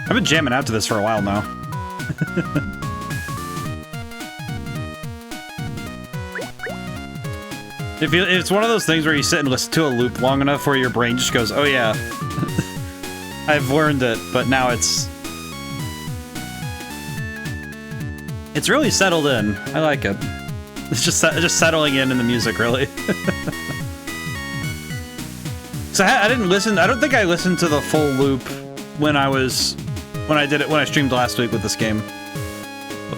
I've been jamming out to this for a while now. If it's one of those things where you sit and listen to a loop long enough where your brain just goes, oh yeah, I've learned it, but now it's really settled in. I like it. It's just settling in the music, really. So I didn't listen. I don't think I listened to the full loop when I streamed last week with this game.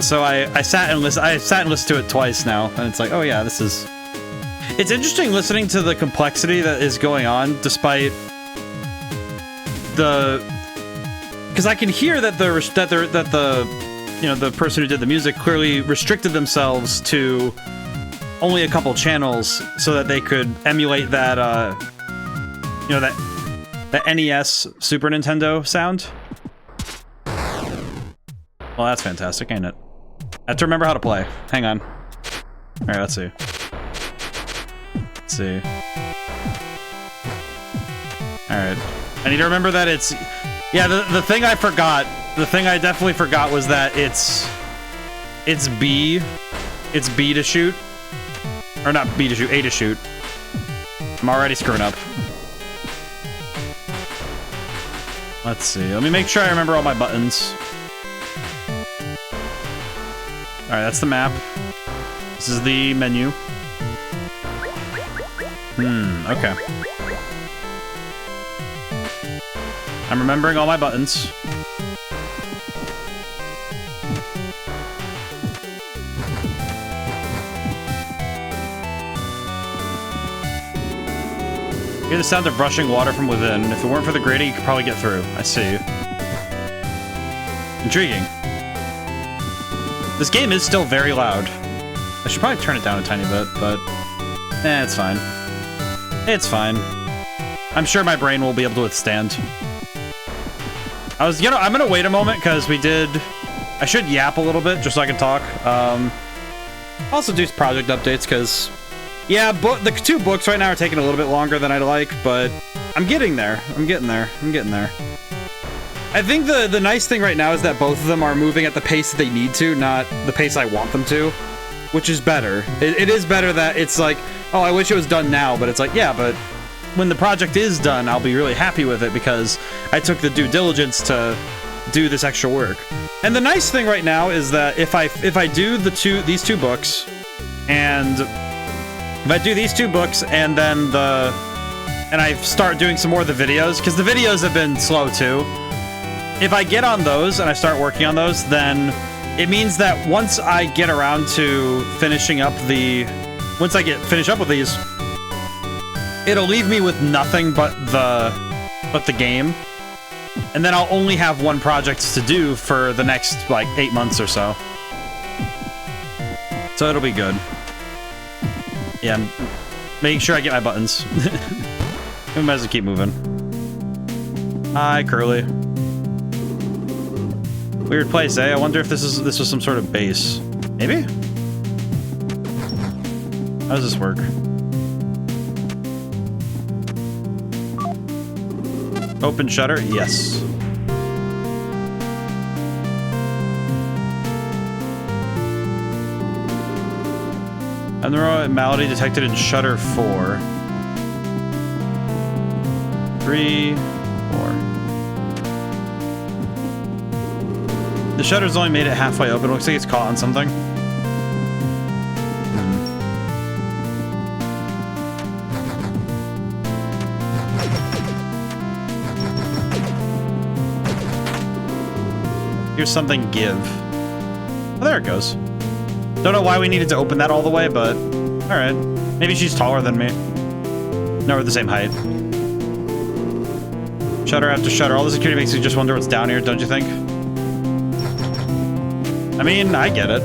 So I sat and listened to it twice now, and it's like, oh yeah, this is. It's interesting listening to the complexity that is going on, despite because I can hear that the person who did the music clearly restricted themselves to only a couple channels so that they could emulate that that NES Super Nintendo sound. Well, that's fantastic, ain't it? I have to remember how to play. Hang on. All right, let's see. Let's see. All right. I need to remember that it's... Yeah, the thing I forgot, the thing I definitely forgot was that it's B. It's B to shoot. Or not B to shoot, A to shoot. I'm already screwing up. Let's see. Let me make sure I remember all my buttons. Alright, that's the map. This is the menu. Okay. I'm remembering all my buttons. Hear the sound of rushing water from within. If it weren't for the grating, you could probably get through. I see. Intriguing. This game is still very loud. I should probably turn it down a tiny bit, but... it's fine. It's fine. I'm sure my brain will be able to withstand. I'm gonna wait a moment, because I should yap a little bit, just so I can talk. Also do project updates, because... Yeah, the 2 books right now are taking a little bit longer than I'd like, but I'm getting there. I'm getting there. I think the nice thing right now is that both of them are moving at the pace that they need to, not the pace I want them to, which is better. It is better that it's like, oh, I wish it was done now, but it's like, yeah, but when the project is done, I'll be really happy with it because I took the due diligence to do this extra work. And the nice thing right now is that if I do these two books, and if I do these 2 books and then I start doing some more of the videos, because the videos have been slow too. If I get on those and I start working on those, then it means that once I get around to finishing up with these, it'll leave me with nothing but the game. And then I'll only have 1 project to do for the next, like, 8 months or so. So it'll be good. Yeah, I'm making sure I get my buttons. We might as well keep moving. Hi, Curly. Weird place, eh? I wonder if this was some sort of base. Maybe? How does this work? Open shutter? Yes. Abnormality detected in shutter 4. 3, 4. The shutter's only made it halfway open. It looks like it's caught on something. Here's something give. Oh, there it goes. Don't know why we needed to open that all the way, but alright. Maybe she's taller than me. No, we're the same height. Shutter after shutter. All the security makes you just wonder what's down here, don't you think? I mean, I get it.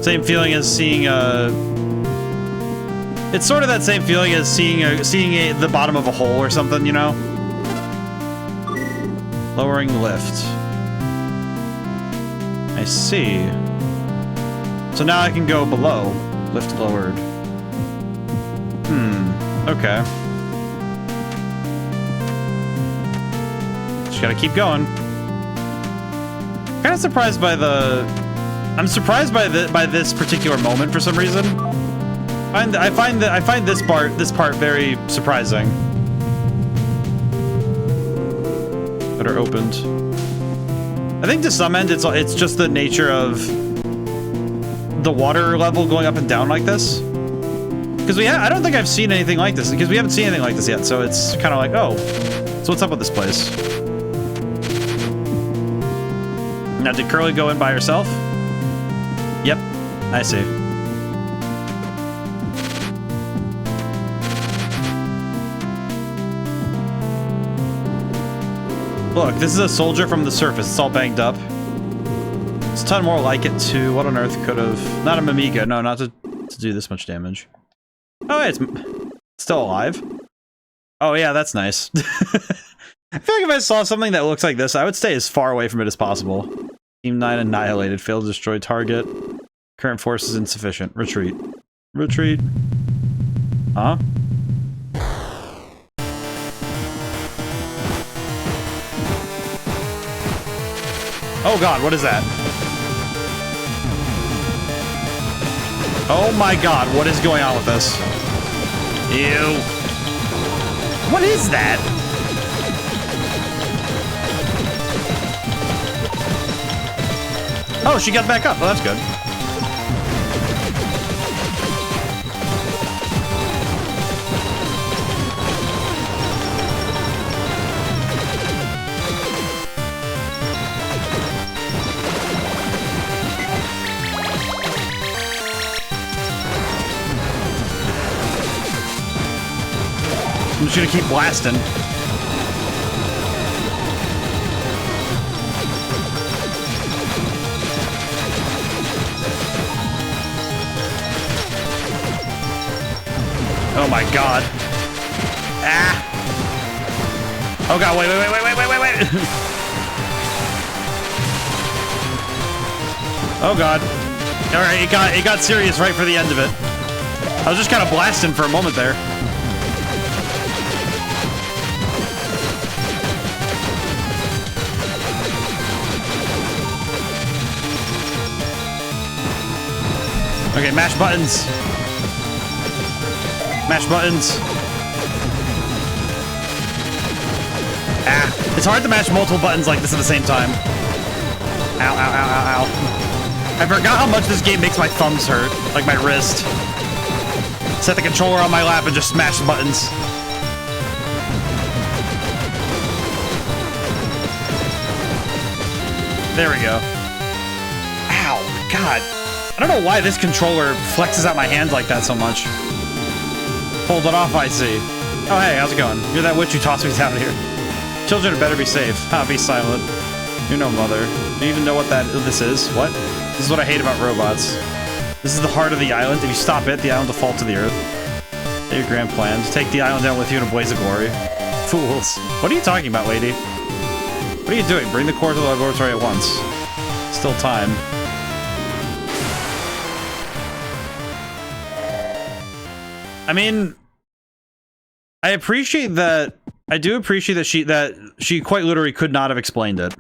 Same feeling as seeing it's sort of that same feeling as seeing the bottom of a hole or something, you know? Lowering lift. I see. So now I can go below. Lift lowered. Okay. Just gotta keep going. Kind of surprised by the... I'm surprised by this particular moment for some reason. I find this part very surprising. That are opened. I think to some end it's just the nature of the water level going up and down like this. Because I don't think I've seen anything like this. Because we haven't seen anything like this yet. So it's kind of like, oh, so what's up with this place? Now, did Curly go in by herself? Yep, I see. Look, this is a soldier from the surface. It's all banged up. It's a ton more like it too. What on earth could have... Not a Mimiga. No, not to do this much damage. Oh, yeah, it's still alive. Oh, yeah, that's nice. I feel like if I saw something that looks like this, I would stay as far away from it as possible. Team 9 annihilated. Failed to destroy target. Current force is insufficient. Retreat. Retreat. Huh? Oh god, what is that? Oh my god, what is going on with this? Ew. What is that? Oh, she got back up. Oh, that's good. I'm just gonna keep blasting. Oh my god. Ah! Oh god, wait. Oh god. Alright, it got serious right for the end of it. I was just kind of blasting for a moment there. Okay, mash buttons. Mash buttons. Ah, it's hard to mash multiple buttons like this at the same time. Ow, ow, ow, ow, ow. I forgot how much this game makes my thumbs hurt, like my wrist. Set the controller on my lap and just smash the buttons. There we go. Ow, God. I don't know why this controller flexes out my hand like that so much. Hold it off, I see. Oh, hey, how's it going? You're that witch who tossed me down here. Children had better be safe. Ah, be silent. You're no mother. Do you even know what this is? What? This is what I hate about robots. This is the heart of the island. If you stop it, the island will fall to the earth. Your grand plan. To take the island down with you in a blaze of glory. Fools. What are you talking about, lady? What are you doing? Bring the core to the laboratory at once. Still time. I mean, I appreciate that. I do appreciate that she quite literally could not have explained it.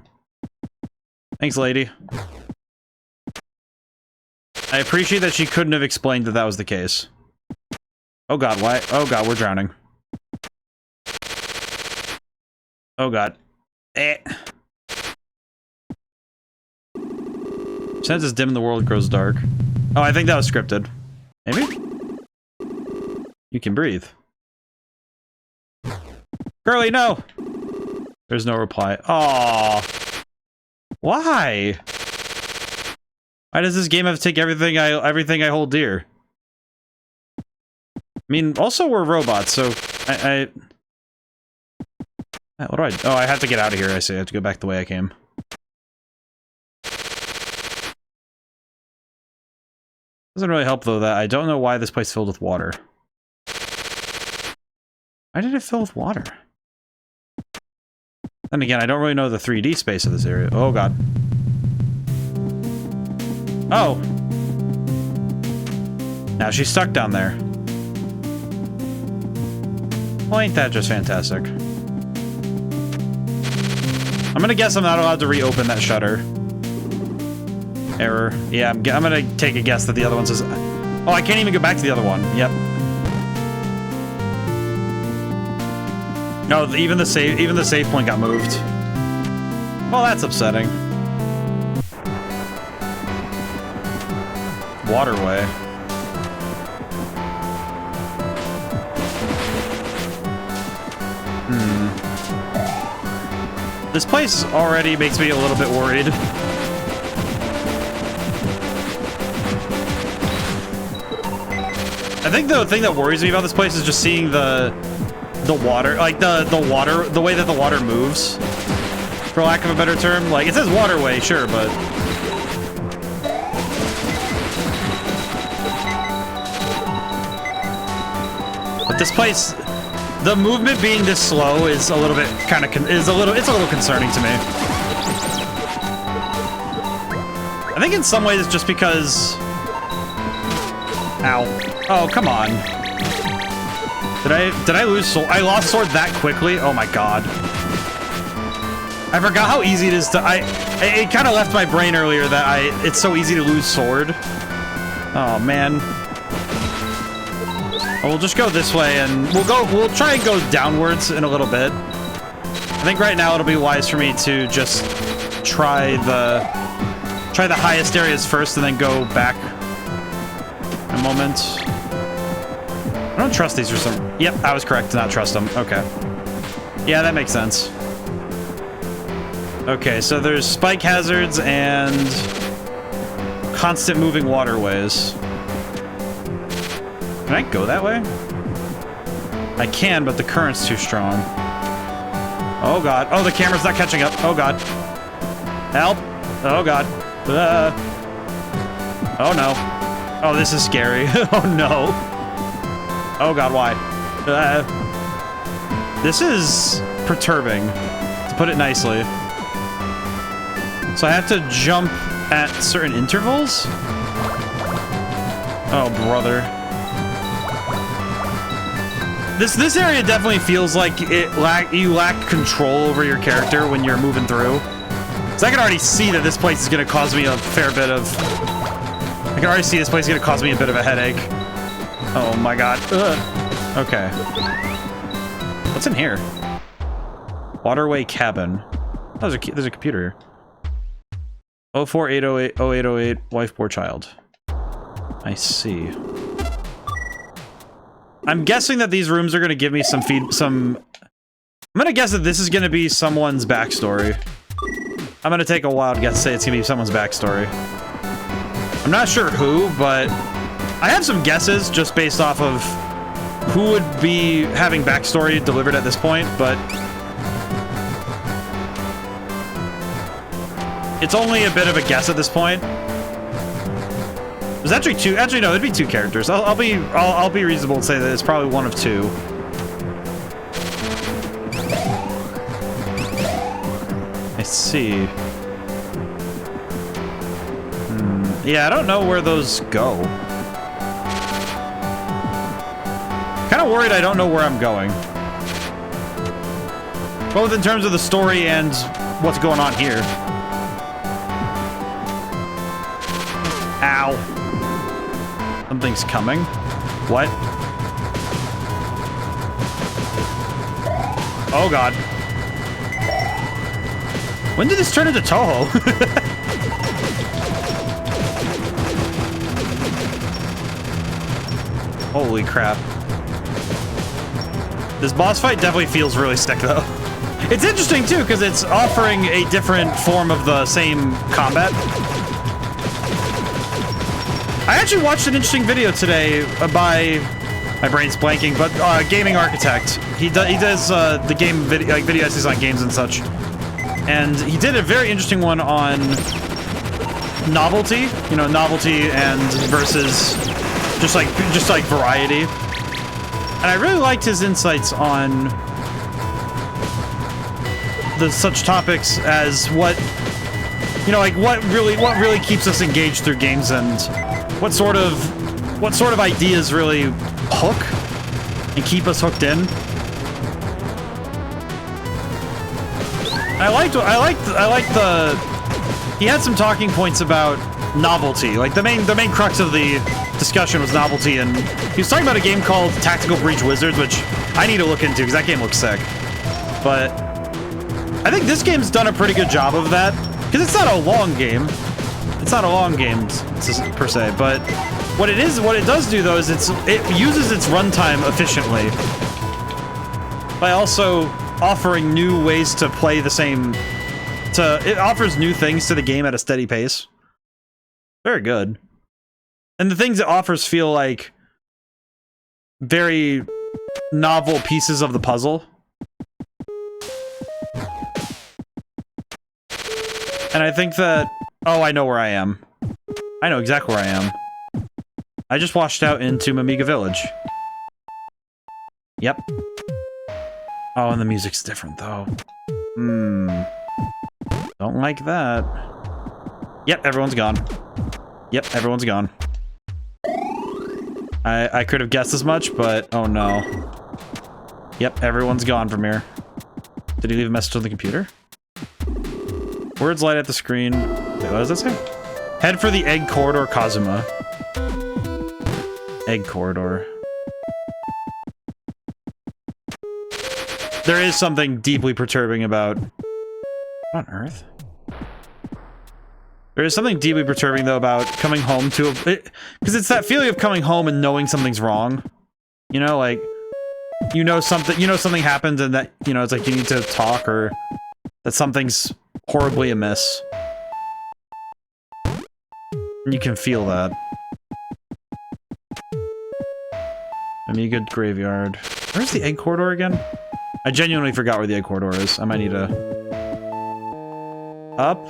Thanks, lady. I appreciate that she couldn't have explained that was the case. Oh god, why? Oh god, we're drowning. Oh god. Eh. Sense is dim and the world grows dark. Oh, I think that was scripted. Maybe? You can breathe. Girly, no! There's no reply. Aww. Why? Why does this game have to take everything I hold dear? I mean, also we're robots, so what do I... Oh, I have to get out of here, I see. I have to go back the way I came. Doesn't really help, though, that I don't know why this place is filled with water. Why did it fill with water? Then again, I don't really know the 3D space of this area. Oh, god. Oh! Now she's stuck down there. Well, ain't that just fantastic? I'm gonna guess I'm not allowed to reopen that shutter. Error. Yeah, I'm gonna take a guess that the other one says... Oh, I can't even go back to the other one. Yep. No, even the save point got moved. Well, that's upsetting. Waterway. This place already makes me a little bit worried. I think the thing that worries me about this place is just seeing the water, like the way that the water moves, for lack of a better term. Like, it says waterway, sure, but this place, the movement being this slow is a little bit it's a little concerning to me. I think in some ways it's just because... Ow. Oh, come on. Did I lose sword? I lost sword that quickly? Oh my god. I forgot how easy it is to... It kind of left my brain earlier that it's so easy to lose sword. Oh man. We'll just go this way, and we'll try and go downwards in a little bit. I think right now it'll be wise for me to just try the highest areas first and then go back in a moment. I don't trust these for some... Yep, I was correct to not trust them. Okay. Yeah, that makes sense. Okay, so there's spike hazards and constant moving waterways. Can I go that way? I can, but the current's too strong. Oh god. Oh, the camera's not catching up. Oh god. Help. Oh god. Oh no. Oh, this is scary. Oh no. Oh god, why? This is perturbing, to put it nicely. So I have to jump at certain intervals? Oh, brother. This area definitely feels like you lack control over your character when you're moving through. So I can already see that this place is going to cause me a fair bit of... I can already see this place is going to cause me a bit of a headache. Oh my god. Ugh. Okay. What's in here? Waterway cabin. Oh, there's a computer here. 04808 0808 wife poor child. I see. I'm guessing that these rooms are going to give me some I'm going to guess that this is going to be someone's backstory. I'm going to take a wild guess, say it's going to be someone's backstory. I'm not sure who, but I have some guesses just based off of who would be having backstory delivered at this point, but it's only a bit of a guess at this point. There's actually two. Actually, no, it'd be two characters. I'll be reasonable and say that it's probably one of two. I see. Yeah, I don't know where those go. Kind of worried I don't know where I'm going. Both in terms of the story and what's going on here. Ow. Something's coming. What? Oh god. When did this turn into Toho? Holy crap. This boss fight definitely feels really sick though. It's interesting too, because it's offering a different form of the same combat. I actually watched an interesting video today by, my brain's blanking, but Gaming Architect. He does the game video essays on games and such, and he did a very interesting one on novelty. You know, novelty and versus just like variety. And I really liked his insights on such topics as what, you know, like what really keeps us engaged through games, and what sort of ideas really hook and keep us hooked in. I liked the... He had some talking points about novelty. Like, the main crux of the discussion was novelty, and he was talking about a game called Tactical Breach Wizards, which I need to look into, because that game looks sick. But I think this game's done a pretty good job of that, because it's not a long game. It's not a long game, per se, but what it does do, though, is it uses its runtime efficiently by also offering new ways to play the same... It offers new things to the game at a steady pace. Very good. And the things it offers feel like very novel pieces of the puzzle. And I think that... Oh, I know where I am. I know exactly where I am. I just washed out into Mimiga Village. Yep. Oh, and the music's different, though. Don't like that. Yep, everyone's gone. Yep, everyone's gone. I could have guessed as much, but oh no. Yep, everyone's gone from here. Did he leave a message on the computer? Words light at the screen. Wait, what does that say? Head for the Egg Corridor, Kazuma. Egg Corridor. There is something deeply perturbing about... What on earth? There is something deeply perturbing, though, about coming home to a... Because it's that feeling of coming home and knowing something's wrong. You know, like... You know something happened and that, you know, it's like you need to talk or... That something's horribly amiss. And you can feel that. Amiga Graveyard. Where's the Egg Corridor again? I genuinely forgot where the Egg Corridor is. I might need to... Up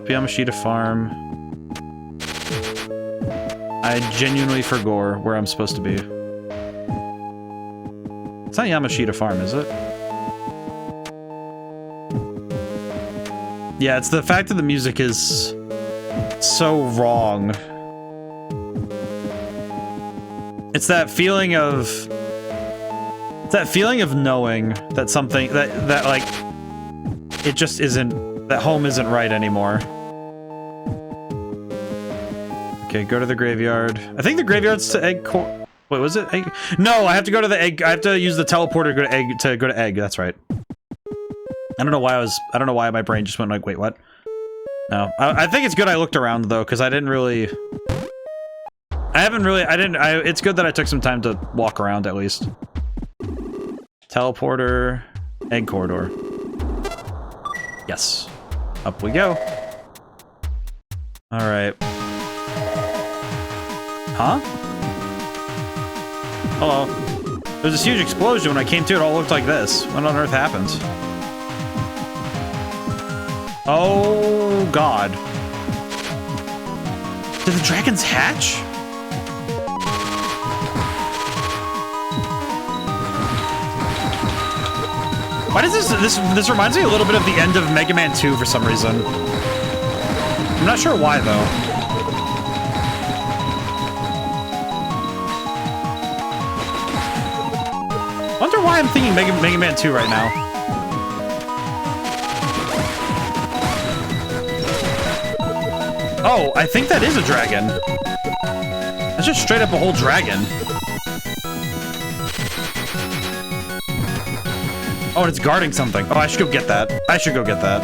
Yamashita Farm. I genuinely forgot where I'm supposed to be. It's not Yamashita Farm, is it? Yeah, it's the fact that the music is so wrong. It's that feeling of... It's that feeling of knowing that something... That like... It just isn't... That home isn't right anymore. Okay, go to the graveyard. I think the graveyard's to Egg Core... Wait, was it Egg? No, I have to go to the Egg... I have to use the teleporter to go to Egg. That's right. I don't know why I don't know why my brain just went like, wait, what? No. I think it's good I looked around, though, because I didn't really... It's good that I took some time to walk around, at least. Teleporter... Egg Corridor. Yes. Up we go. Alright. Huh? Hello. There was this huge explosion when I came to it. All looked like this. What on earth happened? Oh, God. Did the dragons hatch? Why does this reminds me a little bit of the end of Mega Man 2 for some reason. I'm not sure why, though. I wonder why I'm thinking Mega Man 2 right now. Oh, I think that is a dragon. That's just straight up a whole dragon. Oh, and it's guarding something. Oh, I should go get that. I should go get that.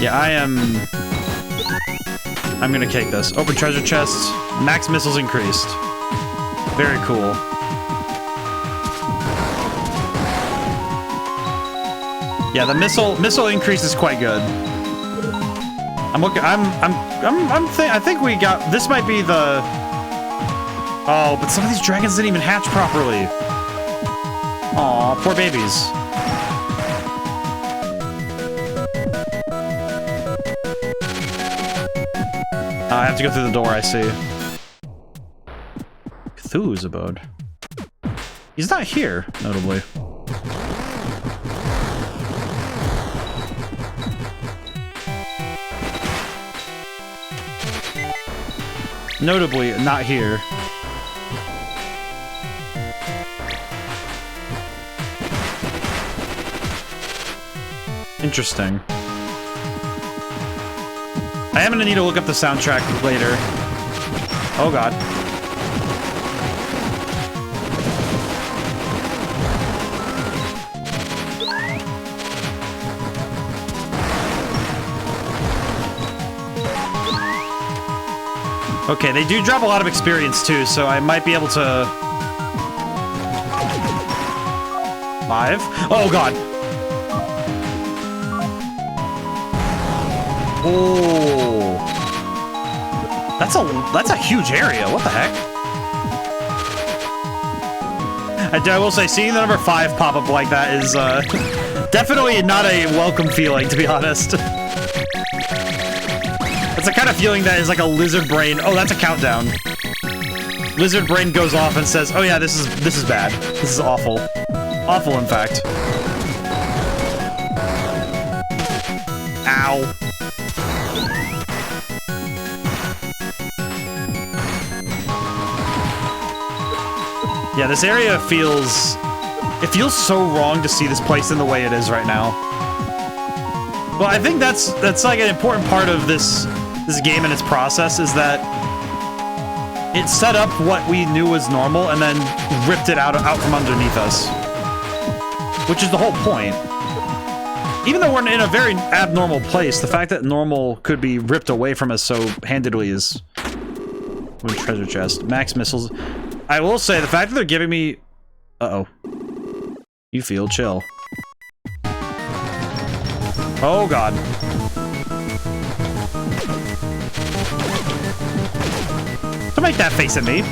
Yeah, I'm gonna take this. Open treasure chests. Max missiles increased. Very cool. Yeah, the missile increase is quite good. I think we got... This might be the... Oh, but some of these dragons didn't even hatch properly. Aw, poor babies. I have to go through the door, I see. Cthulhu's abode. He's not here, notably. Notably, not here. Interesting. I am gonna need to look up the soundtrack later. Oh god. Okay, they do drop a lot of experience too, so I might be able to... 5? Oh god! Oh! That's a huge area, what the heck? I will say, seeing the number 5 pop up like that is definitely not a welcome feeling, to be honest. It's the kind of feeling that is like a lizard brain. Oh, that's a countdown. Lizard brain goes off and says, "Oh yeah, this is bad. This is awful, awful in fact." Ow. Yeah, this area feels so wrong to see this place in the way it is right now. Well, I think that's like an important part of this game and its process is that it set up what we knew was normal and then ripped it out from underneath us. Which is the whole point. Even though we're in a very abnormal place, the fact that normal could be ripped away from us so handedly is... Ooh, treasure chest. Max missiles. I will say, the fact that they're giving me... Uh-oh. You feel chill. Oh, God. Don't make that face at me.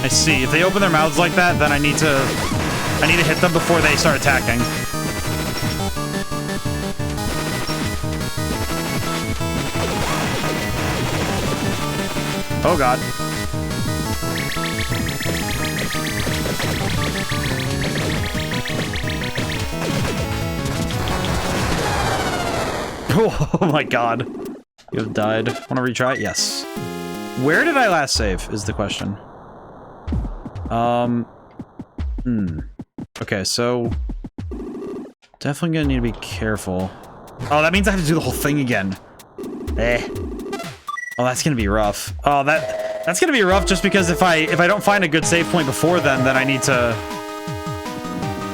I see. If they open their mouths like that, then I need to hit them before they start attacking. Oh god. Oh my god. You have died. Want to retry it? Yes. Where did I last save is the question. Okay, so definitely gonna need to be careful. Oh, that means I have to do the whole thing again. Oh, that's gonna be rough. Oh, that's gonna be rough just because if I don't find a good save point before then I need to...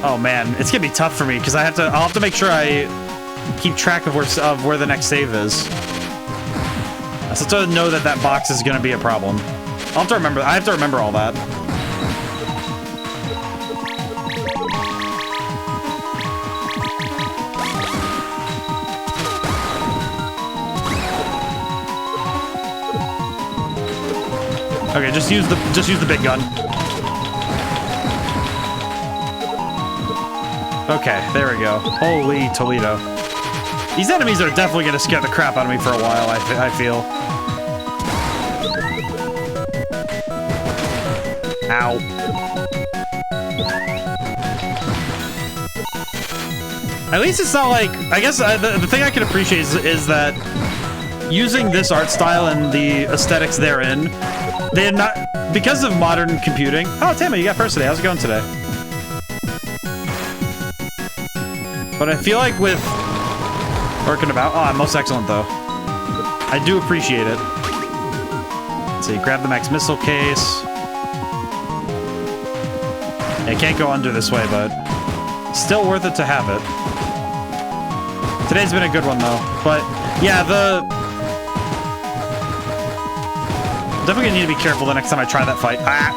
Oh man, it's gonna be tough for me because I'll have to make sure I keep track of where the next save is. So to know that box is gonna be a problem. I'll have to remember. I have to remember all that. Okay, just use the big gun. Okay, there we go. Holy Toledo. These enemies are definitely gonna scare the crap out of me for a while, I feel. Ow. At least it's not like... I guess the thing I can appreciate is that using this art style and the aesthetics therein, they're not... Because of modern computing... Oh, Tammy, you got first today. How's it going today? But I feel like with... Working about... Oh, I'm most excellent, though. I do appreciate it. Let's see. Grab the max missile case. I can't go under this way, but... Still worth it to have it. Today's been a good one, though. But, yeah, definitely gonna need to be careful the next time I try that fight. Ah!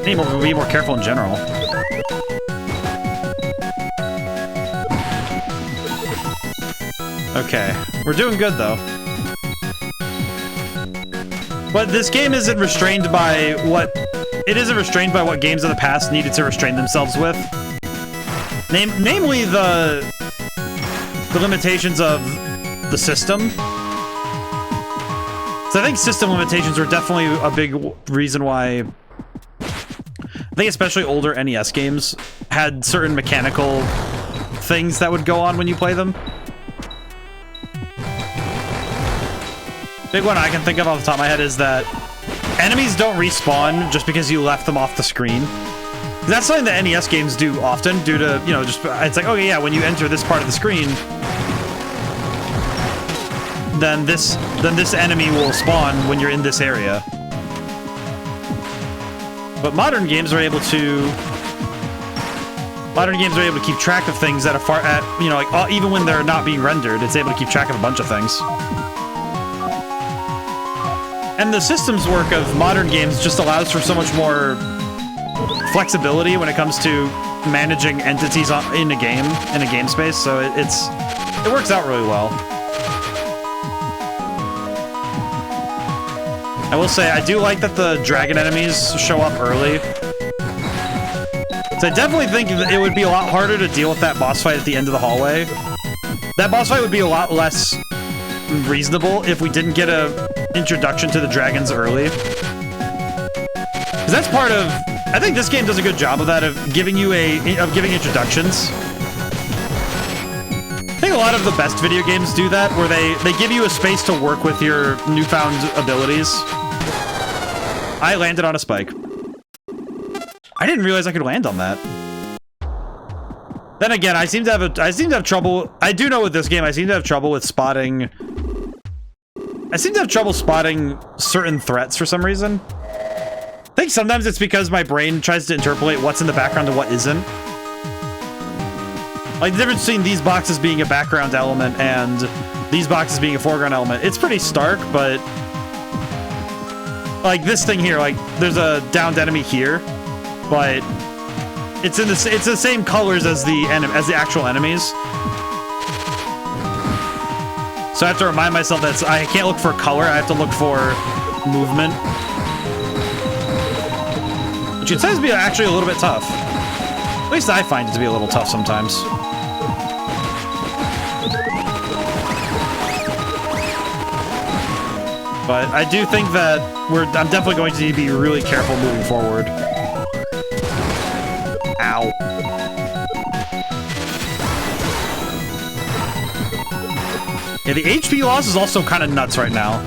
I need to be more careful in general. Okay. We're doing good, though. But this game isn't restrained by what... It isn't restrained by what games of the past needed to restrain themselves with. Namely, the limitations of the system. So I think system limitations were definitely a big reason why... I think especially older NES games had certain mechanical things that would go on when you play them. Big one I can think of off the top of my head is that enemies don't respawn just because you left them off the screen. That's something that NES games do often, due to, you know, just, it's like, okay, yeah, when you enter this part of the screen, then this enemy will spawn when you're in this area. But modern games are able to keep track of things that are far at, you know, like, even when they're not being rendered, it's able to keep track of a bunch of things. And the systems work of modern games just allows for so much more flexibility when it comes to managing entities in a game space, so it works out really well. I will say, I do like that the dragon enemies show up early. So I definitely think that it would be a lot harder to deal with that boss fight at the end of the hallway. That boss fight would be a lot less reasonable if we didn't get a introduction to the dragons early. Because that's part of... I think this game does a good job of that, of giving introductions. I think a lot of the best video games do that, where they give you a space to work with your newfound abilities. I landed on a spike. I didn't realize I could land on that. Then again, I seem to have trouble. I do know with this game, I seem to have trouble with spotting. I seem to have trouble spotting certain threats for some reason. I think sometimes it's because my brain tries to interpolate what's in the background and what isn't. Like, the difference between these boxes being a background element and these boxes being a foreground element, it's pretty stark, but... like, this thing here, like, there's a downed enemy here, but it's the same colors as the actual enemies. So I have to remind myself that I can't look for color, I have to look for movement. Which it says to be actually a little bit tough. At least I find it to be a little tough sometimes. But I do think that I'm definitely going to need to be really careful moving forward. Ow. Yeah, the HP loss is also kind of nuts right now.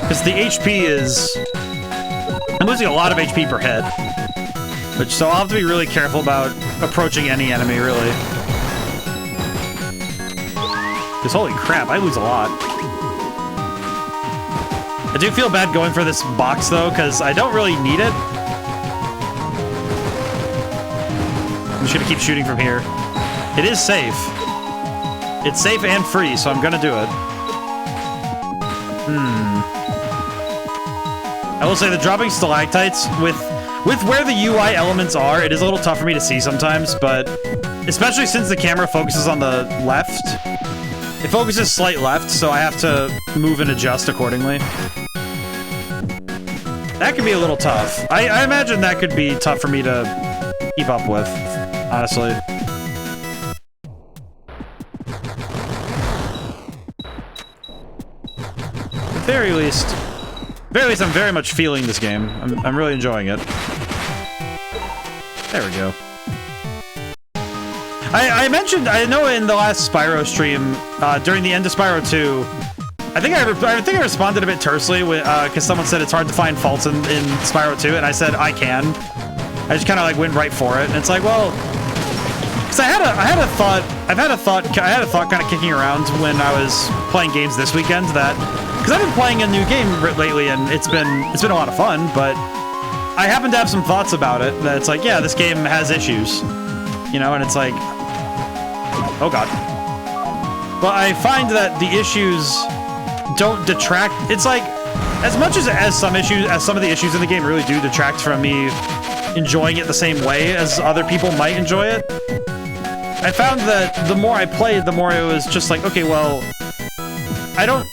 Because the HP is... I'm losing a lot of HP per hit. So I'll have to be really careful about approaching any enemy, really. Because holy crap, I lose a lot. I do feel bad going for this box, though, because I don't really need it. I'm just going to keep shooting from here. It is safe. It's safe and free, so I'm going to do it. I will say the dropping stalactites, with where the UI elements are, it is a little tough for me to see sometimes, but especially since the camera focuses on the left, it focuses slight left, so I have to move and adjust accordingly. That could be a little tough. I imagine that could be tough for me to keep up with, honestly. At the very least, I'm very much feeling this game. I'm really enjoying it. There we go. I mentioned, I know in the last Spyro stream, during the end of Spyro 2, I think I responded a bit tersely because someone said it's hard to find faults in Spyro 2, and I said I can. I just kind of like went right for it, and it's like, well, because I had a thought kind of kicking around when I was playing games this weekend that, because I've been playing a new game lately, and it's been a lot of fun, but I happen to have some thoughts about it that it's like, yeah, this game has issues, you know, and it's like, oh god. But I find that the issues don't detract. It's like, as much as some of the issues in the game really do detract from me enjoying it the same way as other people might enjoy it, I found that the more I played, the more it was just like, okay, well, I don't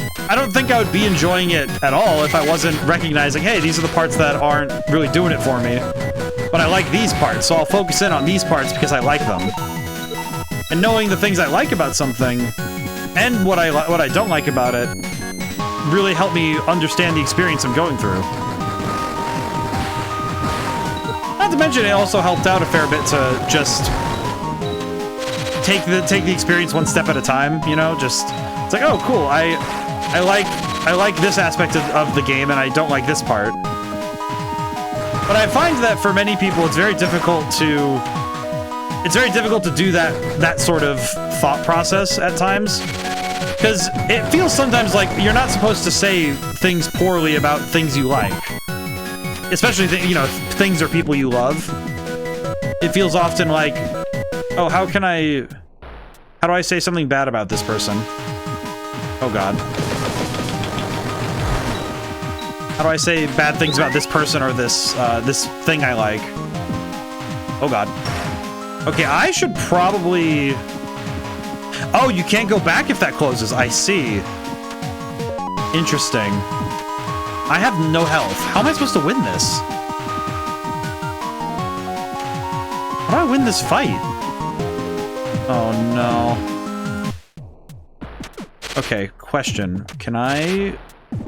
think I would be enjoying it at all if I wasn't recognizing, hey, these are the parts that aren't really doing it for me, but I like these parts, so I'll focus in on these parts because I like them. And knowing the things I like about something and what I don't like about it really helped me understand the experience I'm going through. Not to mention, it also helped out a fair bit to just take the experience one step at a time, you know, just, it's like, oh, cool, I like this aspect of the game, and I don't like this part. But I find that for many people, it's very difficult to do that sort of thought process at times, because it feels sometimes like you're not supposed to say things poorly about things you like, especially things or people you love. It feels often like, oh, how do I say something bad about this person? Oh God. How do I say bad things about this person or this thing I like? Oh God. Okay, I should probably... Oh, you can't go back if that closes. I see. Interesting. I have no health. How am I supposed to win this? How do I win this fight? Oh no. Okay, question. Am I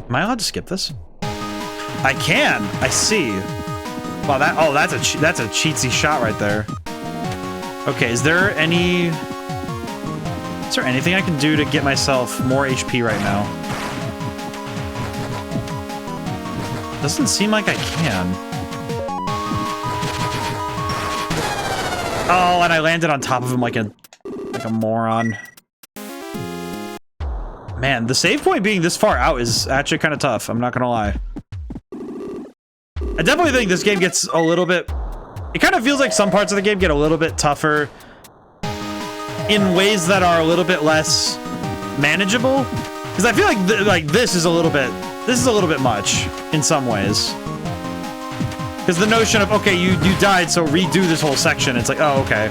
allowed to skip this? I can. I see. Wow, that's a cheatsy shot right there. Okay, is there anything I can do to get myself more HP right now? Doesn't seem like I can. Oh, and I landed on top of him like a moron. Man, the save point being this far out is actually kind of tough. I'm not gonna lie. I definitely think this game gets a little bit... It kind of feels like some parts of the game get a little bit tougher in ways that are a little bit less manageable. Because I feel like this is a little bit much in some ways. Because the notion of, okay, you died, so redo this whole section. It's like, oh, okay.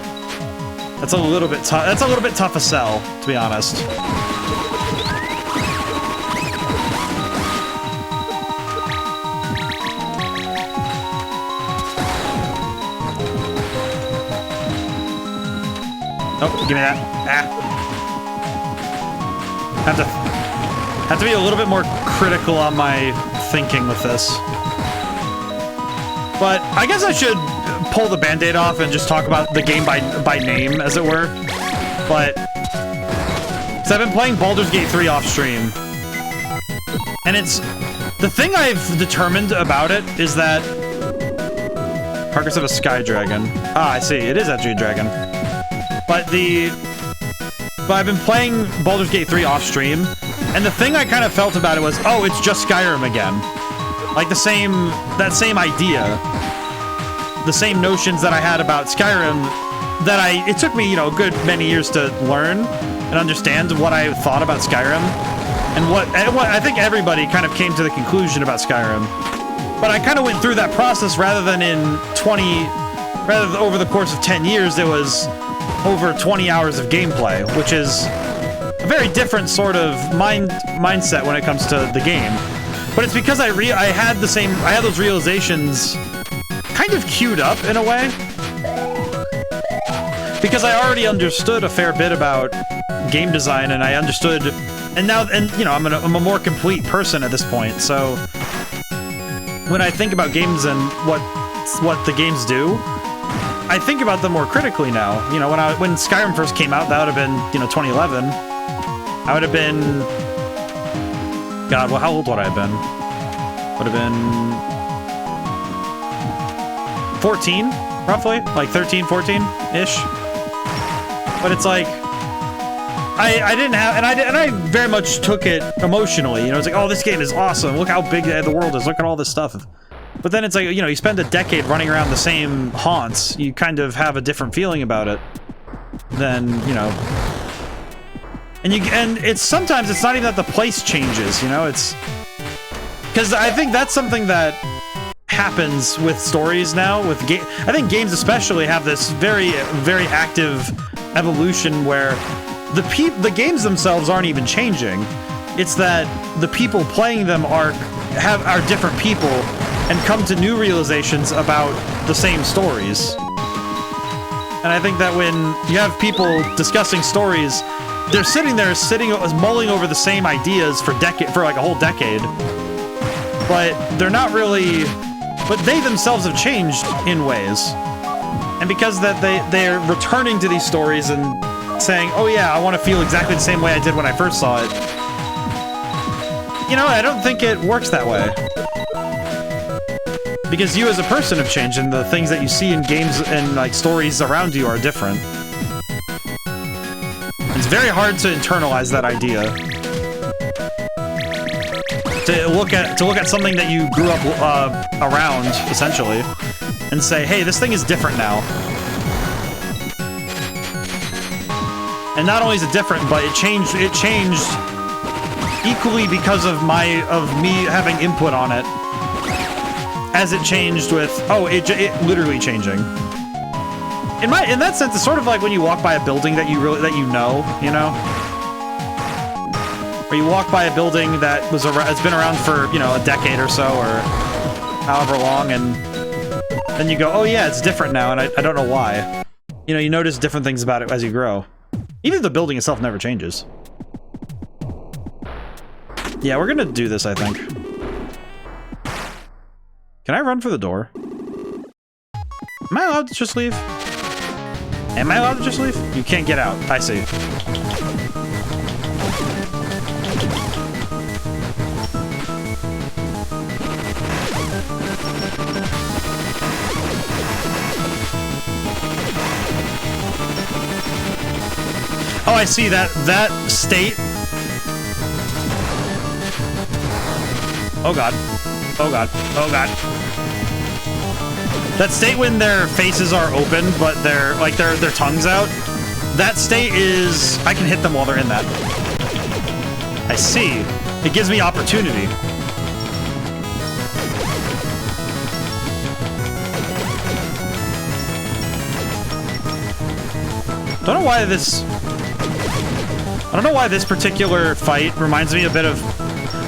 That's a little bit tough. That's a little bit tough a sell, to be honest. Oh, give me that. Ah. Have to be a little bit more critical on my thinking with this. But I guess I should pull the band-aid off and just talk about the game by name, as it were. But so I've been playing Baldur's Gate 3 off stream. And it's the thing I've determined about it is that carcass of a sky dragon. Ah, I see. It is actually a dragon. But I've been playing Baldur's Gate 3 off stream, and the thing I kind of felt about it was, oh, it's just Skyrim again. Like that same idea, the same notions that I had about Skyrim, that it took me, a good many years to learn and understand what I thought about Skyrim, and what I think everybody kind of came to the conclusion about Skyrim. But I kind of went through that process rather than over the course of 10 years, it was over 20 hours of gameplay, which is a very different sort of mindset when it comes to the game. But it's because I had those realizations kind of queued up in a way, because I already understood a fair bit about game design, and I understood, and I'm a more complete person at this point. So when I think about games and what the games do, I think about them more critically now. When Skyrim first came out, that would have been, 2011. I would have been... God, well, how old would I have been? Would have been... 14, roughly? Like 13, 14-ish? But it's like... I didn't have... And I very much took it emotionally. It's like, oh, this game is awesome. Look how big the world is. Look at all this stuff. But then it's like, you spend a decade running around the same haunts, you kind of have a different feeling about it than, and it's sometimes it's not even that the place changes, it's because I think that's something that happens with stories now, with I think games especially have this very, very active evolution where the games themselves aren't even changing. It's that the people playing them are different people and come to new realizations about the same stories. And I think that when you have people discussing stories, they're sitting mulling over the same ideas for like a whole decade. But they're not really... But they themselves have changed in ways. And because that they're returning to these stories and saying, oh yeah, I want to feel exactly the same way I did when I first saw it. you know, I don't think it works that way. Because you as a person have changed, and the things that you see in games and, like, stories around you are different. It's very hard to internalize that idea. To look at something that you grew up around, essentially, and say, hey, this thing is different now. And not only is it different, but it changed equally because of me having input on it, as it changed with it literally changing. In that sense, it's sort of like when you walk by a building that you know, or you walk by a building that has been around for, you know, a decade or so, or however long, and then you go, oh yeah, it's different now, and I don't know why. You know, you notice different things about it as you grow. Even if the building itself never changes. Yeah, we're gonna do this, I think. Can I run for the door? Am I allowed to just leave? Am I allowed to just leave? You can't get out. I see. Oh, I see that state. Oh god. Oh god. Oh god. That state when their faces are open, but they're like their tongues out. That state is I can hit them while they're in that. I see. It gives me opportunity. I don't know why this particular fight reminds me a bit of...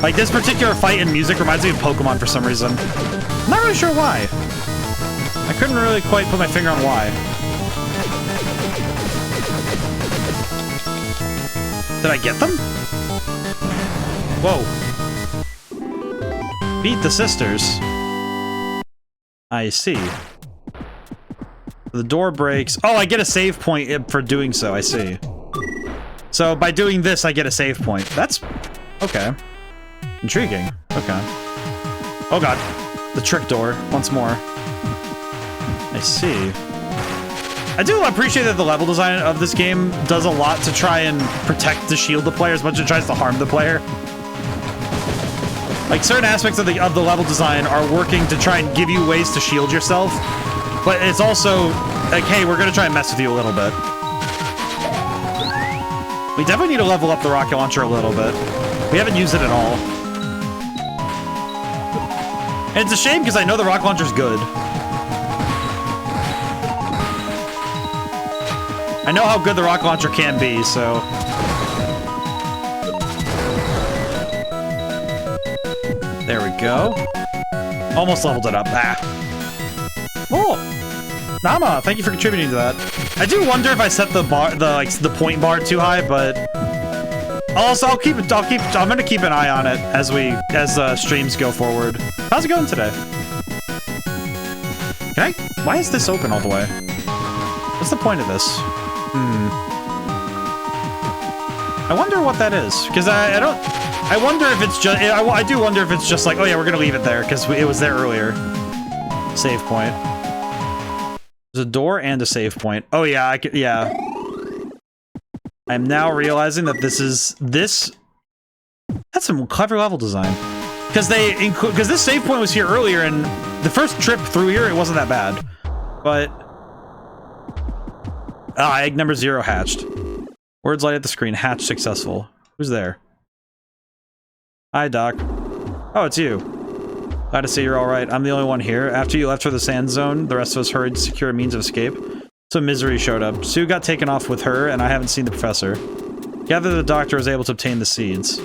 Like, this particular fight in music reminds me of Pokemon for some reason. I'm not really sure why. I couldn't really quite put my finger on why. Did I get them? Whoa. Beat the sisters. I see. The door breaks. Oh, I get a save point for doing so, I see. So by doing this, I get a save point. That's... okay. Intriguing. Okay. Oh god. The trick door, once more. I see. I do appreciate that the level design of this game does a lot to try and protect to shield the player as much as it tries to harm the player. Like, certain aspects of the level design are working to try and give you ways to shield yourself, but it's also like, hey, we're gonna try and mess with you a little bit. We definitely need to level up the rocket launcher a little bit. We haven't used it at all. And it's a shame because I know the rocket launcher's good. I know how good the rocket launcher can be, so... There we go. Almost leveled it up. Ah. Oh! Nama, thank you for contributing to that. I do wonder if I set the bar, the point bar too high, but also I'm gonna keep an eye on it as streams go forward. How's it going today? Why is this open all the way? What's the point of this? I wonder what that is, because I wonder if it's just, I do wonder if it's just like, oh yeah, we're gonna leave it there, because it was there earlier. Save point. There's a door and a save point. Oh yeah, yeah. I'm now realizing that this... That's some clever level design. Because this save point was here earlier, and the first trip through here, it wasn't that bad. But... egg number 0 hatched. Words light at the screen. Hatch successful. Who's there? Hi, Doc. Oh, it's you. Glad to see you're alright. I'm the only one here. After you left for the sand zone, the rest of us hurried to secure a means of escape. So Misery showed up. Sue got taken off with her, and I haven't seen the professor. Gather the doctor was able to obtain the seeds.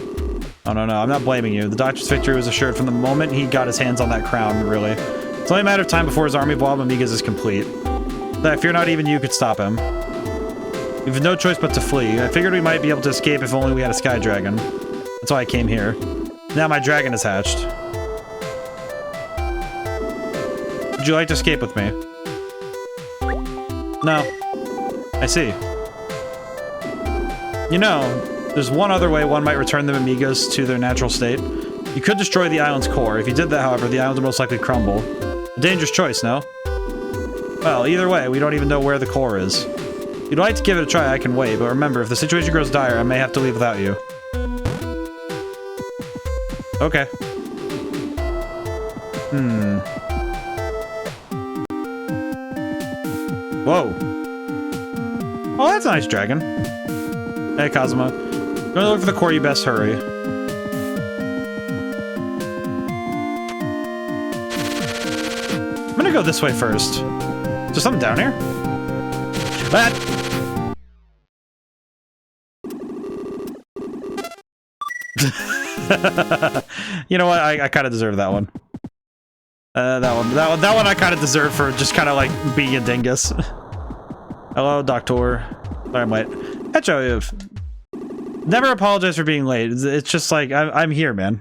Oh, no, I'm not blaming you. The doctor's victory was assured from the moment he got his hands on that crown, really. It's only a matter of time before his army of wild Amigas is complete. I fear not even you could stop him. We have no choice but to flee. I figured we might be able to escape if only we had a sky dragon. That's why I came here. Now my dragon is hatched. Would you like to escape with me? No. I see. You know, There's one other way one might return the Amigas to their natural state. You could destroy the island's core. If you did that, however, the island would most likely crumble. A dangerous choice, no? Well, either way, we don't even know where the core is. If you'd like to give it a try, I can wait, but remember, if the situation grows dire, I may have to leave without you. Okay. Whoa. Oh, that's a nice dragon. Hey, Kazuma. Going to look for the core, you best hurry. I'm gonna go this way first. Is there something down here? That. You know what? I kind of deserve that one. That one I kind of deserve for just kind of like being a dingus. Hello, Doctor. Sorry, I'm late. Hecho, never apologize for being late. It's just like I'm here, man.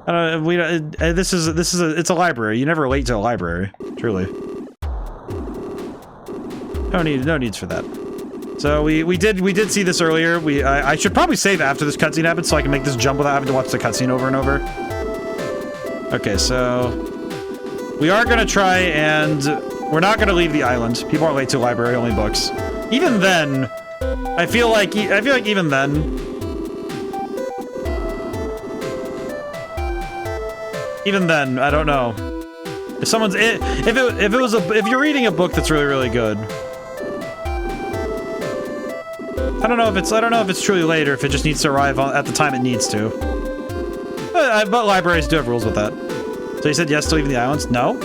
I don't. We don't. It's a library. You never late to a library. Truly. No needs for that. So we did see this earlier. I should probably save after this cutscene happens so I can make this jump without having to watch the cutscene over and over. Okay, so we are gonna try and we're not gonna leave the island. People aren't late to a library, only books. Even then, I feel like even then. Even then, I don't know. If someone's if you're reading a book that's really, really good. I don't know if it's truly late or if it just needs to arrive at the time it needs to. But libraries do have rules with that. So you said yes to leaving the islands? No?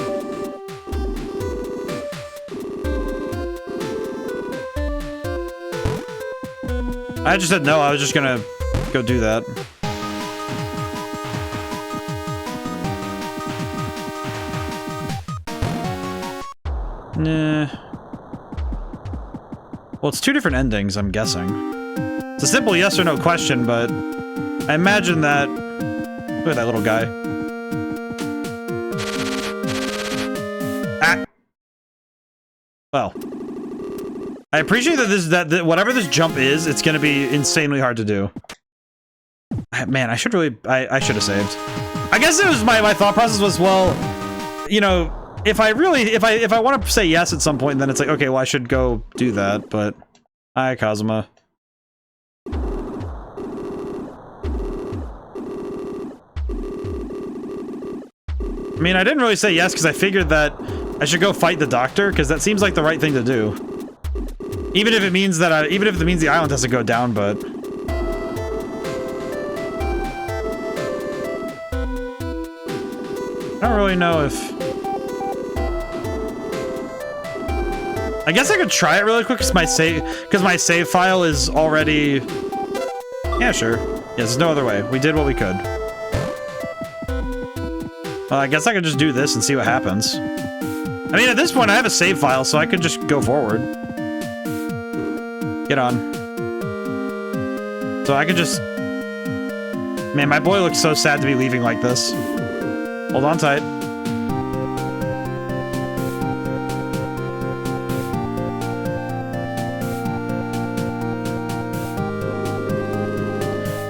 I just said no, I was just gonna go do that. Nah. Well, it's two different endings, I'm guessing. It's a simple yes or no question, but I imagine that... Look at that little guy. Ah! Well. I appreciate that whatever this jump is, it's gonna be insanely hard to do. Man, I should have saved. I guess it was my thought process was, well, you know... If I want to say yes at some point, then it's like, okay, well, I should go do that, but... Hi, Kazuma. I mean, I didn't really say yes because I figured that I should go fight the doctor, because that seems like the right thing to do. Even if it means that even if it means the island has to go down, but... I don't really know if... I guess I could try it really quick because my save file is already... Yeah, sure. Yeah, there's no other way. We did what we could. Well, I guess I could just do this and see what happens. I mean, at this point, I have a save file, so I could just go forward. Get on. So I could just... Man, my boy looks so sad to be leaving like this. Hold on tight.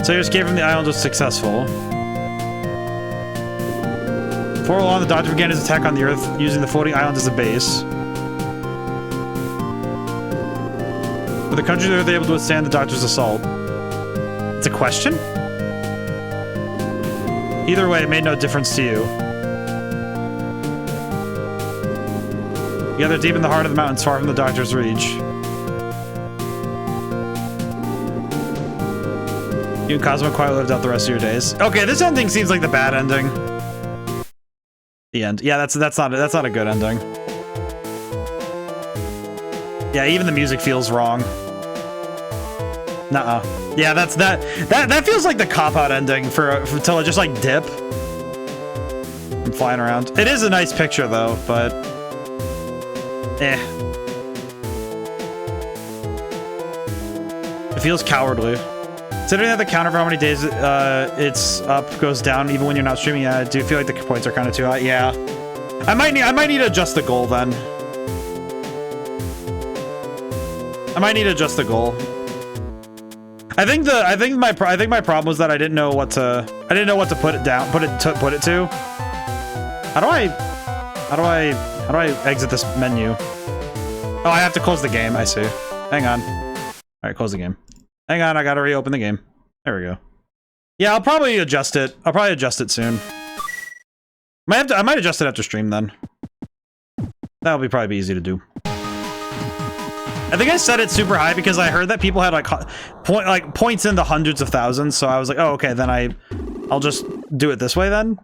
So your escape from the island was successful. Before long, the Doctor began his attack on the Earth, using the floating island as a base. Were the countries of Earth able to withstand the Doctor's assault? It's a question? Either way, it made no difference to you. Together deep in the heart of the mountains, far from the Doctor's reach. You and Cosmo quietly lived out the rest of your days. Okay, this ending seems like the bad ending. The end. Yeah, that's not a good ending. Yeah, even the music feels wrong. Nuh-uh. Yeah, that feels like the cop-out ending for to just like dip. I'm flying around. It is a nice picture though, but eh. It feels cowardly. Considering that the counter for how many days it's up goes down even when you're not streaming, I do feel like the points are kind of too high. Yeah, I might need to adjust the goal then. I might need to adjust the goal. I think my problem was that I didn't know what to put it down, put it to. How do I exit this menu? Oh, I have to close the game. I see. Hang on. All right, close the game. Hang on, I gotta reopen the game. There we go. Yeah, I'll probably adjust it. I'll probably adjust it soon. I might adjust it after stream then. That'll be probably be easy to do. I think I set it super high because I heard that people had like points in the hundreds of thousands, so I was like, oh, okay, then I'll just do it this way then.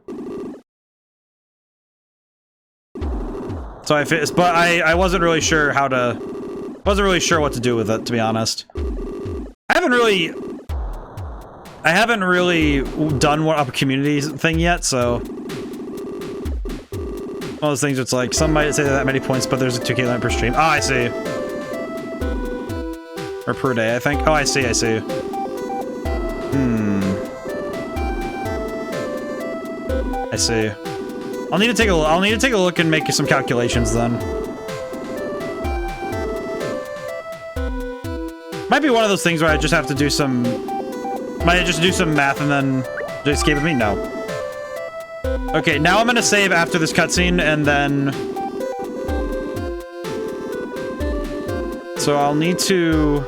So but I wasn't really sure what to do with it, to be honest. I haven't really done a community thing yet, so one of those things. It's like some might say that many points, but there's a 2K limit per stream. Oh, I see. Or per day, I think. Oh, I see. I see. I'll need to take a look and make some calculations then. Might be one of those things where I just have to do some... Might I just do some math and then just escape with me? No. Okay, now I'm gonna save after this cutscene and then... So I'll need to...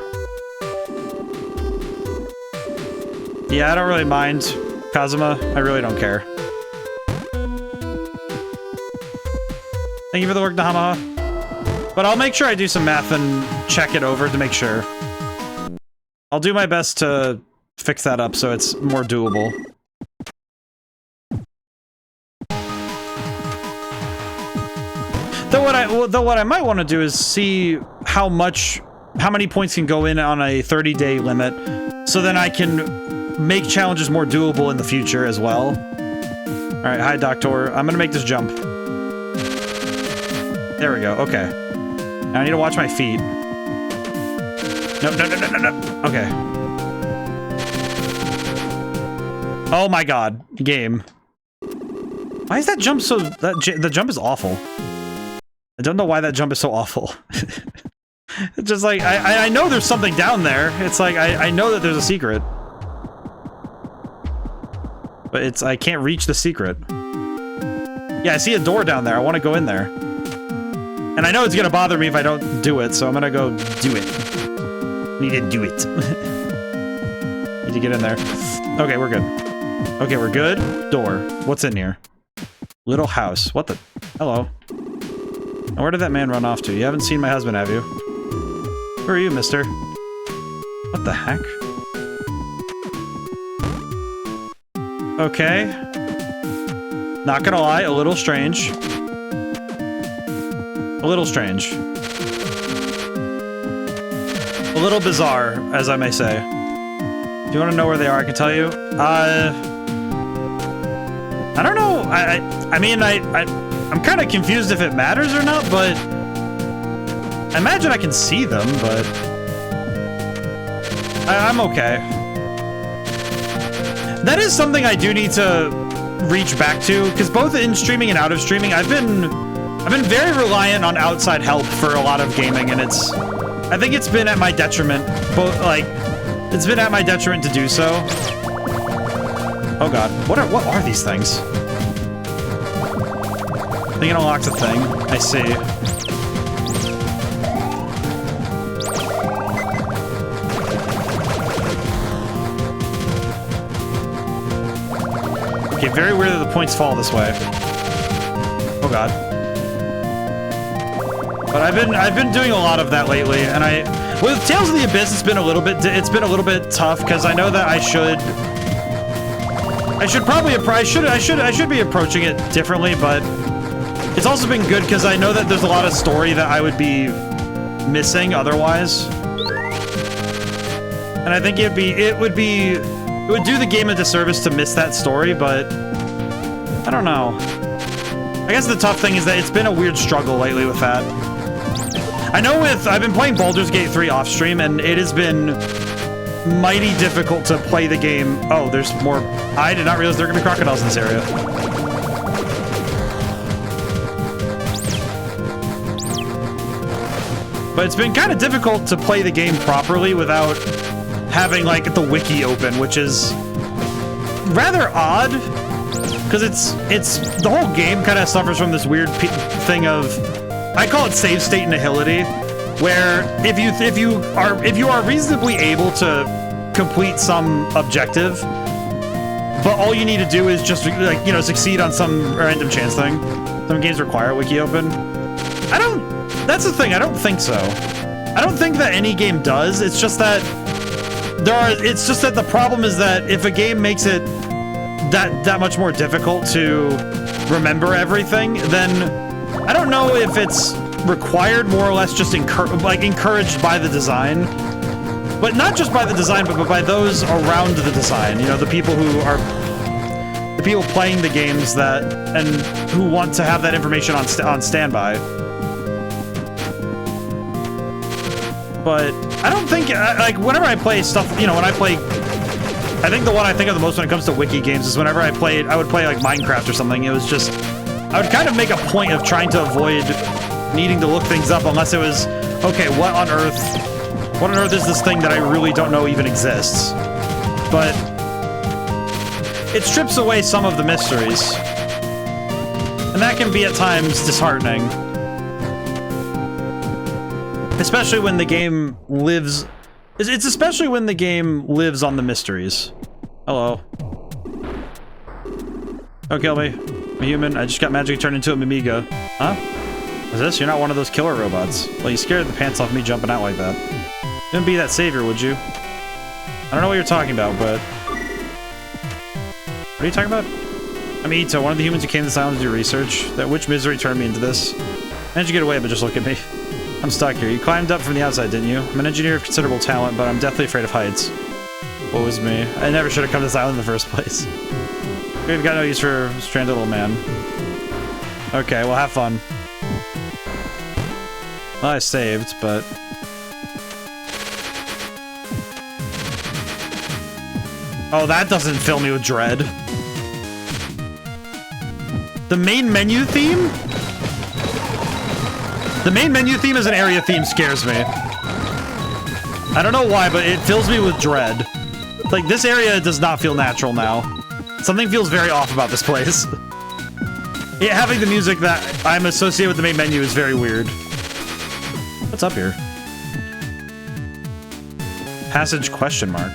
Yeah, I don't really mind, Kazuma. I really don't care. Thank you for the work, Nahamaha. But I'll make sure I do some math and check it over to make sure. I'll do my best to fix that up so it's more doable. Though what I might want to do is see how many points can go in on a 30-day limit, so then I can make challenges more doable in the future as well. All right, hi, Doctor. I'm gonna make this jump. There we go. Okay. Now I need to watch my feet. No. Okay. Oh my god, game. Why is that jump so... the jump is awful. I don't know why that jump is so awful. It's just like, I know there's something down there. It's like, I know that there's a secret. But I can't reach the secret. Yeah, I see a door down there. I want to go in there. And I know it's gonna bother me if I don't do it, so I'm gonna go do it. Need to do it. Need to get in there. Okay, we're good. Okay, we're good. Door. What's in here? Little house. What the... Hello. Now, where did that man run off to? You haven't seen my husband, have you? Who are you, mister? What the heck? Okay. Not gonna lie, a little strange. A little strange. A little bizarre, as I may say. If you want to know where they are, I can tell you. I don't know. I mean, I'm kind of confused if it matters or not, but I imagine I can see them, but I'm okay. That is something I do need to reach back to, because both in streaming and out of streaming, I've been very reliant on outside help for a lot of gaming, and I think it's been at my detriment. It's been at my detriment to do so. Oh god, what are these things? I think it unlocks a thing. I see. Okay, very weird that the points fall this way. Oh god. But I've been doing a lot of that lately, and with Tales of the Abyss, it's been a little bit tough because I know that I should be approaching it differently, but it's also been good because I know that there's a lot of story that I would be missing otherwise, and I think it would do the game a disservice to miss that story, but I don't know. I guess the tough thing is that it's been a weird struggle lately with that. I know I've been playing Baldur's Gate 3 off stream, and it has been mighty difficult to play the game. Oh, there's more. I did not realize there are gonna be crocodiles in this area. But it's been kind of difficult to play the game properly without having, like, the wiki open, which is rather odd. Because it's the whole game kind of suffers from this weird thing of, I call it save state nihility, where if you are reasonably able to complete some objective, but all you need to do is just, like, you know, succeed on some random chance thing. Some games require wiki open. That's the thing, I don't think so. I don't think that any game does. It's just that it's just that the problem is that if a game makes it that much more difficult to remember everything, then I don't know if it's required more or less just encouraged by the design. But not just by the design, but by those around the design. You know, the people playing the games and who want to have that information on standby. But I don't think, like, whenever I play stuff, you know, I think the one I think of the most when it comes to wiki games is whenever I would play, like, Minecraft or something. It was just, I would kind of make a point of trying to avoid needing to look things up unless it was, okay, what on earth is this thing that I really don't know even exists? But it strips away some of the mysteries. And that can be at times disheartening. Especially when the game lives... It's especially when the game lives on the mysteries. Hello. Don't kill me. I'm a human. I just got magically turned into a Mimiga. Huh? Is this? You're not one of those killer robots. Well, you scared the pants off me jumping out like that. You wouldn't be that savior, would you? I don't know what you're talking about, but... What are you talking about? I'm Ito, one of the humans who came to this island to do research. That which misery turned me into this? Managed to get away, but just look at me. I'm stuck here. You climbed up from the outside, didn't you? I'm an engineer of considerable talent, but I'm deathly afraid of heights. What was me? I never should have come to this island in the first place. We've got no use for a stranded little man. Okay, well, have fun. Well, I saved, but... Oh, that doesn't fill me with dread. The main menu theme? The main menu theme as an area theme scares me. I don't know why, but it fills me with dread. Like, this area does not feel natural now. Something feels very off about this place. Yeah, having the music that I'm associated with the main menu is very weird. What's up here? Passage question mark.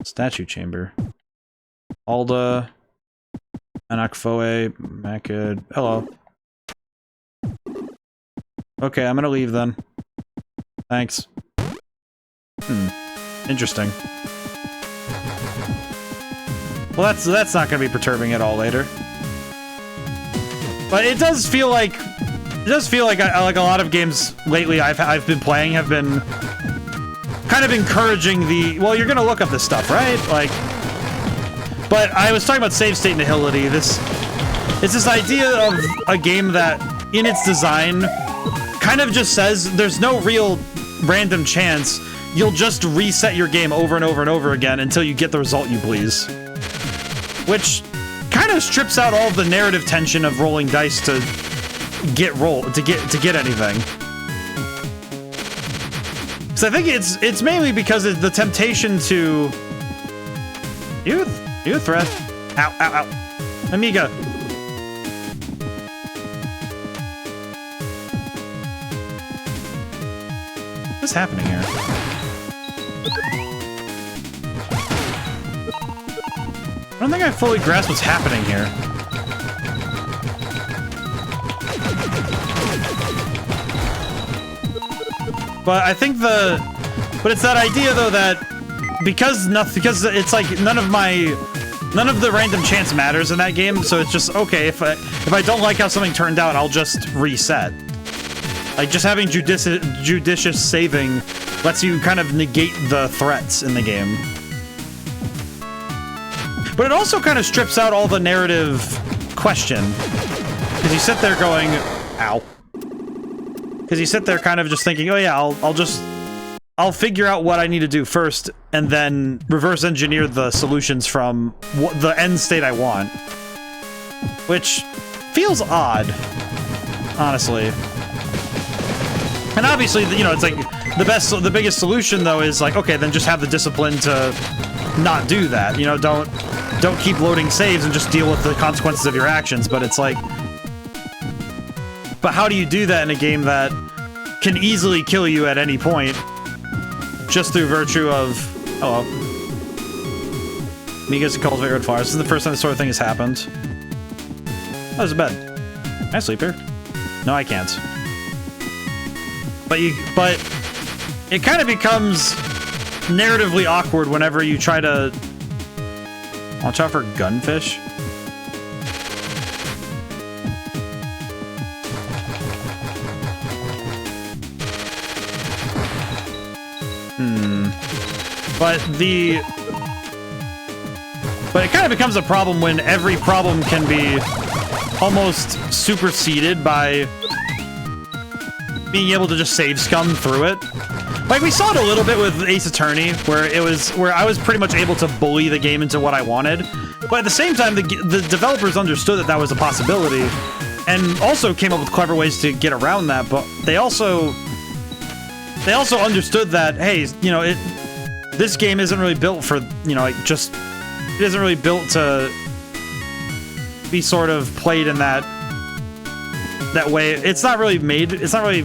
Statue chamber. Alda. Anakfoe. Makid. Hello. Okay, I'm gonna leave then. Thanks. Interesting. Well, that's not gonna be perturbing at all later. But it does feel like like a lot of games lately I've been playing have been kind of encouraging the, well, you're gonna look up this stuff, right? Like, but I was talking about save state nihility. It's this idea of a game that, in its design, kind of just says there's no real random chance. You'll just reset your game over and over and over again until you get the result you please. Which kind of strips out all of the narrative tension of rolling dice to get anything. So I think it's mainly because of the temptation to... You a threat. Ow, ow, ow. Amiga. What's happening here? I don't think I fully grasp what's happening here. But I think but it's that idea though that because it's like none of the random chance matters in that game, so it's just okay if I don't like how something turned out, I'll just reset. Like just having judicious saving lets you kind of negate the threats in the game. But it also kind of strips out all the narrative question. Because you sit there going, ow. Because you sit there kind of just thinking, oh yeah, I'll figure out what I need to do first, and then reverse engineer the solutions from the end state I want. Which feels odd. honestly. And obviously, you know, it's like the biggest solution though is like, okay, then just have the discipline to not do that. You know, don't keep loading saves and just deal with the consequences of your actions. But it's like, but how do you do that in a game that can easily kill you at any point just through virtue of, hello, Migas and cultivate red flowers. This is the first time this sort of thing has happened. Oh, there's a bed. Can I sleep here? No, I can't. But it kind of becomes narratively awkward whenever you try to watch out for gunfish. But it kind of becomes a problem when every problem can be almost superseded by being able to just save scum through it. Like, we saw it a little bit with Ace Attorney, where I was pretty much able to bully the game into what I wanted. But at the same time, the developers understood that that was a possibility, and also came up with clever ways to get around that. But they also understood that, hey, you know, this game isn't really built for, you know, like, just, it isn't really built to be sort of played in that way. It's not really made, doesn't really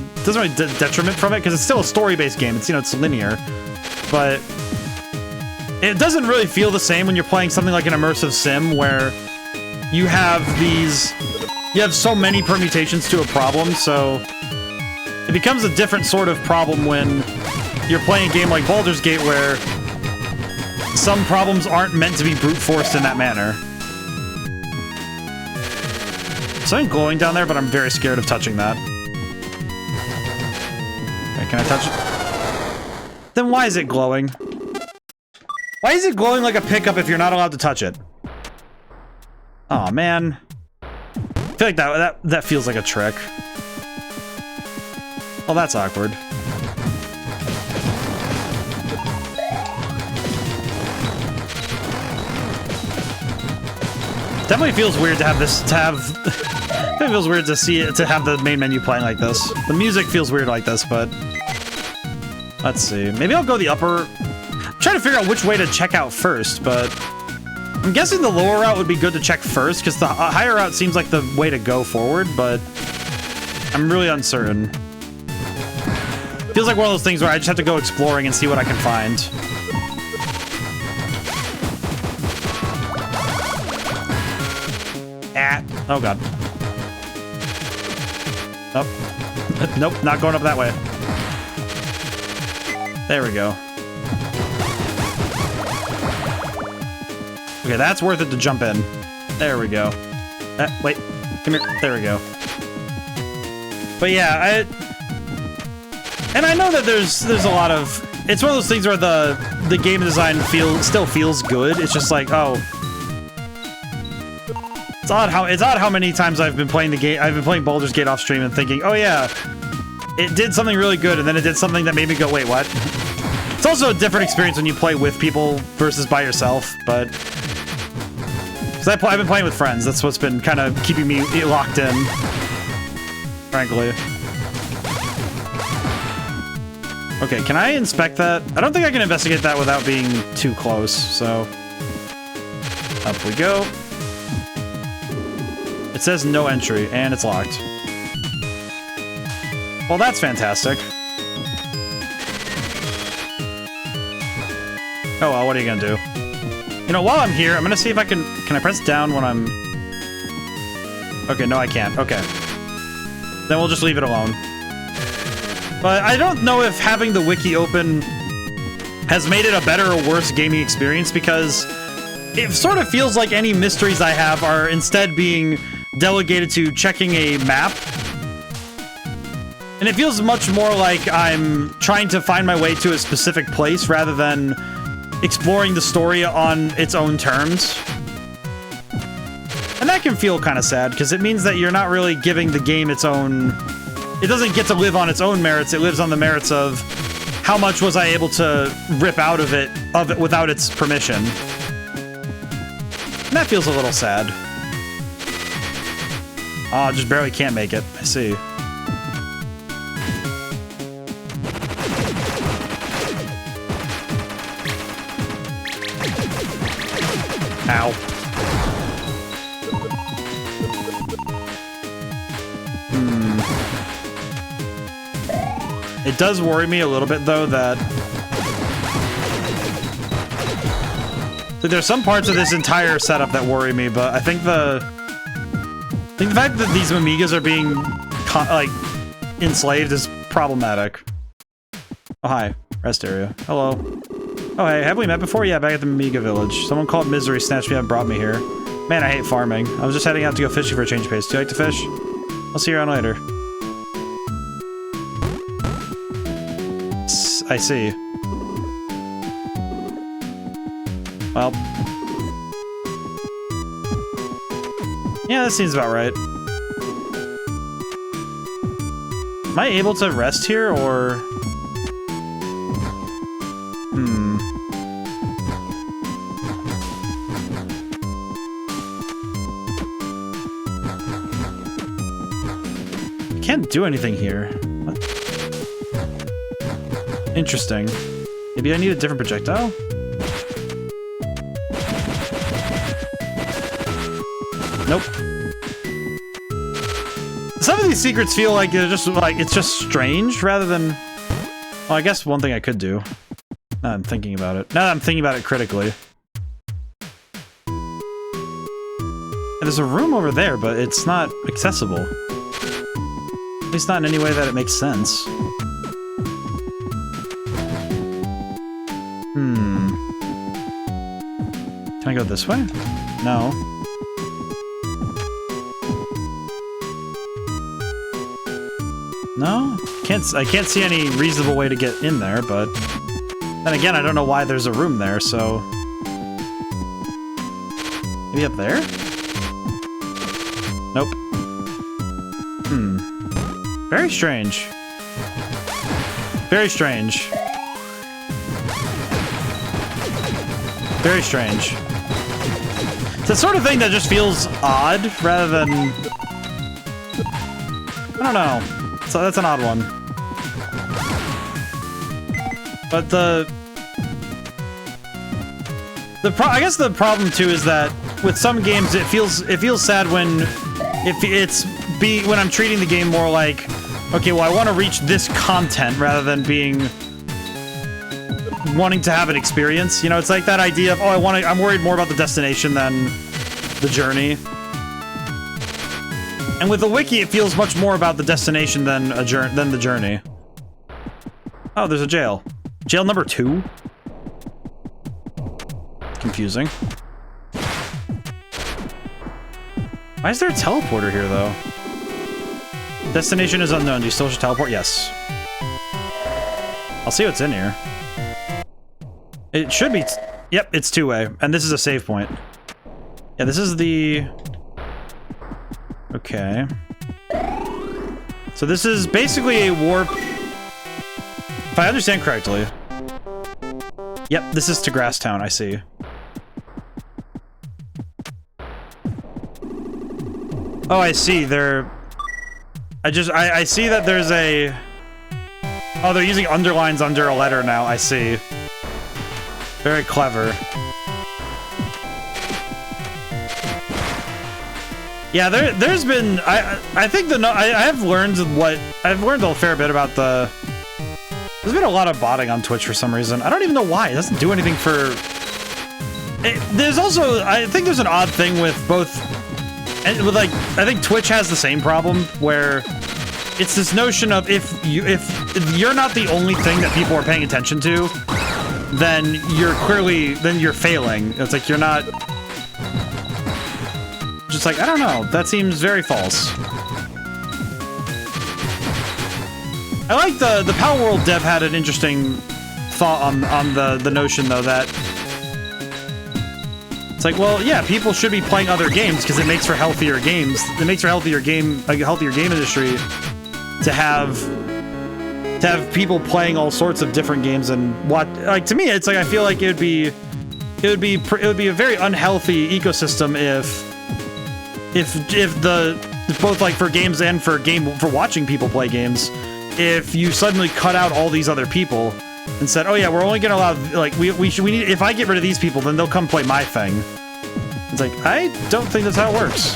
detriment from it, because it's still a story-based game. It's, you know, it's linear. But it doesn't really feel the same when you're playing something like an immersive sim, where you have so many permutations to a problem, so it becomes a different sort of problem when you're playing a game like Baldur's Gate, where some problems aren't meant to be brute forced in that manner. Something glowing down there, but I'm very scared of touching that. Okay, can I touch it? Then why is it glowing? Why is it glowing like a pickup if you're not allowed to touch it? Oh man. I feel like that feels like a trick. Oh, that's awkward. Definitely feels weird to have this, it feels weird to see it, to have the main menu playing like this. The music feels weird like this, but let's see. Maybe I'll go the upper. I'm trying to figure out which way to check out first, but I'm guessing the lower route would be good to check first, because the higher route seems like the way to go forward, but I'm really uncertain. Feels like one of those things where I just have to go exploring and see what I can find. Oh god. Nope. Nope, not going up that way. There we go. Okay, that's worth it to jump in. There we go. Wait, come here. There we go. But yeah, and I know that there's a lot of, it's one of those things where the game design still feels good. It's just like, oh, it's odd how many times I've been playing the game. I've been playing Baldur's Gate off stream and thinking, oh yeah, it did something really good, and then it did something that made me go, wait, what? It's also a different experience when you play with people versus by yourself, but because I've been playing with friends. That's what's been kind of keeping me locked in, frankly. Okay, can I inspect that? I don't think I can investigate that without being too close, so up we go. It says no entry, and it's locked. Well, that's fantastic. Oh well, what are you gonna do? You know, while I'm here, I'm gonna see if I can I press down when I'm... Okay, no I can't. Okay. Then we'll just leave it alone. But I don't know if having the wiki open has made it a better or worse gaming experience, because it sort of feels like any mysteries I have are instead being delegated to checking a map. And it feels much more like I'm trying to find my way to a specific place rather than exploring the story on its own terms. And that can feel kind of sad, because it means that you're not really giving the game its own... It doesn't get to live on its own merits, it lives on the merits of how much was I able to rip out of it without its permission. And that feels a little sad. Oh, just barely can't make it. I see. Ow. It does worry me a little bit, though, that... there's some parts of this entire setup that worry me, but I think the fact that these Amigas are being, like, enslaved is problematic. Oh, hi. Rest area. Hello. Oh, hey, have we met before? Yeah, back at the Amiga village. Someone called Misery snatched me up and brought me here. Man, I hate farming. I was just heading out to go fishing for a change of pace. Do you like to fish? I'll see you around later. I see. Well. Yeah, that seems about right. Am I able to rest here, or... I can't do anything here. What? Interesting. Maybe I need a different projectile? Nope. Some of these secrets feel like they're just like it's just strange rather than... Well, I guess one thing I could do. Now that I'm thinking about it. Now that I'm thinking about it critically. And there's a room over there, but it's not accessible. At least not in any way that it makes sense. Can I go this way? No. No? I can't see any reasonable way to get in there, but... Then again, I don't know why there's a room there, so... Maybe up there? Nope. Very strange. Very strange. Very strange. It's the sort of thing that just feels odd, rather than... I don't know. So that's an odd one. But I guess the problem too is that with some games it feels sad when when I'm treating the game more like, okay, well, I want to reach this content rather than wanting to have an experience. You know, it's like that idea of, oh, I'm worried more about the destination than the journey. And with the wiki, it feels much more about the destination than the journey. Oh, there's a jail. Jail number 2? Confusing. Why is there a teleporter here, though? Destination is unknown. Do you still should teleport? Yes. I'll see what's in here. It should be... Yep, it's two-way. And this is a save point. Yeah, this is the... Okay. So this is basically a warp... If I understand correctly. Yep, this is to Grasstown, I see. Oh, I see. I see that there's a... Oh, they're using underlines under a letter now, I see. Very clever. Yeah, there's been... I think I've learned a fair bit about the... There's been a lot of botting on Twitch for some reason. I don't even know why. It doesn't do anything for... There's also... I think there's an odd thing with both... And with, like, I think Twitch has the same problem, where it's this notion of if you're not the only thing that people are paying attention to, then you're failing. It's like you're not... Just like, I don't know. That seems very false. I like the Power World dev had an interesting thought on the notion, though, that it's like, well, yeah, people should be playing other games because it makes for healthier games. It makes for a healthier game industry to have people playing all sorts of different games. And what, like, to me, it's like I feel like it would be a very unhealthy ecosystem if the both like for games and for watching people play games. If you suddenly cut out all these other people and said, "Oh yeah, we're only gonna allow like we need if I get rid of these people, then they'll come play my thing." It's like I don't think that's how it works.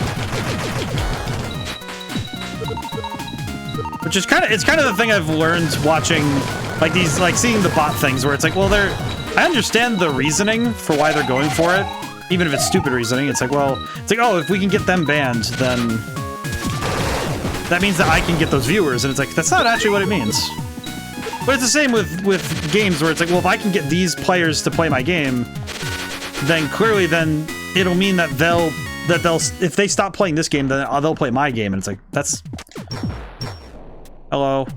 Which is kind of the thing I've learned watching like these seeing the bot things where it's like, well, I understand the reasoning for why they're going for it, even if it's stupid reasoning. It's like, well, oh, if we can get them banned, then that means that I can get those viewers, and it's like that's not actually what it means. But it's the same with games where it's like, well, if I can get these players to play my game, then clearly it'll mean that they'll if they stop playing this game, then they'll play my game, and it's like that's. Hello.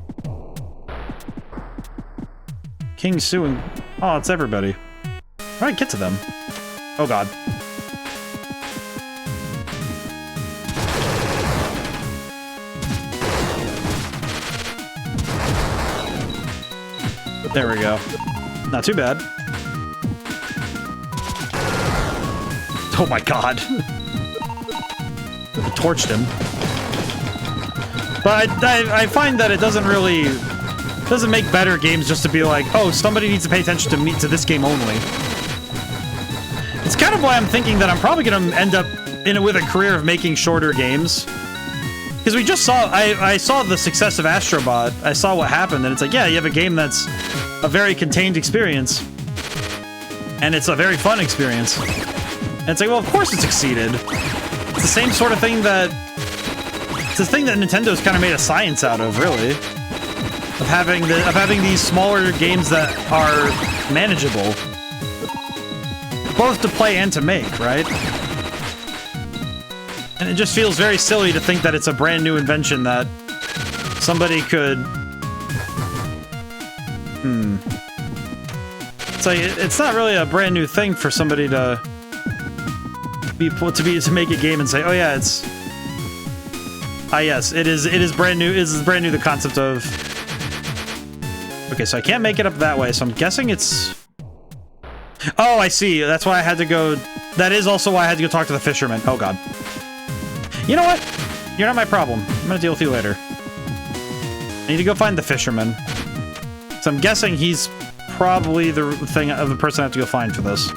King suing. Oh, it's everybody. How do I get to them? Oh god. There we go. Not too bad. Oh my god. I torched him. But I find that it doesn't make better games just to be like, oh, somebody needs to pay attention to this game only. It's kind of why I'm thinking that I'm probably going to end up with a career of making shorter games. Because we just saw, I saw the success of Astrobot. I saw what happened, and it's like, yeah, you have a game that's a very contained experience. And it's a very fun experience. And it's like, well, of course it succeeded. It's the same sort of thing that... It's the thing that Nintendo's kind of made a science out of, really. Of having these smaller games that are manageable. Both to play and to make, right? And it just feels very silly to think that it's a brand new invention that somebody could... It's like, it's not really a brand new thing for somebody to make a game and say, oh yeah, it's... Ah yes, it is brand new. It is brand new, the concept of... Okay, so I can't make it up that way, so I'm guessing it's... Oh, I see. That's why I had to go... That is also why I had to go talk to the fisherman. Oh god. You know what? You're not my problem. I'm gonna deal with you later. I need to go find the fisherman. So I'm guessing he's probably the person I have to go find for this.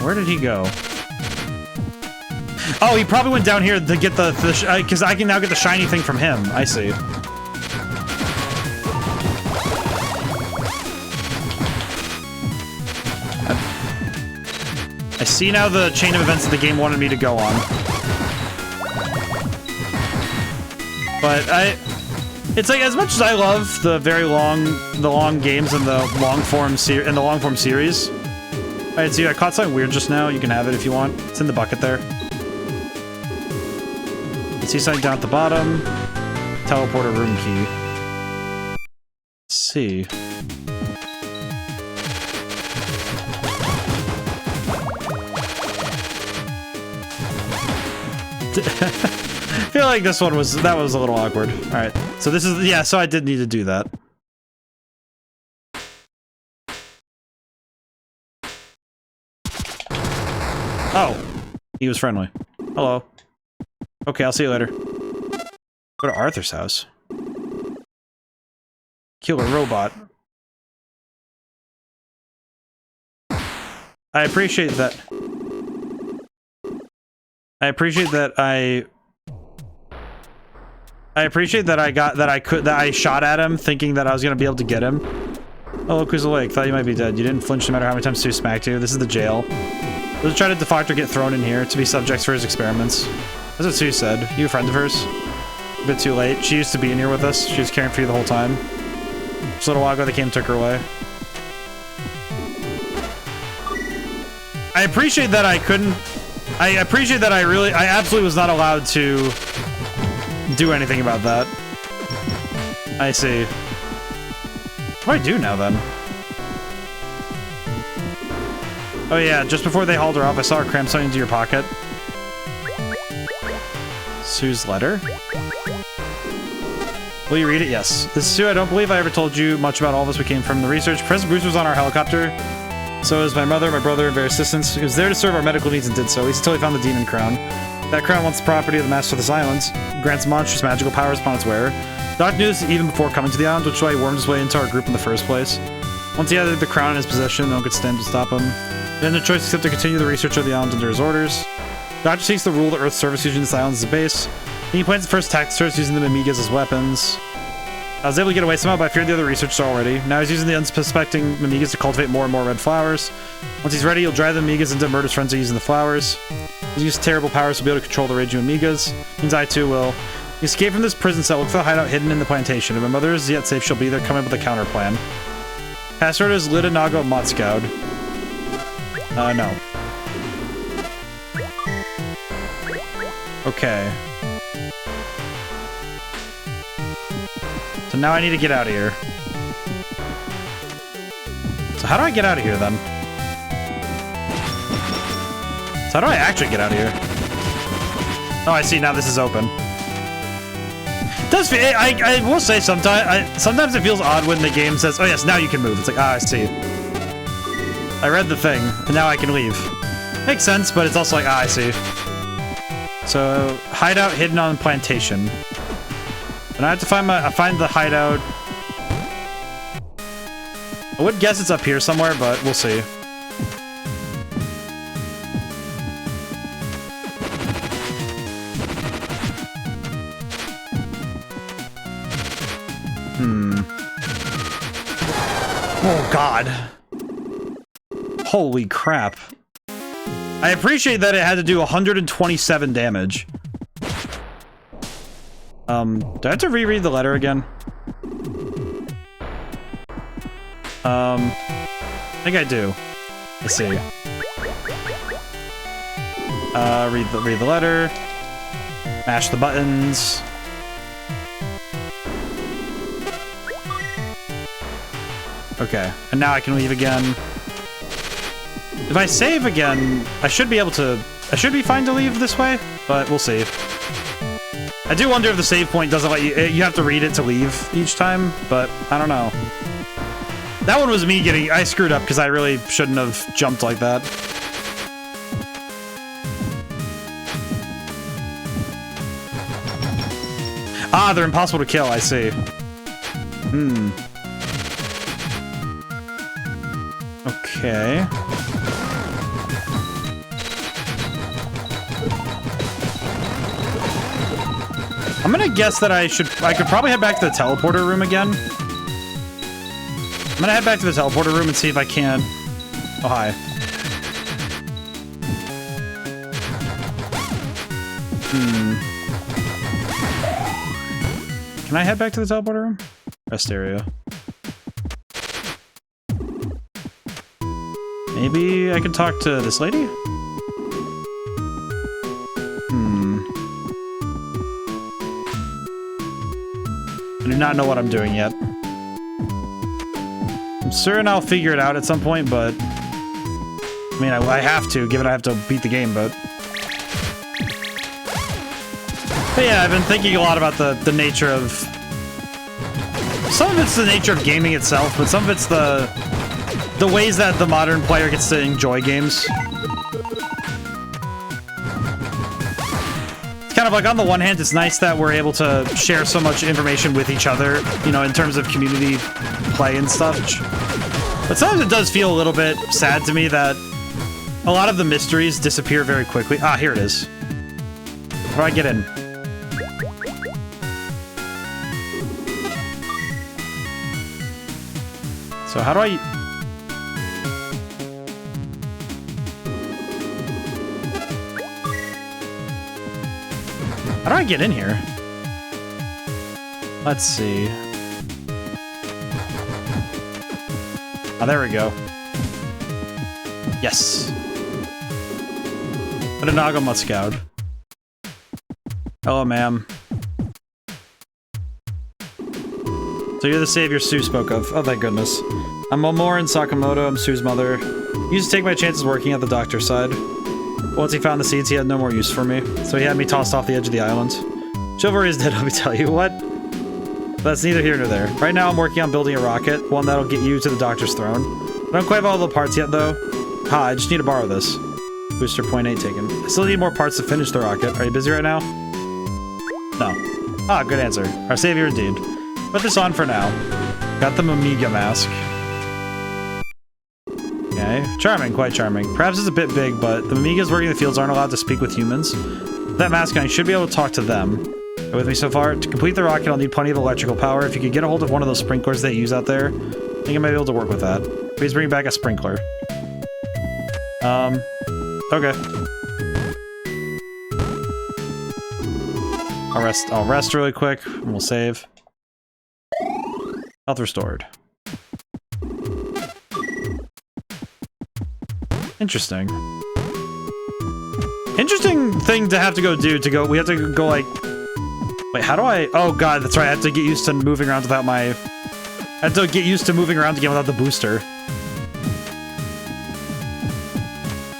Where did he go? Oh, he probably went down here to get the because I can now get the shiny thing from him. I see. I see now the chain of events that the game wanted me to go on. But it's like, as much as I love the long games and the long form series. Alright, so I caught something weird just now. You can have it if you want. It's in the bucket there. See something down at the bottom. Teleporter room key. Let's see. I feel like this one was a little awkward. All right, so this is so I did need to do that. Oh, he was friendly. Hello. Okay, I'll see you later. Go to Arthur's house. Kill a robot. I appreciate that. I appreciate that I shot at him thinking that I was gonna be able to get him. Oh, look who's awake. Thought you might be dead. You didn't flinch no matter how many times Sue smacked you. This is the jail. Let's try to defect or get thrown in here to be subjects for his experiments. That's what Sue said. You a friend of hers? A bit too late. She used to be in here with us. She was caring for you the whole time. Just a little while ago, they came and took her away. I appreciate that I couldn't... I appreciate that I absolutely was not allowed to do anything about that. I see. What do I do now, then? Oh yeah, just before they hauled her off, I saw her cram something into your pocket. Sue's letter? Will you read it? Yes. This is Sue. I don't believe I ever told you much about all of us. We came from the research. President Bruce was on our helicopter. So is my mother, my brother, and various assistants. He was there to serve our medical needs and did so. At least until he found the demon crown. That crown wants the property of the master of this island. Grants monstrous magical powers upon its wearer. Doc knew this even before coming to the island, which is why he wormed his way into our group in the first place. Once he had the crown in his possession, no one could stand to stop him. He had no choice except to continue the research of the island under his orders. Doctor seeks to rule the Earth's surface using this island as a base. He plans the first attack starts using the Amigas as weapons. I was able to get away somehow, but I feared the other researchers already. Now he's using the unsuspecting Amigas to cultivate more and more red flowers. Once he's ready, he'll drive the Amigas into murderous frenzy using the flowers. He's used terrible powers to be able to control the raging Amigas. Means I too will. He escaped from this prison cell, look for the hideout hidden in the plantation. If my mother is yet safe, she'll be there, coming up with a counter plan. Password is Lidanago Motskoud. No. Okay. So now I need to get out of here. So how do I get out of here, then? So how do I actually get out of here? Oh, I see. Now this is open. It does feel, I will say sometimes it feels odd when the game says, oh yes, now you can move. It's like, ah, I see. I read the thing, and now I can leave. Makes sense, but it's also like, ah, I see. So, hideout hidden on plantation. And I have to find the hideout. I would guess it's up here somewhere, but we'll see. Oh, God. Holy crap. I appreciate that it had to do 127 damage. Do I have to reread the letter again? I think I do. Let's see. Read the letter. Mash the buttons. Okay, and now I can leave again. If I save again, I should be fine to leave this way, but we'll see. I do wonder if the save point doesn't let you have to read it to leave each time, but I don't know. That one was me I screwed up because I really shouldn't have jumped like that. Ah, they're impossible to kill, I see. Okay. I'm gonna guess that I could probably head back to the teleporter room again. I'm gonna head back to the teleporter room and see if I can. Oh, hi. Can I head back to the teleporter room? Rest area. Maybe I can talk to this lady? I do not know what I'm doing yet. I'm certain I'll figure it out at some point, but... I mean, I have to, given I have to beat the game, but... But yeah, I've been thinking a lot about the nature of... Some of it's the nature of gaming itself, but some of it's the ways that the modern player gets to enjoy games. It's kind of like, on the one hand, it's nice that we're able to share so much information with each other, you know, in terms of community play and stuff. But sometimes it does feel a little bit sad to me that a lot of the mysteries disappear very quickly. Ah, here it is. How do I get in? So how do I... How do I get in here? Let's see. Oh, there we go. Yes. Odanaga Motskoud. Hello, ma'am. So you're the savior Sue spoke of. Oh, thank goodness. I'm Momorin Sakamoto. I'm Sue's mother. He used to take my chances working at the doctor's side. Once he found the seeds, he had no more use for me, so he had me tossed off the edge of the island. Chivalry is dead, let me tell you. What? That's neither here nor there. Right now, I'm working on building a rocket, one that'll get you to the doctor's throne. I don't quite have all the parts yet, though. Ha, I just need to borrow this. Booster point 8 taken. I still need more parts to finish the rocket. Are you busy right now? No. Ah, good answer. Our savior indeed. Put this on for now. Got the Amiga mask. Okay. Charming, quite charming. Perhaps it's a bit big, but the Amigas working in the fields aren't allowed to speak with humans. With that mask on, you should be able to talk to them. Are you with me so far? To complete the rocket, I'll need plenty of electrical power. If you could get a hold of one of those sprinklers they use out there, I think I might be able to work with that. Please bring back a sprinkler. Okay. I'll rest really quick, and we'll save. Health restored. Interesting. Interesting thing to have to go do to go. We have to go like. Wait, how do I? Oh god, that's right. I have to get used to moving around without my. I have to get used to moving around again without the booster.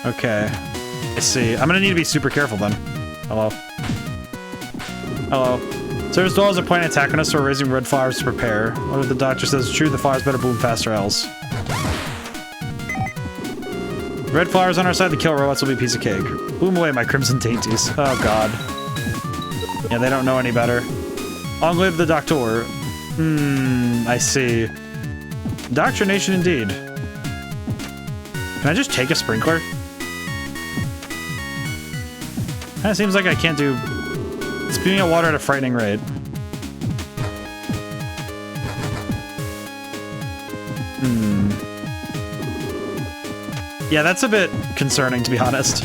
Okay. I see. I'm gonna need to be super careful then. Hello. Hello. Service dwellers are planting attack on us, so we're raising red flowers to prepare. What the doctor says is true, the flowers better bloom faster else. Red flowers on our side, the kill robots will be a piece of cake. Boom away my crimson dainties. Oh god. Yeah, they don't know any better. Long live the doctor. I see. Indoctrination indeed. Can I just take a sprinkler? Kinda seems like I can't do... Spewing out water at a frightening rate. Yeah, that's a bit concerning, to be honest.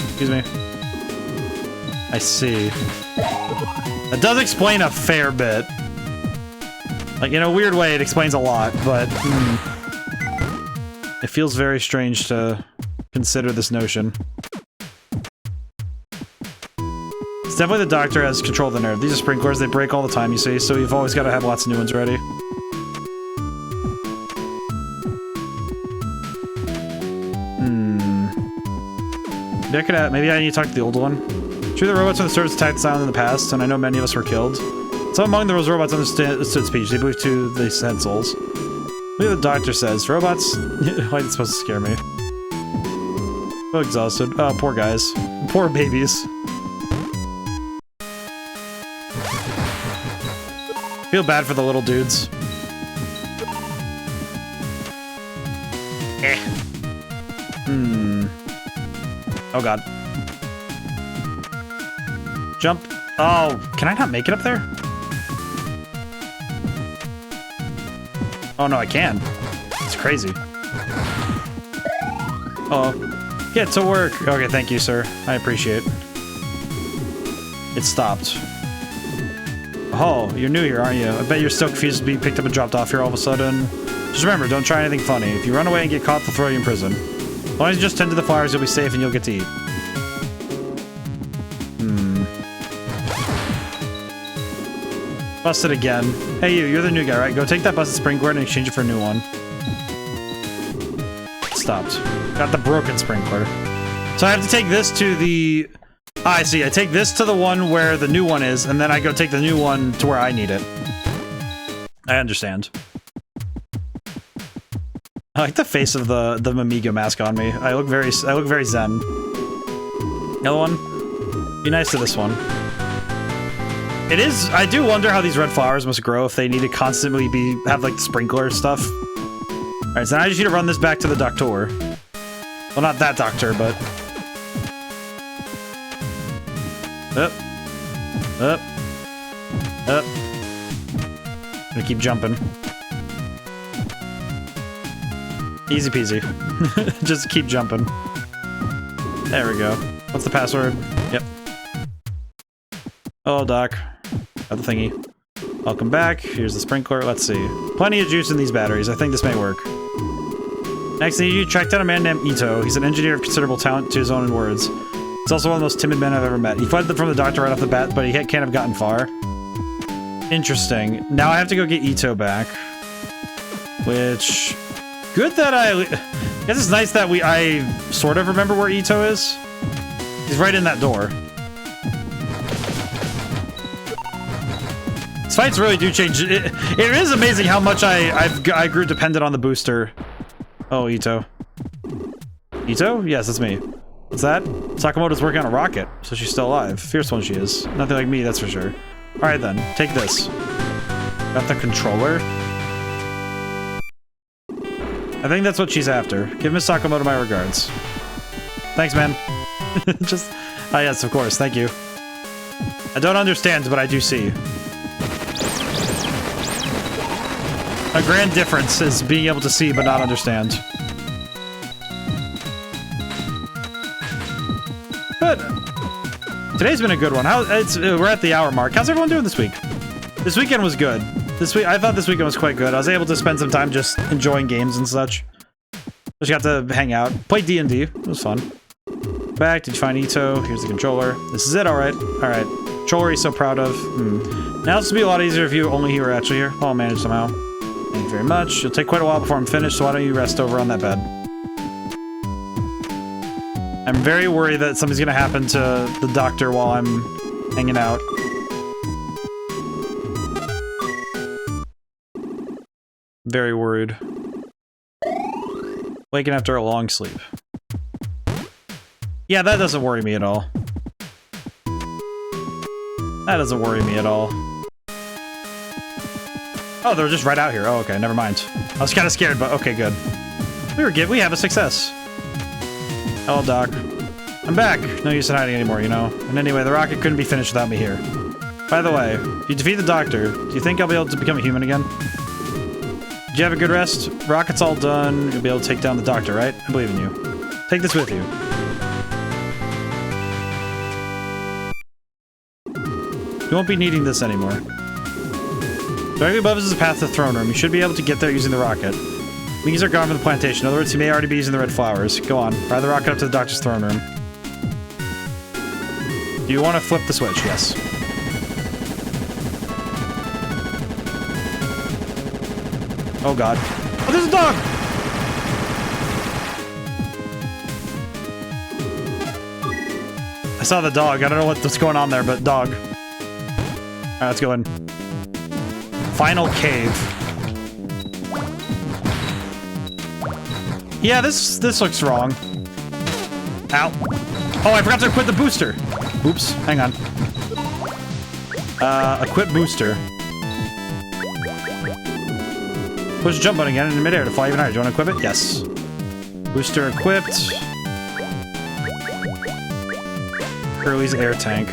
Excuse me. I see. That does explain a fair bit. Like, in a weird way, it explains a lot, but... It feels very strange to consider this notion. It's definitely the doctor has control of the nerve. These are sprinklers, they break all the time, you see, so you've always got to have lots of new ones ready. Maybe I need to talk to the old one. True, the robots on the surface attacked Silent in the past, and I know many of us were killed. Some among those robots understood speech. They believe too they had souls. Look what the doctor says. Robots? Why is it supposed to scare me? So exhausted. Oh, poor guys. Poor babies. Feel bad for the little dudes. Oh god. Jump. Oh, can I not make it up there? Oh no, I can. It's crazy. Oh. Get to work. Okay, thank you, sir. I appreciate it. It stopped. Oh, you're new here, aren't you? I bet you're still confused to be picked up and dropped off here all of a sudden. Just remember, don't try anything funny. If you run away and get caught, they'll throw you in prison. As long as you just tend to the flowers, you'll be safe and you'll get to eat. Busted again. Hey you're the new guy, right? Go take that busted sprinkler and exchange it for a new one. Stopped. Got the broken sprinkler. So I have to take this to the... Ah, I see. I take this to the one where the new one is, and then I go take the new one to where I need it. I understand. I like the face of the Amiga mask on me. I look very zen. The other one? Be nice to this one. It is. I do wonder how these red flowers must grow if they need to constantly have like sprinkler stuff. All right, so now I just need to run this back to the doctor. Well, not that doctor, but up. I'm gonna keep jumping. Easy peasy. Just keep jumping. There we go. What's the password? Yep. Oh, Doc. Got the thingy. Welcome back. Here's the sprinkler. Let's see. Plenty of juice in these batteries. I think this may work. Next, I need you to track down a man named Ito. He's an engineer of considerable talent, to his own words. He's also one of the most timid men I've ever met. He fled from the doctor right off the bat, but he can't have gotten far. Interesting. Now I have to go get Ito back. Which... Good that I guess it's nice that I sort of remember where Ito is. He's right in that door. These fights really do change. It is amazing how much I grew dependent on the booster. Oh, Ito. Ito? Yes, that's me. What's that? Sakamoto's working on a rocket, so she's still alive. Fierce one she is. Nothing like me, that's for sure. Alright then, take this. Got the controller? I think that's what she's after. Give Miss Sakamoto my regards. Thanks, man. Just... Ah, yes, of course, thank you. I don't understand, but I do see. A grand difference is being able to see but not understand. But today's been a good one. We're at the hour mark. How's everyone doing this week? This weekend was good. I thought this weekend was quite good. I was able to spend some time just enjoying games and such. Just got to hang out, play D&D. It was fun. Back, did you find Ito? Here's the controller. This is it, alright. Alright. Controller he's so proud of. Now this would be a lot easier if you only he were actually here. I'll manage somehow. Thank you very much. It'll take quite a while before I'm finished, so why don't you rest over on that bed? I'm very worried that something's gonna happen to the doctor while I'm hanging out. Very worried. Waking after a long sleep. Yeah, that doesn't worry me at all. That doesn't worry me at all. Oh, they're just right out here. Oh, okay, never mind. I was kind of scared, but okay, good. We have a success. Hello, Doc. I'm back. No use in hiding anymore, you know. And anyway, the rocket couldn't be finished without me here. By the way, if you defeat the doctor, do you think I'll be able to become a human again? Did you have a good rest? Rocket's all done. You'll be able to take down the doctor, right? I believe in you. Take this with you. You won't be needing this anymore. Directly above us is a path to the throne room. You should be able to get there using the rocket. Wings are gone from the plantation. In other words, you may already be using the red flowers. Go on. Ride the rocket up to the doctor's throne room. Do you want to flip the switch? Yes. Oh god. Oh, there's a dog! I saw the dog. I don't know what's going on there, but dog. Alright, let's go in. Final cave. Yeah, this looks wrong. Ow. Oh, I forgot to equip the booster. Oops, hang on. Equip booster. Push the jump button again in midair to fly even higher. Do you want to equip it? Yes. Booster equipped. Curly's air tank.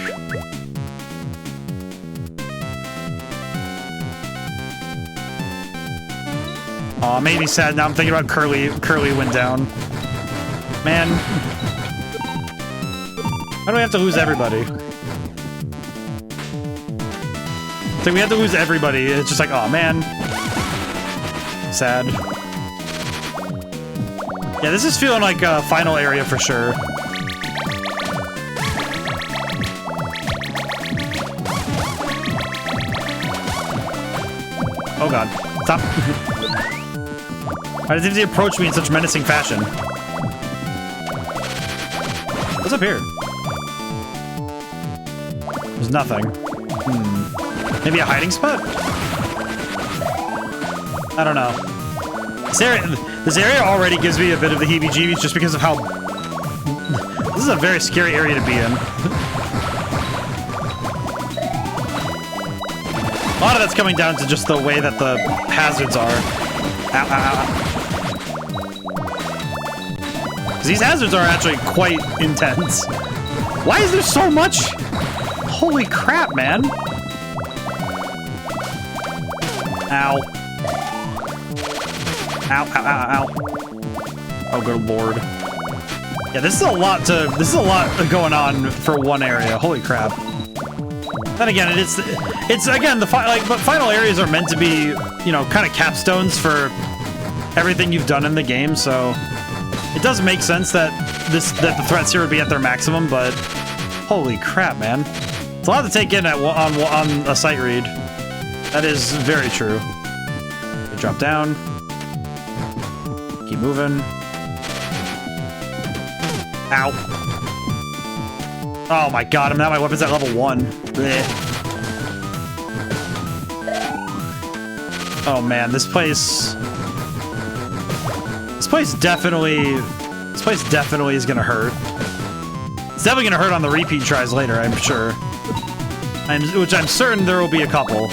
Aw, made me sad. Now I'm thinking about Curly. Curly went down. Man. Why do we have to lose everybody? It's like we have to lose everybody. It's just like, oh man. Sad. Yeah, this is feeling like a final area for sure. Oh god. Stop. Why does he approach me in such menacing fashion? What's up here? There's nothing. Maybe a hiding spot? I don't know. This area already gives me a bit of the heebie-jeebies just because of how... This is a very scary area to be in. A lot of that's coming down to just the way that the hazards are. Ow, ow, ow. These hazards are actually quite intense. Why is there so much? Holy crap, man. Ow. Ow, ow, ow, ow. Oh, good lord. Yeah, this is a lot going on for one area. Holy crap. Then again, it's again, but final areas are meant to be, you know, kind of capstones for everything you've done in the game, so it does make sense that the threats here would be at their maximum, but holy crap, man. It's a lot to take in on a sight read. That is very true. Okay, drop down. Keep moving. Ow. Oh my god, now my weapon's at level 1. Blech. Oh man, this place This place definitely is gonna hurt. It's definitely gonna hurt on the repeat tries later, I'm sure. Which I'm certain there will be a couple.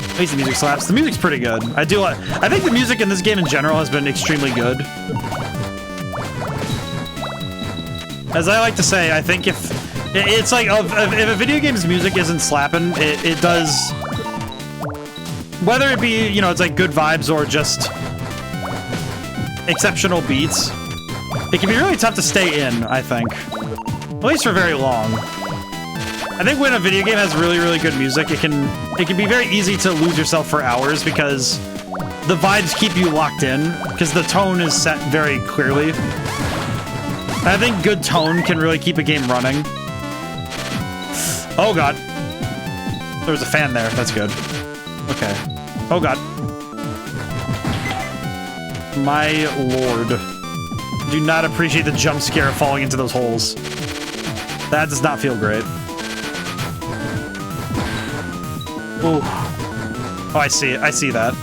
At least the music slaps. The music's pretty good. I think the music in this game in general has been extremely good. As I like to say, I think if a video game's music isn't slapping, it does. Whether it be, you know, it's like good vibes or just exceptional beats, it can be really tough to stay in, I think. At least for very long. I think when a video game has really, really good music, it can be very easy to lose yourself for hours because the vibes keep you locked in, because the tone is set very clearly. I think good tone can really keep a game running. Oh god. There was a fan there, that's good. Okay. Oh god. My lord. Do not appreciate the jump scare of falling into those holes. That does not feel great. Ooh. Oh, I see it. I see that.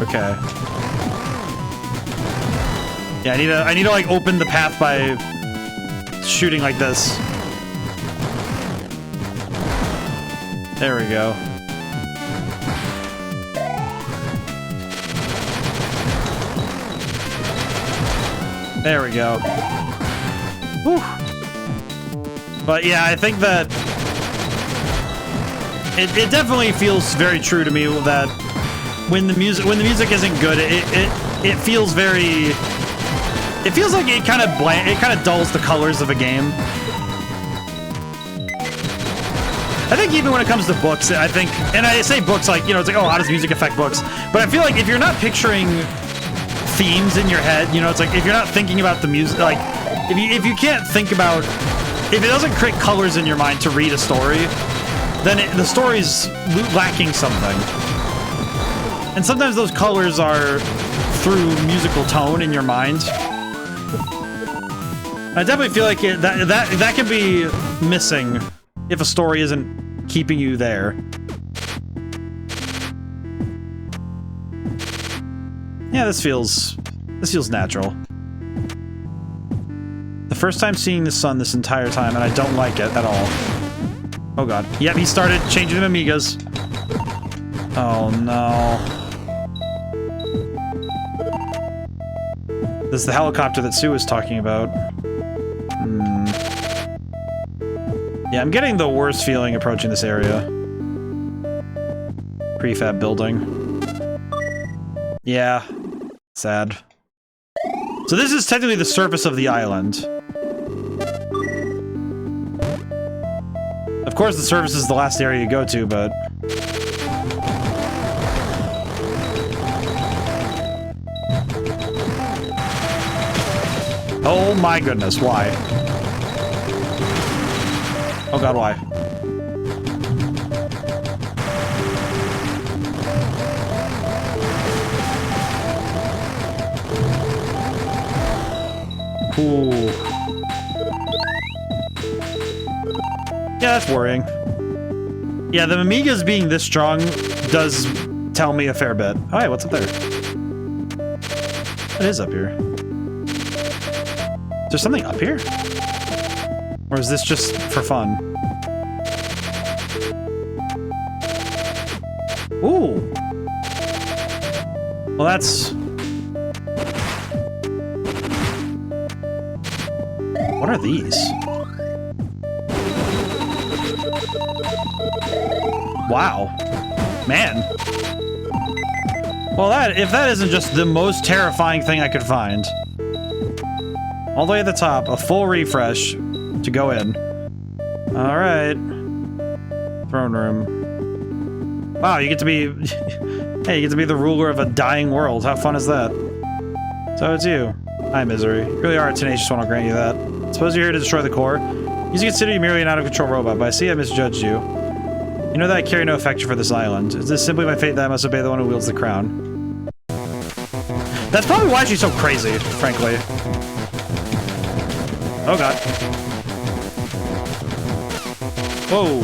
Okay. Yeah, I need to like open the path by shooting like this. There we go. There we go. Whew. But yeah, I think that it definitely feels very true to me that when the music isn't good, it feels very. It feels like it kind of dulls the colors of a game. I think even when it comes to books, I think, and I say books like, you know, it's like, oh, how does music affect books? But I feel like if you're not picturing themes in your head, you know, it's like if you're not thinking about the music, like if you can't think about, if it doesn't create colors in your mind to read a story, then the story's lacking something. And sometimes those colors are through musical tone in your mind. I definitely feel like that can be missing if a story isn't keeping you there. Yeah, this feels natural. The first time seeing the sun this entire time, and I don't like it at all. Oh god. Yep, he started changing them Amigas. Oh no. This is the helicopter that Sue was talking about. Yeah, I'm getting the worst feeling approaching this area. Prefab building. Yeah. Sad. So this is technically the surface of the island. Of course the surface is the last area you go to, but... Oh my goodness, why? Oh god, why? Ooh. Yeah, that's worrying. Yeah, the Amigas being this strong does tell me a fair bit. Oh, hey, what's up there? What is up here? Is there something up here? Or is this just for fun? Ooh! Well, that's... What are these? Wow. Man. Well, if that isn't just the most terrifying thing I could find. All the way at the top, a full refresh to go in. Alright. Throne room. Wow, you get to be... Hey, you get to be the ruler of a dying world. How fun is that? So it's you. Hi, Misery. You really are a tenacious one, I'll grant you that. Suppose you're here to destroy the core. You should consider you merely an out-of-control robot, but I see I misjudged you. You know that I carry no affection for this island. Is this simply my fate that I must obey the one who wields the crown? That's probably why she's so crazy, frankly. Oh god. Whoa.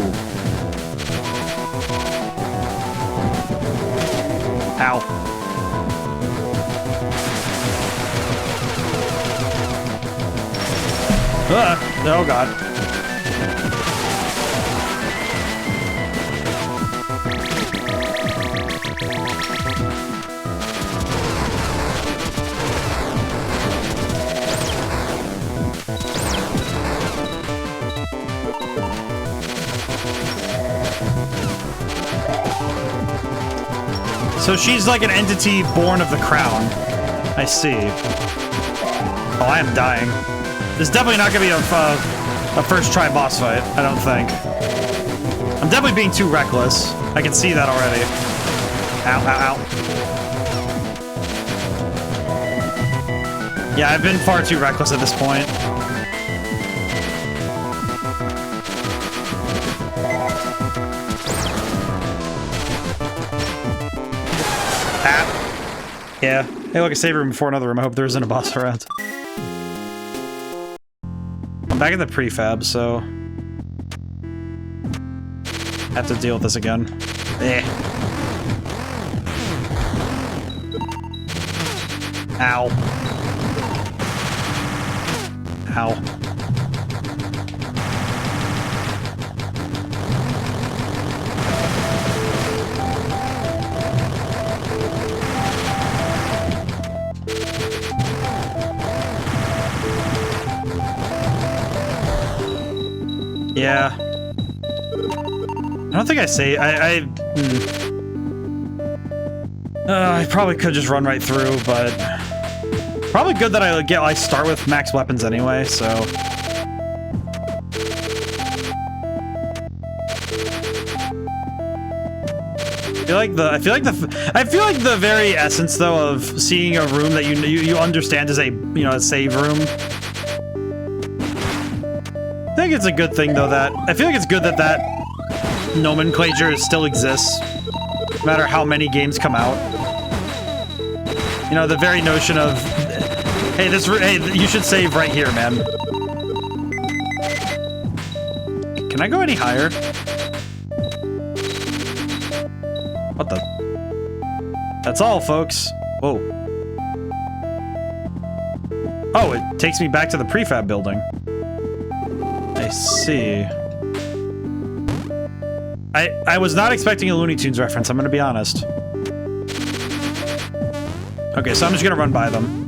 Ow. Oh god. So she's like an entity born of the crown. I see. Oh, I am dying. This is definitely not gonna be a first try boss fight, I don't think. I'm definitely being too reckless. I can see that already. Ow, ow, ow. Yeah, I've been far too reckless at this point. Yeah. Hey, look, a save room before another room. I hope there isn't a boss around. I'm back in the prefab, so... I have to deal with this again. Eh. Ow. Ow. Yeah. I don't think I say I probably could just run right through, but probably good that I start with max weapons anyway, so I feel like the very essence though of seeing a room that you understand is a a save room. I think it's a good thing though that I feel like it's good that nomenclature still exists, no matter how many games come out. You know, the very notion of hey, you should save right here, man. Can I go any higher? What the? That's all, folks. Whoa. Oh, it takes me back to the prefab building. I see. I was not expecting a Looney Tunes reference, I'm gonna be honest. Okay, so I'm just gonna run by them.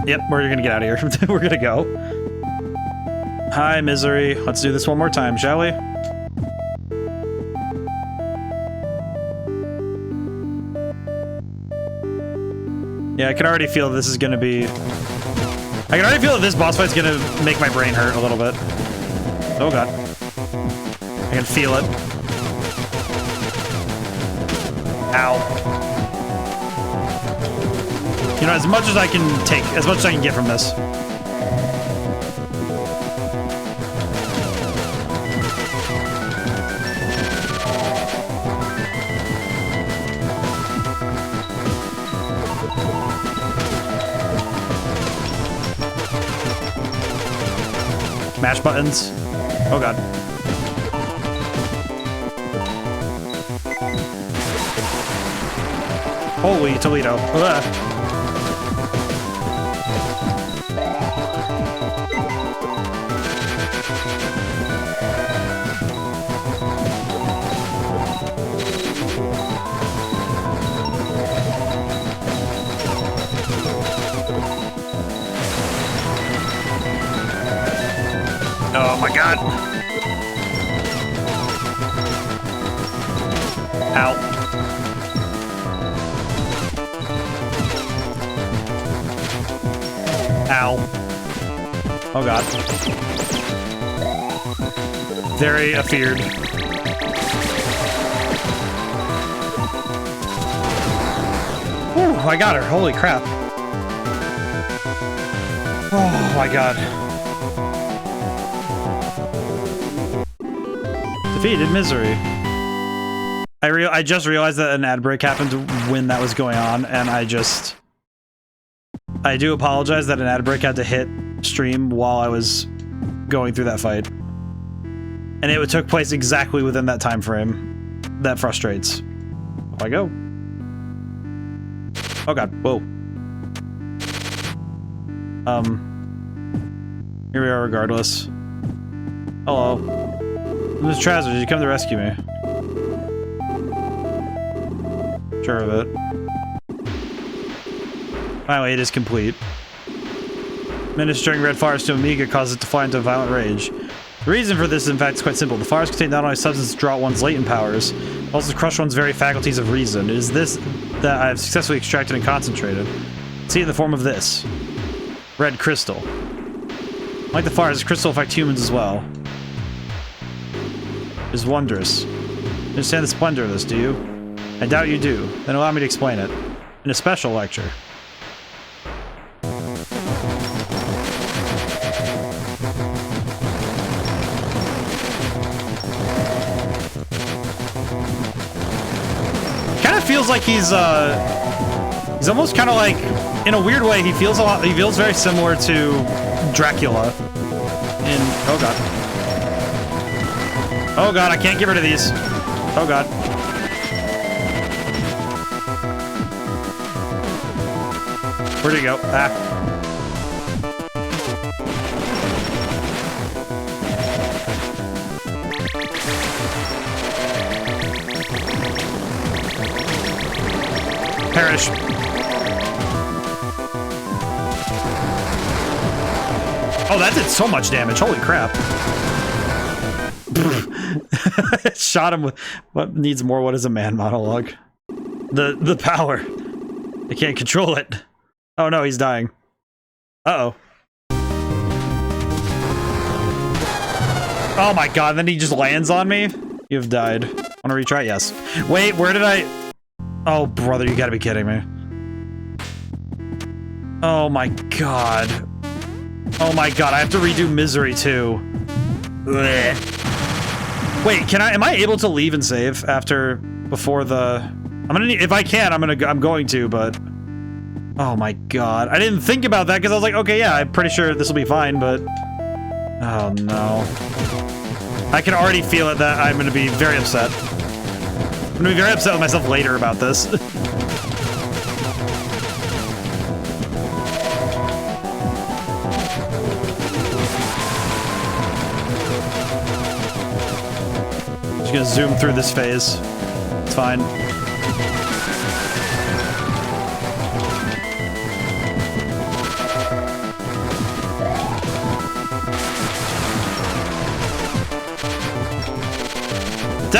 Yep, we're gonna get out of here. We're gonna go. Hi, Misery. Let's do this one more time, shall we? Yeah, I can already feel this is gonna be... I can already feel that this boss fight's gonna make my brain hurt a little bit. Oh god. I can feel it. Ow. You know, as much as I can take, as much as I can get from this. Mash buttons. Oh god. Holy Toledo. Ugh. Oh my god. Ow. Ow. Oh god. Very afeared. Whew, I got her. Holy crap. Oh my god. Defeated Misery. I just realized that an ad break happened when that was going on, and I do apologize that an ad break had to hit stream while I was going through that fight. And it took place exactly within that time frame. That frustrates. I go. Oh god, whoa. Here we are regardless. Hello. Miss Trazzer, did you come to rescue me? Sure of it. Finally, it is complete. Ministering red flowers to Amiga causes it to fly into a violent rage. The reason for this, in fact, is quite simple. The flowers contain not only substances to draw one's latent powers, but also crush one's very faculties of reason. It is this that I have successfully extracted and concentrated. See it in the form of this. Red crystal. Like the flowers, this crystal affects humans as well. It is wondrous. You understand the splendor of this, do you? I doubt you do. Then allow me to explain it. In a special lecture. Kind of feels like he's almost kind of like, in a weird way, he feels very similar to Dracula in, oh god. Oh god, I can't get rid of these. Oh god. Where'd he go? Ah. Perish. Oh, that did so much damage. Holy crap. Shot him with what needs more. What is a man monologue? The power. I can't control it. Oh no, he's dying. Uh-oh. Oh my god, then he just lands on me? You've died. Wanna retry? Yes. Wait, where did I... Oh, brother, you gotta be kidding me. Oh my god. Oh my god, I have to redo Misery too. Blech. Wait, am I able to leave and save before the... I'm gonna need, if I can, I'm going to, but... Oh my god. I didn't think about that because I was like, okay, yeah, I'm pretty sure this will be fine, but... Oh no. I can already feel it that I'm gonna be very upset. I'm gonna be very upset with myself later about this. Just gonna zoom through this phase. It's fine.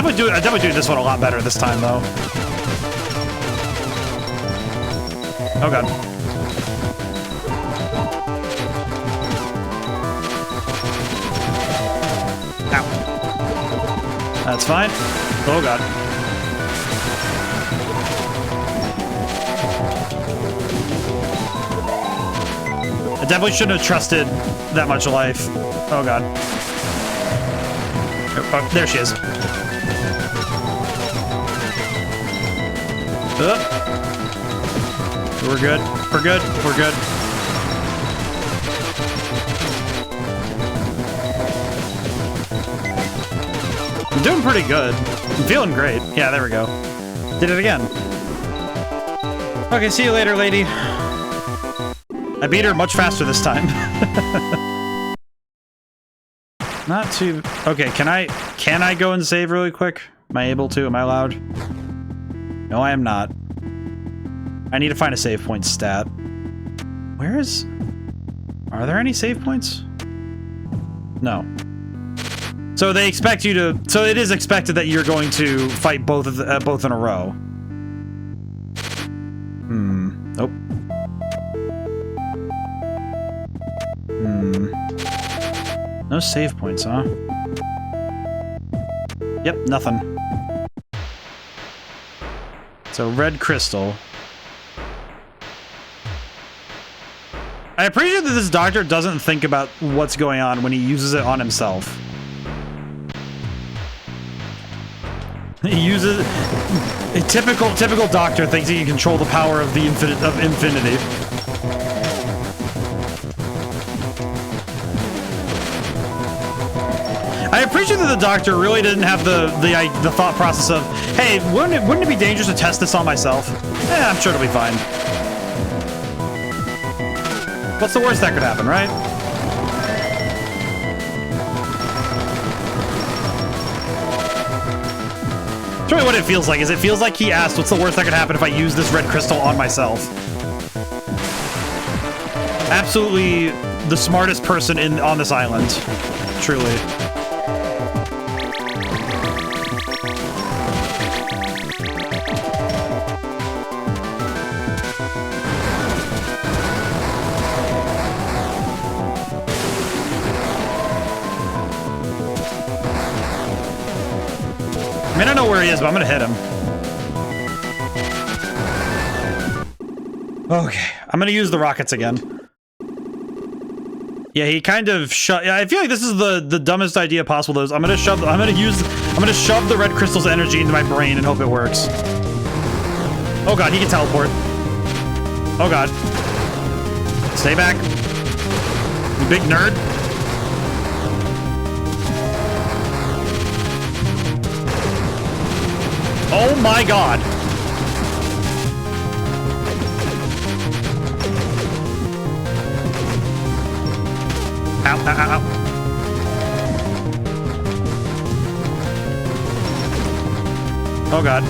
I'm definitely doing this one a lot better this time, though. Oh god. Ow. That's fine. Oh god. I definitely shouldn't have trusted that much life. Oh god. Oh, there she is. We're good. We're good. We're good. I'm doing pretty good. I'm feeling great. Yeah, there we go. Did it again. Okay, see you later, lady. I beat her much faster this time. Not too... Okay, can I go and save really quick? Am I able to? Am I allowed? No, I am not. I need to find a save point stat. Where is... Are there any save points? No. So they expect you to... So it is expected that you're going to fight both in a row. Nope. No save points, huh? Yep, nothing. So, red crystal. I appreciate that this doctor doesn't think about what's going on when he uses it on himself. He uses... A typical doctor thinks he can control the power of the infinity. I appreciate that the doctor really didn't have the thought process of, hey, wouldn't it be dangerous to test this on myself? I'm sure it'll be fine. What's the worst that could happen, right? That's really what it feels like, is it feels like he asked, what's the worst that could happen if I use this red crystal on myself? Absolutely the smartest person on this island. Truly. I mean, I don't know where he is, but I'm gonna hit him. Okay, I'm gonna use the rockets again. Yeah, he kind of shut. Yeah, I feel like this is the dumbest idea possible. I'm gonna shove the red crystal's energy into my brain and hope it works. Oh god, he can teleport. Oh god. Stay back. You big nerd. Oh my god. Ow, ow, ow, ow. Oh god.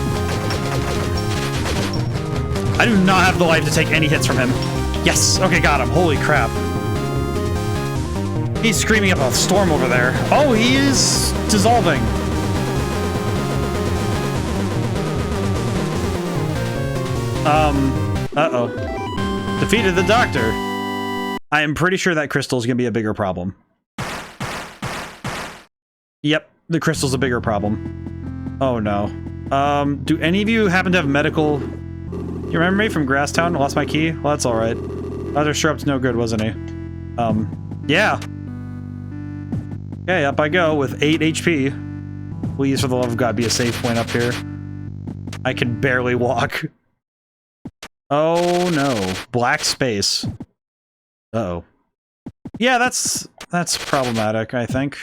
I do not have the life to take any hits from him. Yes! Okay, got him. Holy crap. He's screaming up a storm over there. Oh, he is dissolving. Uh-oh. Defeated the doctor. I am pretty sure that crystal is going to be a bigger problem. Yep, the crystal's a bigger problem. Oh no. Do any of you happen to have medical... You remember me from Grasstown? Lost my key? Well, that's alright. Dr. Sure up's no good, wasn't he? Yeah. Okay, up I go with 8 HP. Please, for the love of God, be a safe point up here. I can barely walk. Oh no. Black space. Uh-oh. Yeah, that's problematic, I think.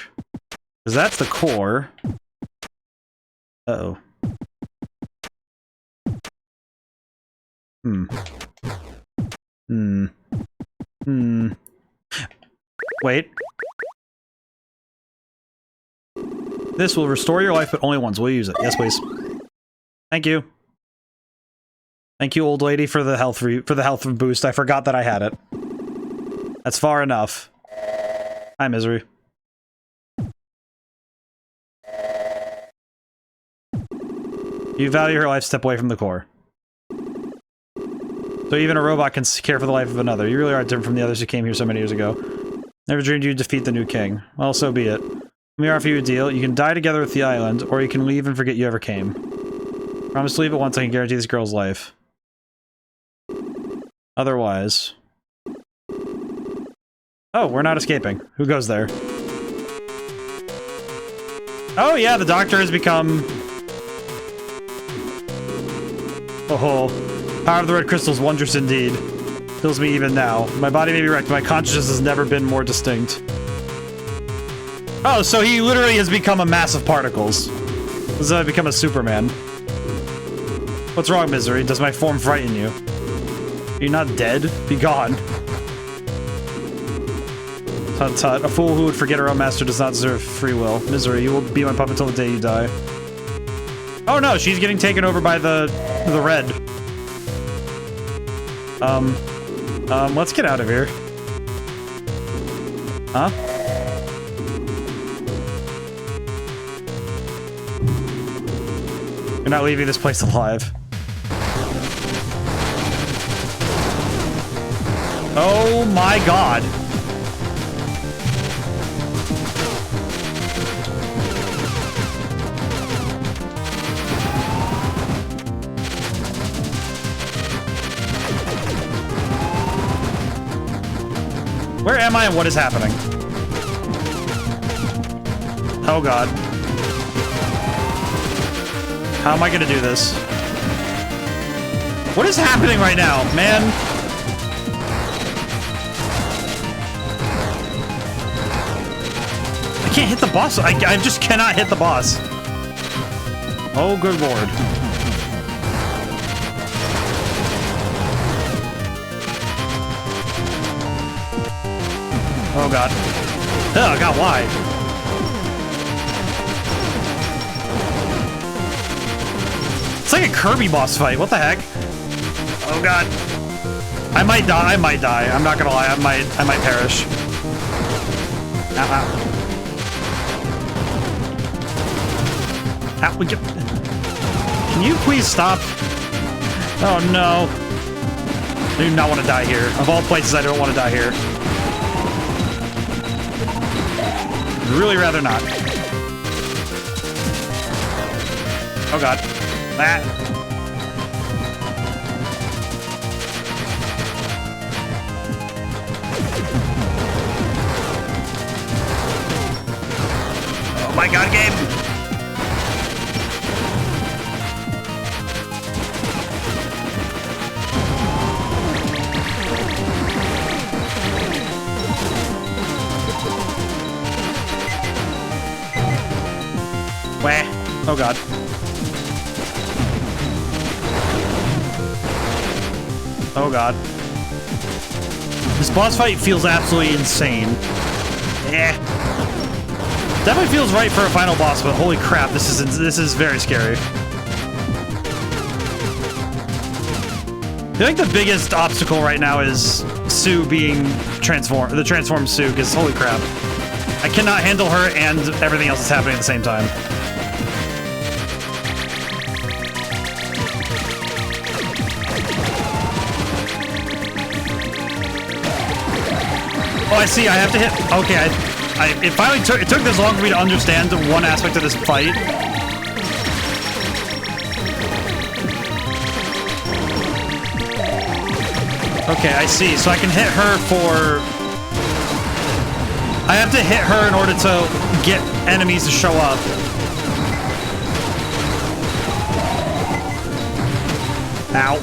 Because that's the core. Uh-oh. Wait. This will restore your life, but only once. We'll use it. Yes, please. Thank you. Thank you, old lady, for the health boost. I forgot that I had it. That's far enough. Hi, Misery. You value her life, step away from the core. So even a robot can care for the life of another. You really are different from the others who came here so many years ago. Never dreamed you'd defeat the new king. Well, so be it. Let me offer you a deal. You can die together with the island, or you can leave and forget you ever came. Promise to leave it once, I can guarantee this girl's life. Otherwise... Oh, we're not escaping. Who goes there? Oh yeah, the doctor has become... Oh, power of the red crystal is wondrous indeed. Fills me even now. My body may be wrecked, but my consciousness has never been more distinct. Oh, so he literally has become a mass of particles. This has become a Superman. What's wrong, Misery? Does my form frighten you? Are you not dead? Be gone. Tut tut. A fool who would forget her own master does not deserve free will. Misery, you will be my puppet till the day you die. Oh no, she's getting taken over by the red. Let's get out of here. Huh? You're not leaving this place alive. Oh my god. Where am I and what is happening? Oh god. How am I gonna do this? What is happening right now, man? I can't hit the boss. I just cannot hit the boss. Oh, good lord. Oh, God. Oh, God, why? It's like a Kirby boss fight. What the heck? Oh, God. I might die. I might die. I'm not gonna lie. I might perish. Ow, ow. Ow, can you please stop? Oh, no. I do not want to die here. Of all places, I don't want to die here. I'd really rather not. Oh, God. Ah. Oh my God, game! Wah. Oh God. Oh God. This boss fight feels absolutely insane. Eh. Definitely feels right for a final boss, but holy crap, this is very scary. I think the biggest obstacle right now is Sue being transformed, the transformed Sue, because holy crap. I cannot handle her and everything else that's happening at the same time. Oh, I see. I have to hit. Okay, it finally took this long for me to understand one aspect of this fight. Okay, I see. So I can hit her for. I have to hit her in order to get enemies to show up. Ow.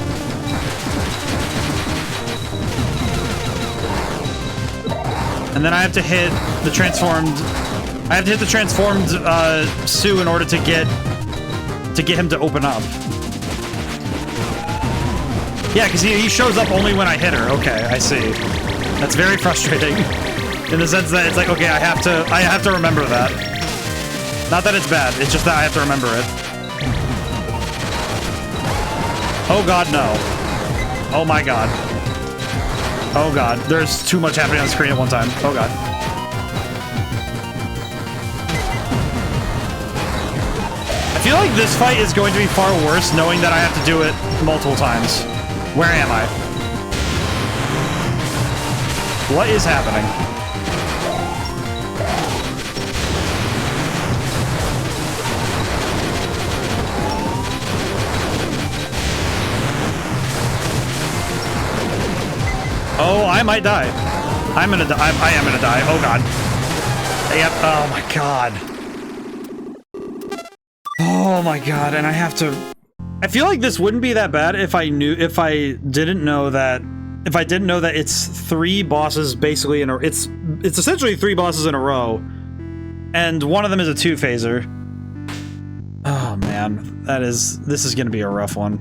And then I have to hit the transformed. I have to hit the transformed Sue in order to get him to open up. Yeah, because he shows up only when I hit her. Okay, I see. That's very frustrating, in the sense that it's like, okay, I have to remember that. Not that it's bad. It's just that I have to remember it. Oh God, no. Oh my God. Oh God, there's too much happening on the screen at one time. Oh God. I feel like this fight is going to be far worse knowing that I have to do it multiple times. Where am I? What is happening? Oh, I might die. I'm gonna die. I am gonna die. Oh God. Yep. Oh my God. Oh my God. And I have to. I feel like this wouldn't be that bad if I didn't know that it's 3 bosses basically in a. It's essentially 3 bosses in a row, and one of them is a 2-phaser. Oh man, this is gonna be a rough one.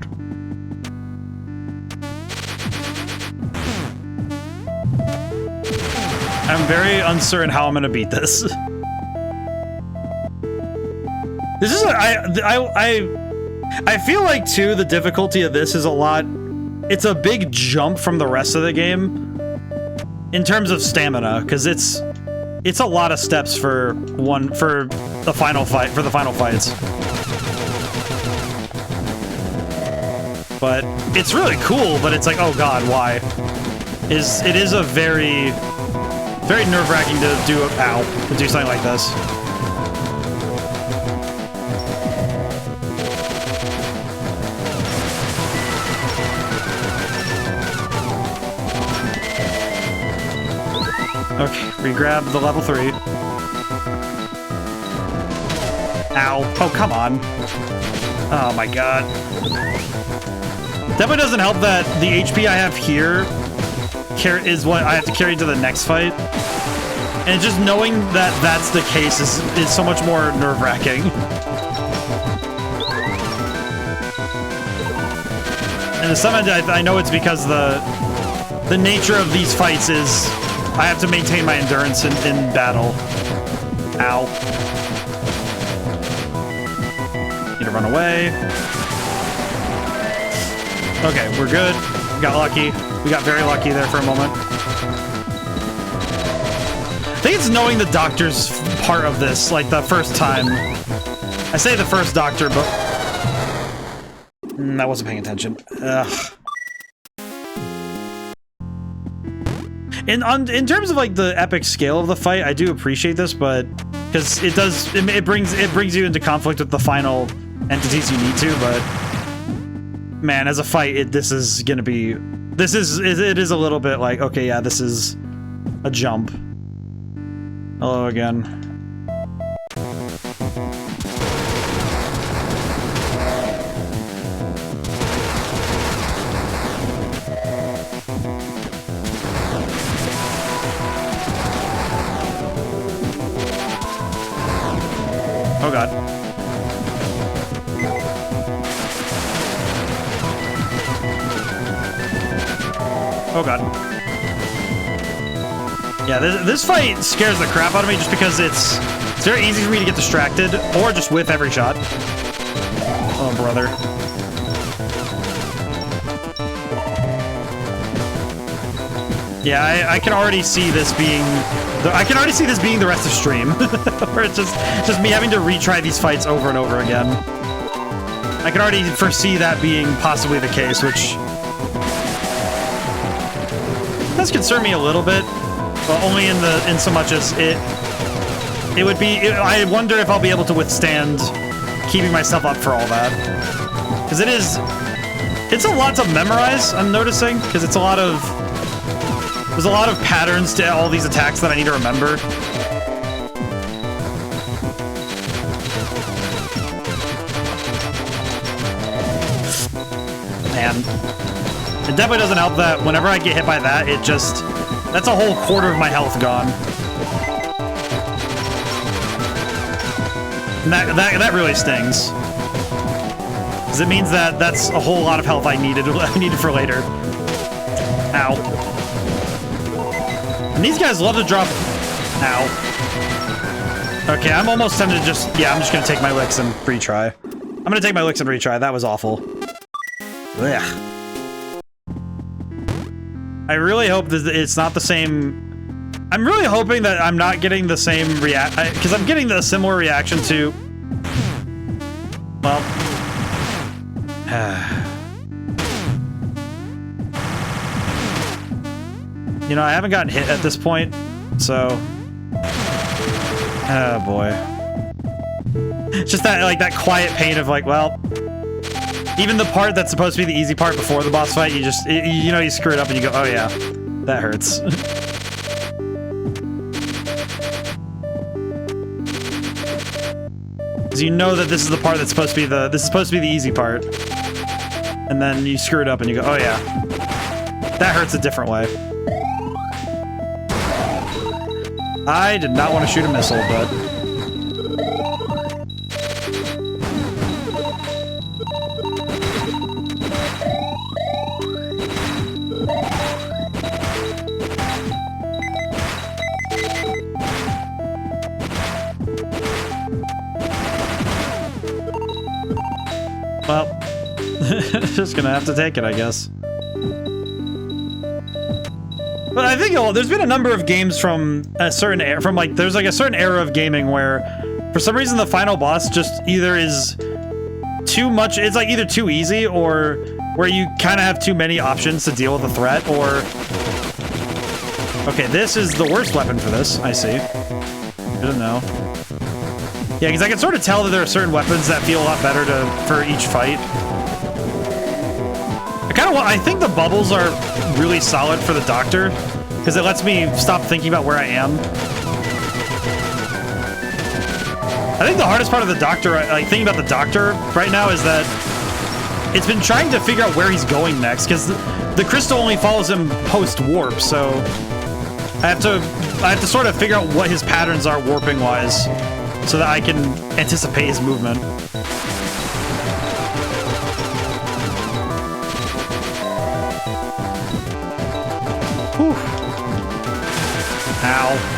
I'm very uncertain how I'm gonna beat this. This is I feel like too the difficulty of this is a lot. It's a big jump from the rest of the game in terms of stamina, because it's a lot of steps for the final fights. But it's really cool. But it's like, oh God, why? It is a very nerve-wracking to do something like this. Okay, re-grab the level 3. Ow. Oh, come on. Oh my God. Definitely doesn't help that the HP I have here is what I have to carry to the next fight. And just knowing that that's the case is so much more nerve-wracking. And to some end, I know it's because the nature of these fights is I have to maintain my endurance in battle. Ow. Need to run away. Okay, we're good. We got lucky. We got very lucky there for a moment. I think it's knowing the doctor's part of this, like the first time. I say the first doctor, but... I wasn't paying attention. Ugh. In terms of like the epic scale of the fight, I do appreciate this, but because it brings you into conflict with the final entities you need to, but man, as a fight, it is a little bit like, okay, yeah, this is a jump. Hello again. Oh god. Oh god. Yeah, this fight scares the crap out of me just because it's very easy for me to get distracted or just whiff every shot. Oh, brother. Yeah, I can already see this being... the rest of stream. Where it's just me having to retry these fights over and over again. I can already foresee that being possibly the case, which... does concern me a little bit. But only in so much as it would be... I wonder if I'll be able to withstand keeping myself up for all that. Because it's a lot to memorize, I'm noticing. Because it's a lot of... there's a lot of patterns to all these attacks that I need to remember. Man. It definitely doesn't help that whenever I get hit by that, it just... that's a whole quarter of my health gone. And that really stings. Because it means that that's a whole lot of health I needed for later. Ow. And these guys love to drop... ow. Okay, I'm almost tempted to just... yeah, I'm just gonna take my licks and retry. I'm gonna take my licks and retry. That was awful. Ugh. I really hope that it's not the same... I'm really hoping that I'm not getting the same because I'm getting the similar reaction to... well... you know, I haven't gotten hit at this point, so... oh boy. It's just that, like, that quiet pain of like, well... even the part that's supposed to be the easy part before the boss fight, you know you screw it up and you go, oh yeah, that hurts. Because you know that this is the part that's supposed to be the easy part. And then you screw it up and you go, oh yeah. That hurts a different way. I did not want to shoot a missile, but... well, just gonna have to take it, I guess. But I think there's been a number of games from a certain era, there's like a certain era of gaming where, for some reason, the final boss just either is too much. It's like either too easy or where you kind of have too many options to deal with the threat. Or okay, this is the worst weapon for this. I see. I don't know. Yeah, because I can sort of tell that there are certain weapons that feel a lot better for each fight. I think the bubbles are really solid for the doctor, because it lets me stop thinking about where I am. I think the hardest part of the doctor, like thinking about the doctor right now, is that it's been trying to figure out where he's going next, because the crystal only follows him post-warp, so I have to sort of figure out what his patterns are warping wise, so that I can anticipate his movement. Whew. Ow.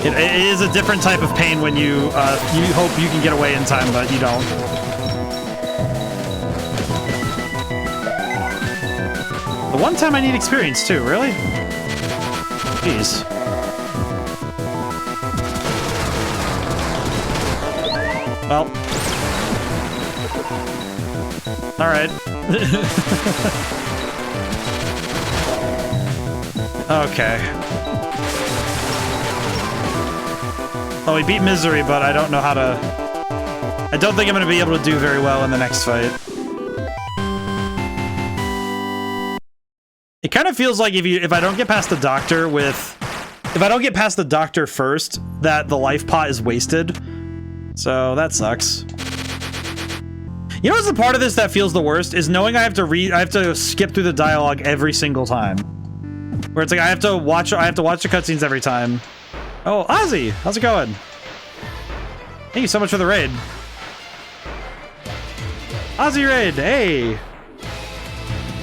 It is a different type of pain when you hope you can get away in time, but you don't. The one time I need experience too, really? Jeez. Well. Alright. Okay. Oh, we beat Misery, but I don't know how to... I don't think I'm going to be able to do very well in the next fight. It kind of feels like if I don't get past the doctor with... If I don't get past the doctor first, that the life pot is wasted. So, that sucks. You know what's the part of this that feels the worst? Is knowing I have to skip through the dialogue every single time. Where it's like I have to watch the cutscenes every time. Oh, Ozzy! How's it going? Thank you so much for the raid. Ozzy raid! Hey!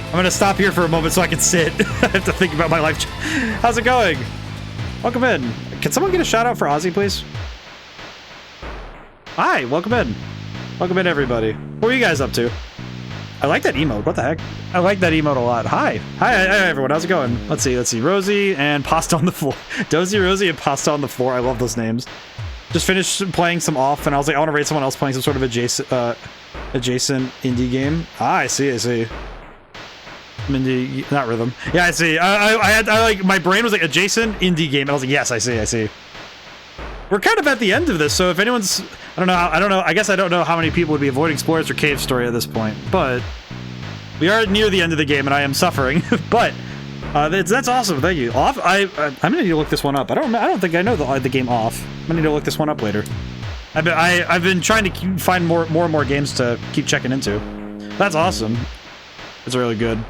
I'm gonna stop here for a moment so I can sit. I have to think about my life. How's it going? Welcome in. Can someone get a shout out for Ozzy, please? Hi, welcome in. Welcome in, everybody. What are you guys up to? I like that emote. What the heck? I like that emote a lot. Hi, everyone. How's it going? Let's see. Rosie and Pasta on the floor. Dozy, Rosie, and Pasta on the floor. I love those names. Just finished playing some off, and I was like, I want to rate someone else playing some sort of adjacent indie game. Ah, I see. Indie, not rhythm. Yeah, I see. I like, my brain was like adjacent indie game, and I was like, yes, I see. We're kind of at the end of this, so if anyone's, I don't know. I guess I don't know how many people would be avoiding spoilers or Cave Story at this point, but we are near the end of the game, and I am suffering. But that's awesome. Thank you. Off. I'm gonna need to look this one up. I don't think I know the game Off. I'm gonna need to look this one up later. I've been trying to find more and more games to keep checking into. That's awesome. It's really good.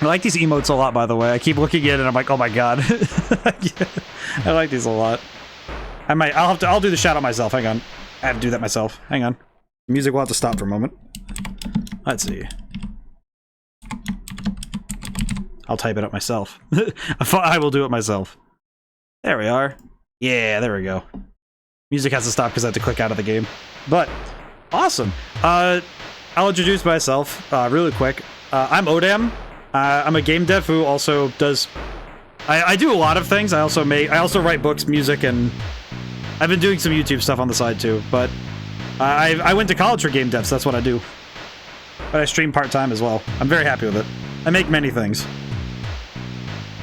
I like these emotes a lot, by the way. I keep looking at it and I'm like, oh my god. I like these a lot. I'll do the shout out myself. Hang on. I have to do that myself. Hang on. Music will have to stop for a moment. Let's see. I'll type it up myself. I will do it myself. There we are. Yeah, there we go. Music has to stop because I have to click out of the game. But, awesome. I'll introduce myself really quick. I'm ODaM. I'm a game dev who also does... I do a lot of things. I also write books, music, and I've been doing some YouTube stuff on the side too. But I went to college for game dev, so that's what I do. But I stream part-time as well. I'm very happy with it. I make many things.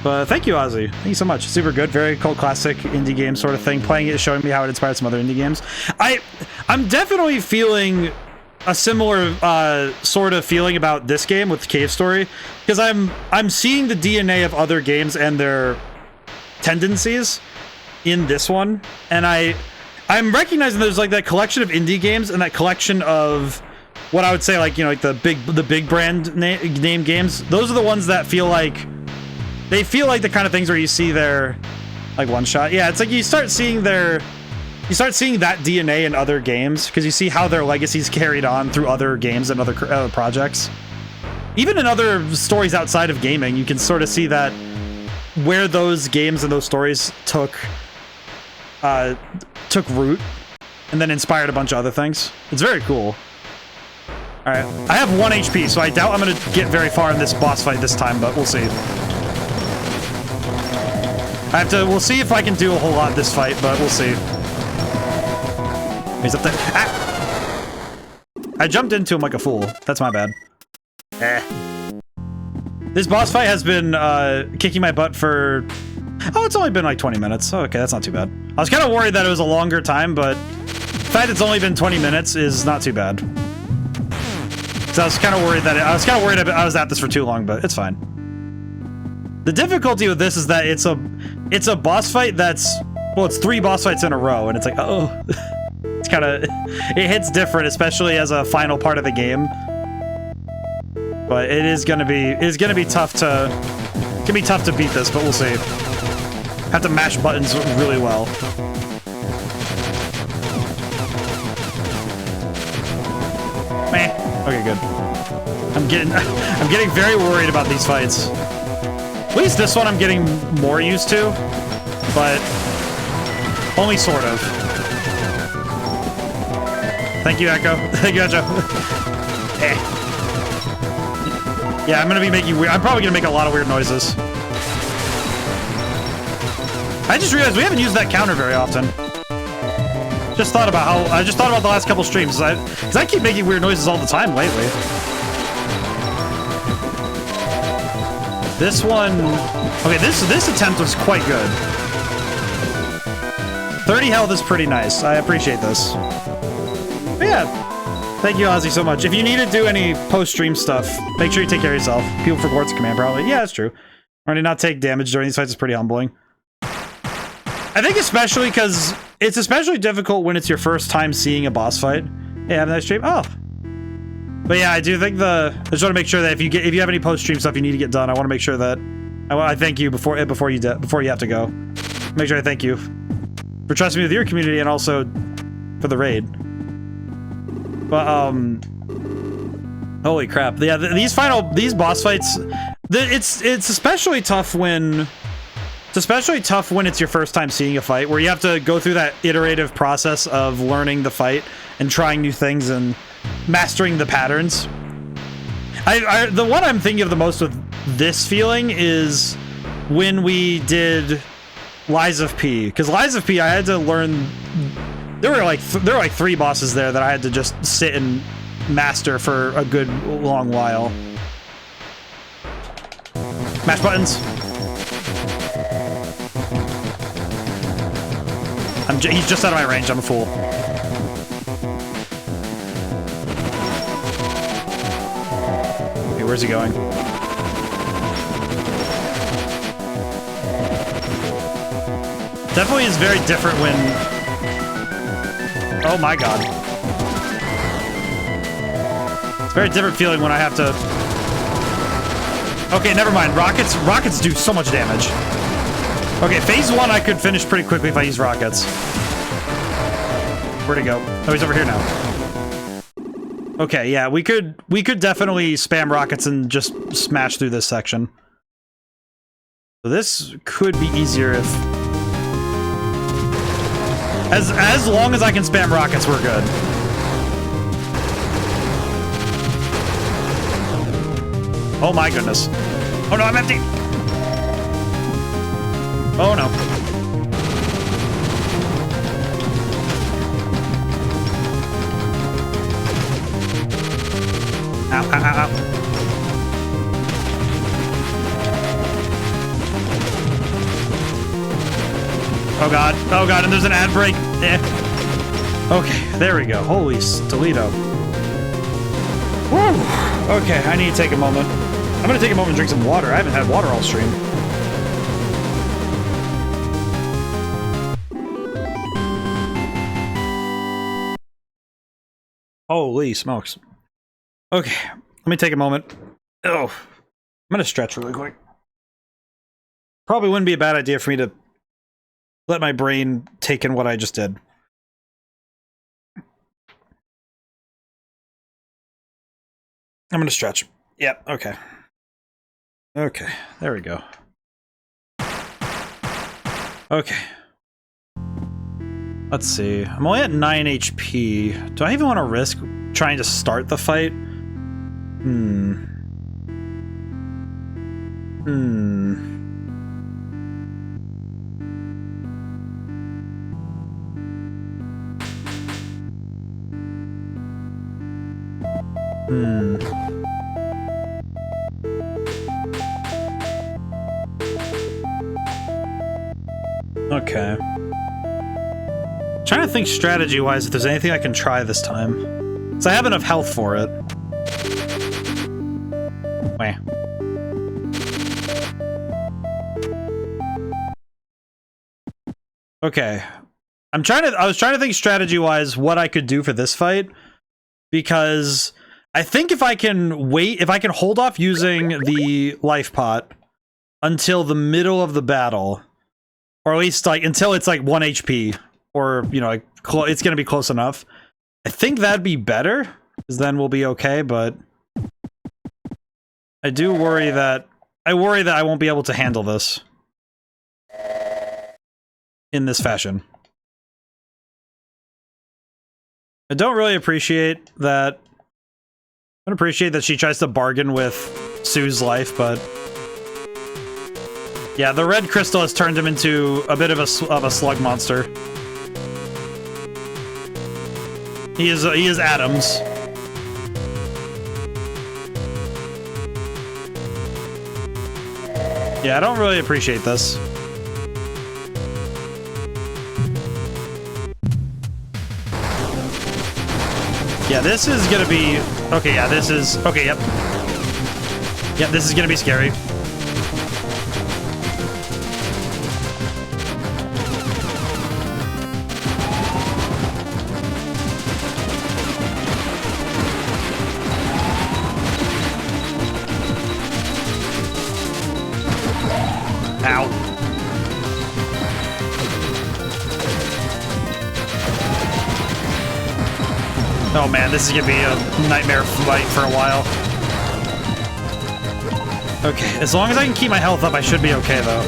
But thank you, Ozzy. Thank you so much. Super good. Very cult classic indie game sort of thing. Playing it, showing me how it inspired some other indie games. I'm definitely feeling a similar sort of feeling about this game with Cave Story, because I'm seeing the DNA of other games and their tendencies in this one, and I'm recognizing there's like that collection of indie games and that collection of what I would say, like, you know, like the big brand name games. Those are the ones that feel like the kind of things where you see their like one shot. Yeah, it's like you start seeing that DNA in other games because you see how their legacy's carried on through other games and other projects. Even in other stories outside of gaming, you can sort of see that where those games and those stories took root and then inspired a bunch of other things. It's very cool. All right, I have 1 HP, so I doubt I'm gonna get very far in this boss fight this time, but we'll see. We'll see if I can do a whole lot this fight, but we'll see. He's up there. Ah! I jumped into him like a fool. That's my bad. This boss fight has been kicking my butt for... Oh, it's only been like 20 minutes. Oh, okay, that's not too bad. I was kind of worried that it was a longer time, but the fact it's only been 20 minutes is not too bad. So I was kind of worried I was at this for too long, but it's fine. The difficulty with this is that it's a boss fight that's... Well, it's 3 boss fights in a row, and it's like, oh... It's kind of... It hits different, especially as a final part of the game. But it is gonna be tough to beat this, but we'll see. Have to mash buttons really well. Meh. Okay, good. I'm getting very worried about these fights. At least this one I'm getting more used to, but only sort of. Thank you, Echo. Thank you, Echo. Yeah, I'm gonna be making weird. I'm probably gonna make a lot of weird noises. I just realized we haven't used that counter very often. Just thought about the last couple streams, because I keep making weird noises all the time lately. This one, okay, this attempt was quite good. 30 health is pretty nice. I appreciate this. But yeah, thank you, Ozzy, so much. If you need to do any post-stream stuff, make sure you take care of yourself. People for Quartz Command, probably. Yeah, that's true. Learning not take damage during these fights is pretty humbling. I think especially because it's especially difficult when it's your first time seeing a boss fight. Hey, have a nice stream. Oh. But yeah, I do think I just want to make sure that if you have any post-stream stuff you need to get done, I want to make sure that I thank you before you have to go. Make sure I thank you for trusting me with your community and also for the raid. But holy crap! Yeah, these boss fights, it's especially tough when. It's especially tough when it's your first time seeing a fight, where you have to go through that iterative process of learning the fight and trying new things and mastering the patterns. The one I'm thinking of the most with this feeling is when we did Lies of P, because Lies of P I had to learn. There were like 3 bosses there that I had to just sit and master for a good long while. Mash buttons. He's just out of my range. I'm a fool. Okay, where's he going? Definitely is very different when... Oh my god. It's a very different feeling when I have to... Okay, never mind. Rockets do so much damage. Okay, phase 1 I could finish pretty quickly if I use rockets. Where'd he go? Oh, he's over here now. Okay, yeah, we could definitely spam rockets and just smash through this section. So this could be easier if... As long as I can spam rockets, we're good. Oh my goodness. Oh no, I'm empty! Oh no. Ow, ow, ow, ow. Oh god, and there's an ad break. Eh. Okay, there we go. Holy Toledo. Woo! Okay, I need to take a moment. I'm gonna take a moment and drink some water. I haven't had water all stream. Holy smokes. Okay, let me take a moment. Oh, I'm gonna stretch really quick. Probably wouldn't be a bad idea for me to let my brain take in what I just did. I'm gonna stretch. Yep, okay. Okay, there we go. Okay. Let's see. I'm only at 9 HP. Do I even want to risk trying to start the fight? Okay. Trying to think strategy-wise if there's anything I can try this time. Because I have enough health for it. Wait. Okay. I was trying to think strategy-wise what I could do for this fight. Because I think if I can wait, if I can hold off using the life pot until the middle of the battle, or at least like until it's like 1 HP, or you know, like it's gonna be close enough. I think that'd be better, because then we'll be okay. But I do worry that I won't be able to handle this in this fashion. I don't really appreciate that. I don't appreciate that she tries to bargain with Sue's life, but yeah, the red crystal has turned him into a bit of a slug monster. He is atoms. Yeah, I don't really appreciate this. Yeah, this is gonna be... Okay, yeah, this is... Okay, yep. Yep, this is gonna be scary. Ow. Oh man, this is gonna be a nightmare fight for a while. Okay, as long as I can keep my health up, I should be okay though.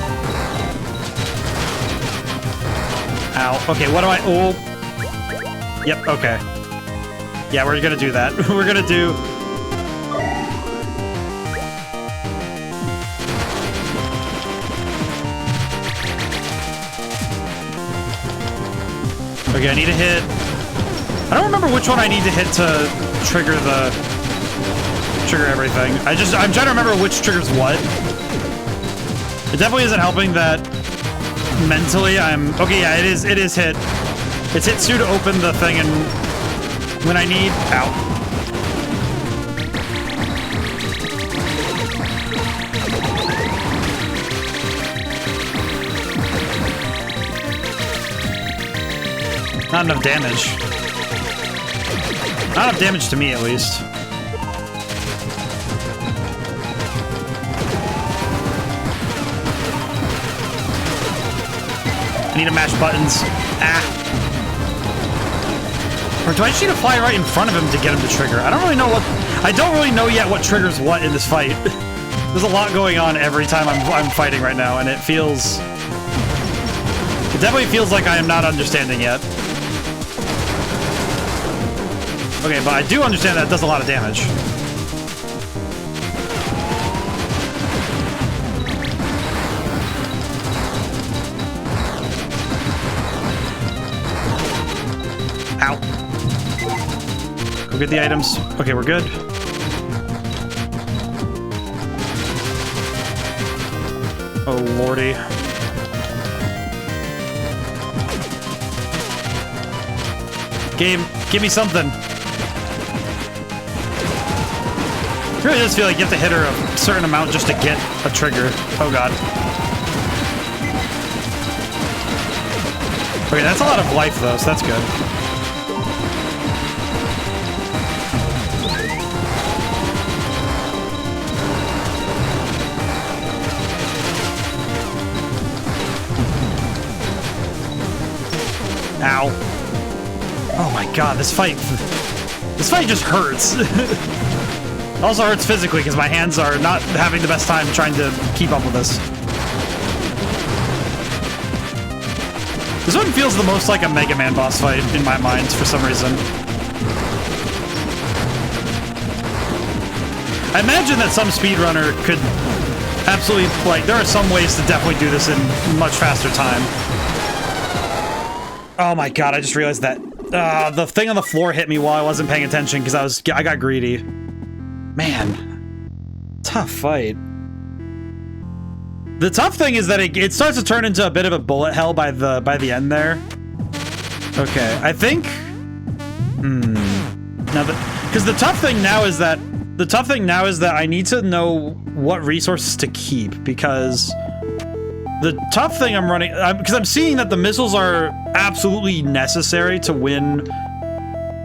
Ow. Okay, what do I... Oh. Yep, okay. Yeah, we're gonna do that. We're gonna do... Okay, I need to hit... I don't remember which one I need to hit to trigger everything. I'm trying to remember which triggers what. It definitely isn't helping that mentally I'm... Okay, yeah, it is hit. It's hit Sue to open the thing, and when I need... Ow. Not enough damage. Not enough damage to me, at least. I need to mash buttons. Ah. Or do I just need to fly right in front of him to get him to trigger? I don't really know what... I don't really know yet what triggers what in this fight. There's a lot going on every time I'm fighting right now, and it feels... It definitely feels like I am not understanding yet. Okay, but I do understand that it does a lot of damage. Ow. Go get the items. Okay, we're good. Oh, lordy. Game, give me something. It really does feel like you have to hit her a certain amount just to get a trigger. Oh god. Okay, that's a lot of life though, so that's good. Ow. Oh my god, this fight just hurts. It also hurts physically because my hands are not having the best time trying to keep up with this. This one feels the most like a Mega Man boss fight in my mind for some reason. I imagine that some speedrunner could absolutely, like, there are some ways to definitely do this in much faster time. Oh my god, I just realized that the thing on the floor hit me while I wasn't paying attention because I got greedy. Man, tough fight. The tough thing is that it starts to turn into a bit of a bullet hell by the end there. Okay, I think. Now, because the tough thing now is that I need to know what resources to keep, because the tough thing I'm running, because I'm seeing that the missiles are absolutely necessary to win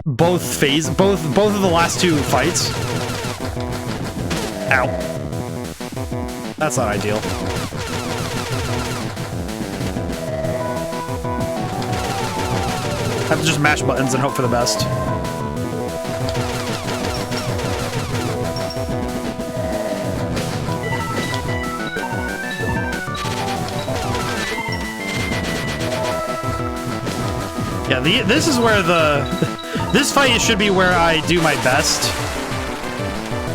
both of the last two fights. Ow. That's not ideal. I have to just mash buttons and hope for the best. Yeah, this is where this fight should be where I do my best.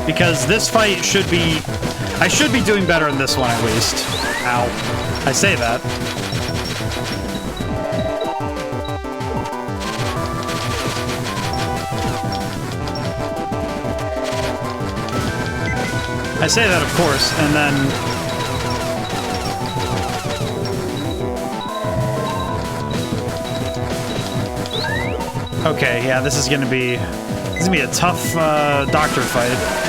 Because this fight should be... I should be doing better in this one, at least. Ow. I say that. I say that, of course, and then... Okay, yeah, this is gonna be a tough doctor fight.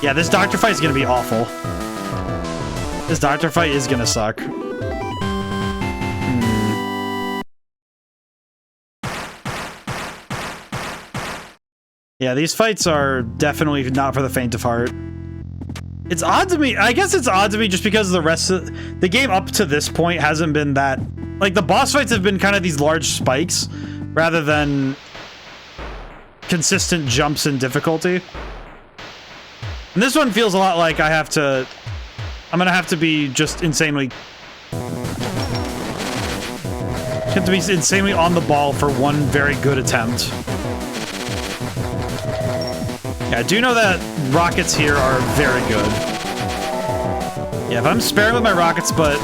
Yeah, this doctor fight is gonna be awful. This doctor fight is gonna suck. Yeah, these fights are definitely not for the faint of heart. It's odd to me. I guess it's odd to me just because the rest of the game up to this point hasn't been that... Like, the boss fights have been kind of these large spikes rather than consistent jumps in difficulty. And this one feels a lot like I'm gonna have to be just insanely... have to be insanely on the ball for one very good attempt. Yeah, I do know that rockets here are very good. Yeah, if I'm sparing with my rockets, but...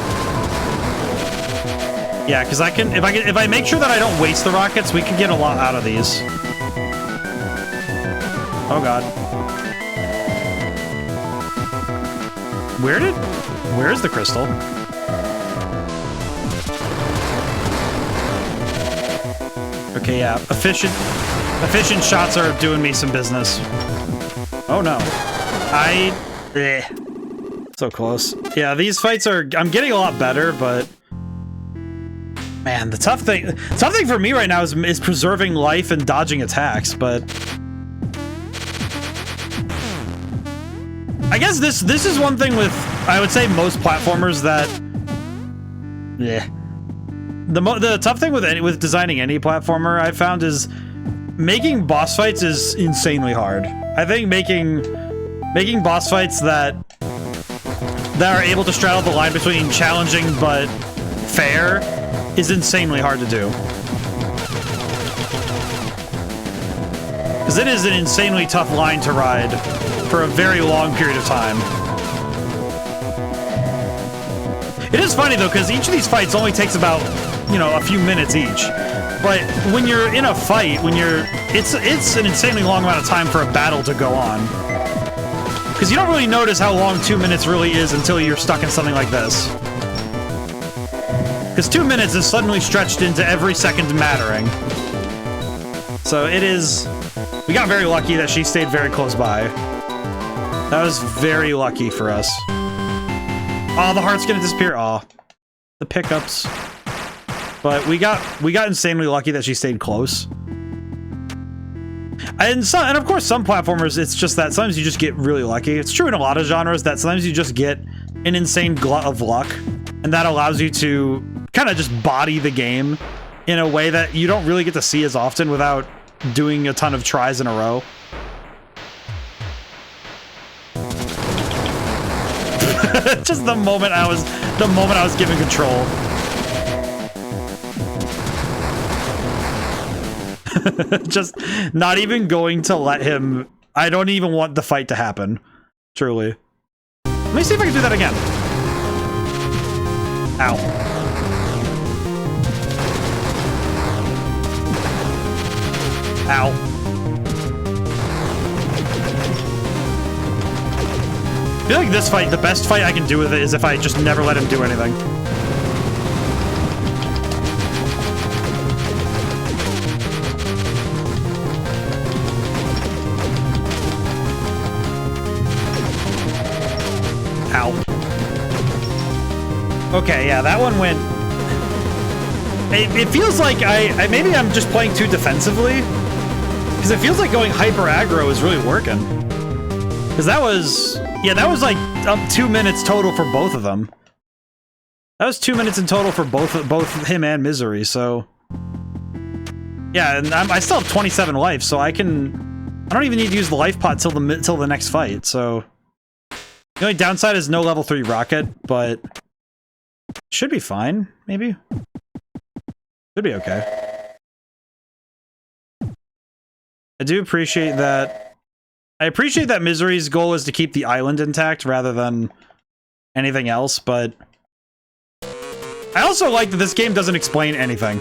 Yeah, because if I make sure that I don't waste the rockets, we can get a lot out of these. Oh god. Where's the crystal? Okay, yeah, efficient shots are doing me some business. Oh no. So close. Yeah, these fights are... I'm getting a lot better, but... Man, the tough thing for me right now is preserving life and dodging attacks, but... I guess this is one thing with, I would say, most platformers that... Yeah. The tough thing with designing any platformer I've found is making boss fights is insanely hard. I think making boss fights that are able to straddle the line between challenging but fair is insanely hard to do. Because it is an insanely tough line to ride for a very long period of time. It is funny though, because each of these fights only takes about, you know, a few minutes each. But when you're in a fight, it's an insanely long amount of time for a battle to go on. Because you don't really notice how long 2 minutes really is until you're stuck in something like this. Because 2 minutes is suddenly stretched into every second mattering. So it is... We got very lucky that she stayed very close by. That was very lucky for us. Oh, the heart's gonna disappear. Oh, the pickups. But we got insanely lucky that she stayed close. And of course, some platformers, it's just that sometimes you just get really lucky. It's true in a lot of genres that sometimes you just get an insane glut of luck, and that allows you to kind of just body the game in a way that you don't really get to see as often without doing a ton of tries in a row. Just the moment I was given control. Just not even going to let him... I don't even want the fight to happen. Truly. Let me see if I can do that again. Ow. Ow. I feel like this fight, the best fight I can do with it is if I just never let him do anything. Ow. Okay, yeah, that one went It feels like maybe I'm just playing too defensively. Because it feels like going hyper aggro is really working. Because that was... Yeah, that was like 2 minutes total for both of them. That was 2 minutes in total for both him and Misery, so... Yeah, and I still have 27 life, so I don't even need to use the life pot till the next fight, so... The only downside is no level 3 rocket, but... Should be fine, maybe? Should be okay. I do appreciate that... I appreciate that Misery's goal is to keep the island intact rather than anything else, but... I also like that this game doesn't explain anything.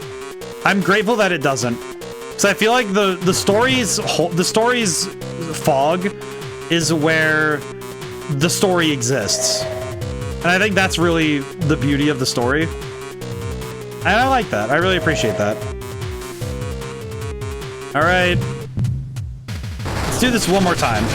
I'm grateful that it doesn't. Because I feel like the story's fog is where the story exists. And I think that's really the beauty of the story. And I like that. I really appreciate that. Alright. Let's do this one more time.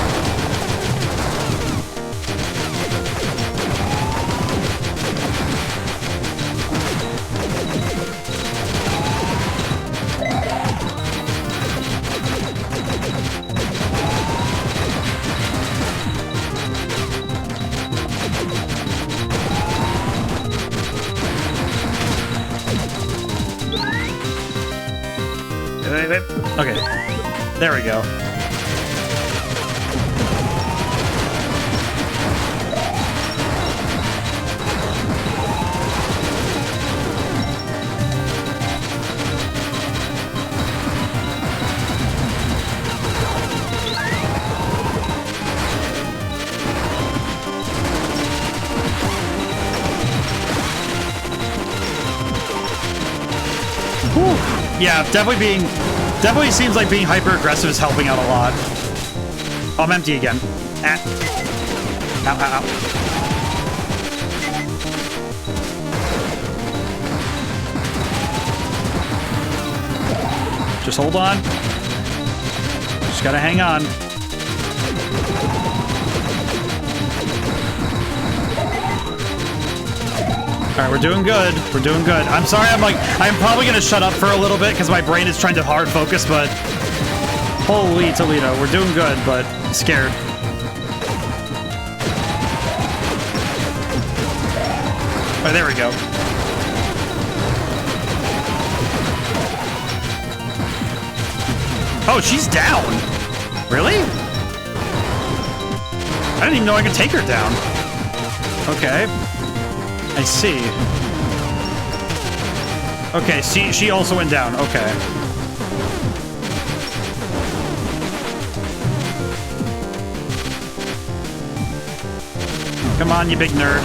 Okay, there we go. Whew. Yeah, definitely seems like being hyper-aggressive is helping out a lot. Oh, I'm empty again. Ah. Ow, ow, ow. Just hold on. Just gotta hang on. Alright, we're doing good. We're doing good. I'm sorry, I'm probably gonna shut up for a little bit because my brain is trying to hard focus, but holy Toledo, we're doing good, but scared. Alright, there we go. Oh, she's down! Really? I didn't even know I could take her down. Okay. I see. Okay, she also went down. Okay. Come on, you big nerd.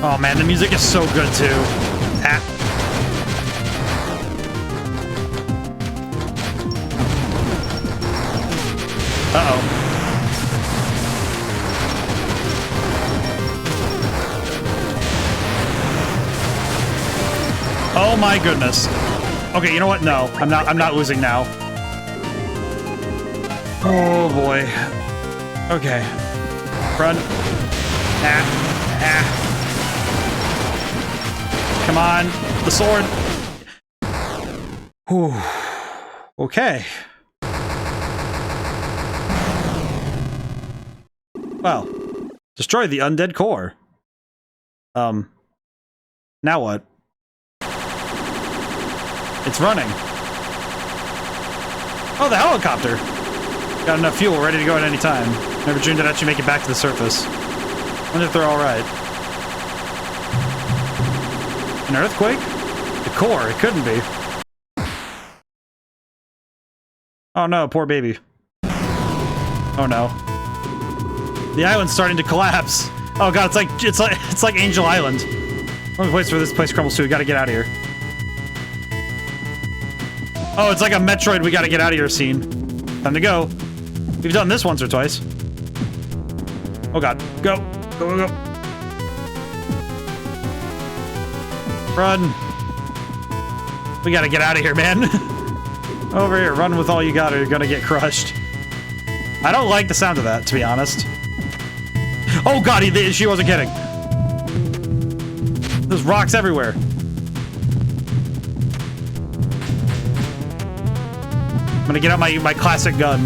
Oh man, the music is so good too. Ah. Uh-oh. Oh my goodness. Okay, you know what? No, I'm not losing now. Oh boy. Okay. Run. Ah. Ah. Come on. The sword. Whew. Okay. Well. Destroy the undead core. Now what? It's running. Oh, the helicopter! Got enough fuel, ready to go at any time. Never dreamed I'd actually make it back to the surface. Wonder if they're alright. An earthquake? The core, it couldn't be. Oh no, poor baby. Oh no. The island's starting to collapse. Oh god, it's like Angel Island. Only place where this place crumbles to. We gotta get out of here. Oh, it's like a Metroid we gotta get out of here scene. Time to go. We've done this once or twice. Oh god. Go. Go, go, go. Run. We gotta get out of here, man. Over here. Run with all you got or you're gonna get crushed. I don't like the sound of that, to be honest. Oh god, she wasn't kidding. There's rocks everywhere. I'm gonna get out my classic gun.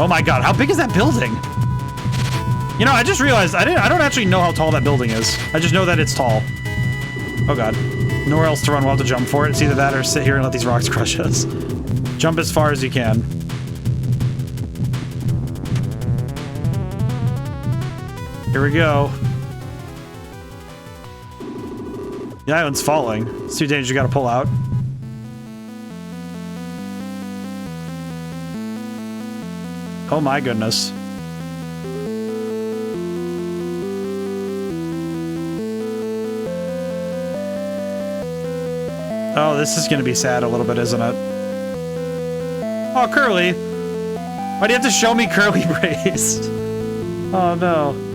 Oh my god, how big is that building? You know, I just realized I don't actually know how tall that building is. I just know that it's tall. Oh god. Nowhere else to run, we'll have to jump for it. It's either that or sit here and let these rocks crush us. Jump as far as you can. Here we go. The island's falling. It's too dangerous, you gotta pull out. Oh my goodness. Oh, this is gonna be sad a little bit, isn't it? Oh, Curly! Why do you have to show me Curly braced? Oh no.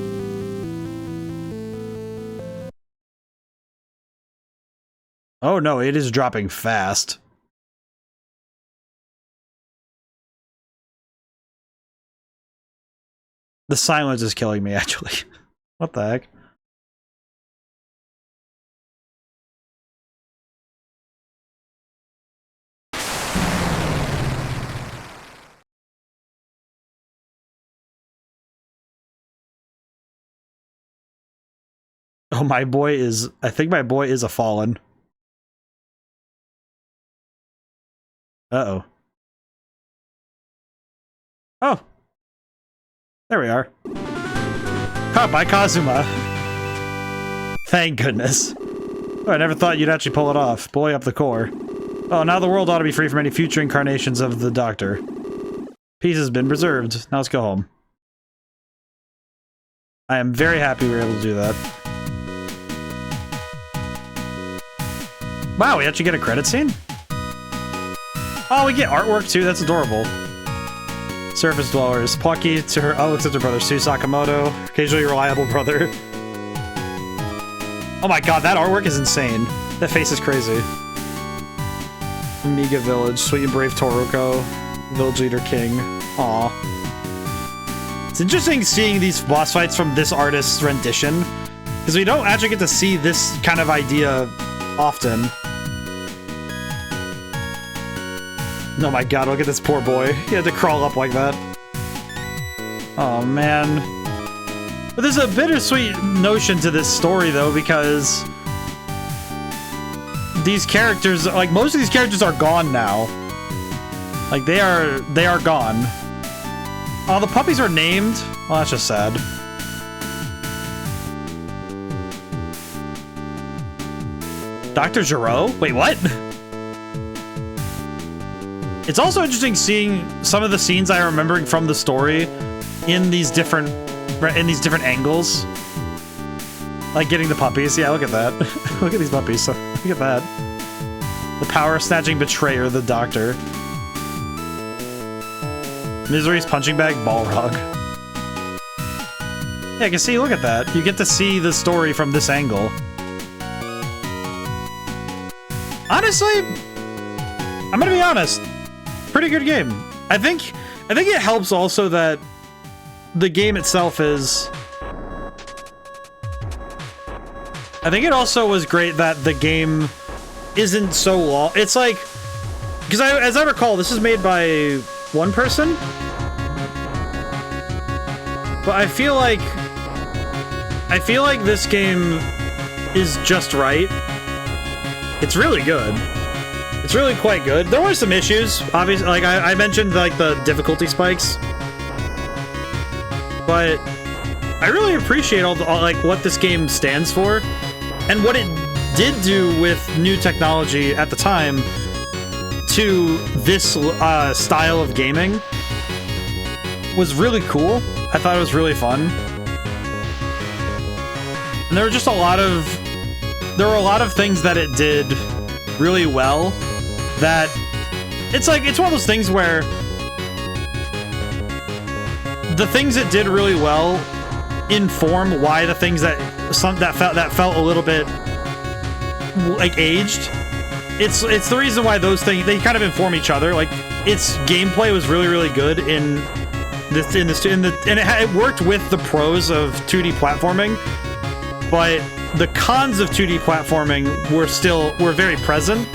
Oh no, it is dropping fast. The silence is killing me, actually. What the heck? Oh, my boy is... I think my boy is a fallen. Uh-oh. Oh! There we are. Caught by Kazuma. Thank goodness. Oh, I never thought you'd actually pull it off. Boy up the core. Oh, now the world ought to be free from any future incarnations of the Doctor. Peace has been preserved. Now let's go home. I am very happy we were able to do that. Wow, we actually get a credit scene? Oh, we get artwork too? That's adorable. Surface dwellers. Plucky to her... Oh, looks at her brother, Sue Sakamoto. Occasionally reliable brother. Oh my god, that artwork is insane. That face is crazy. Amiga Village. Sweet and brave Toruko. Village leader King. Aw. It's interesting seeing these boss fights from this artist's rendition. Because we don't actually get to see this kind of idea often. Oh my god, look at this poor boy. He had to crawl up like that. Oh man. But there's a bittersweet notion to this story though, because these characters, like most of these characters are gone now. Like they are gone. Oh, the puppies are named? Well, that's just sad. Dr. Giro? Wait, what? It's also interesting seeing some of the scenes I'm remembering from the story in these different angles. Like getting the puppies. Yeah, look at that. Look at these puppies. Look at that. The power-snatching betrayer, the Doctor. Misery's punching bag, Balrog. Yeah, you can see, look at that. You get to see the story from this angle. Honestly, I'm gonna be honest. Pretty good game. I think it helps also that the game itself is... I think it also was great that the game isn't so long. It's like... Because as I recall, this is made by one person? But I feel like this game is just right. It's really good. It's really quite good. There were some issues, obviously. Like I mentioned, like the difficulty spikes, but I really appreciate all like what this game stands for and what it did do with new technology at the time to this style of gaming. Was really cool. I thought it was really fun, and there were just a lot of things that it did really well. That it's one of those things where the things it did really well inform why the things that felt a little bit like aged. It's the reason why those things, they kind of inform each other. Like its gameplay was really good in it worked with the pros of 2D platforming, but the cons of 2D platforming were very present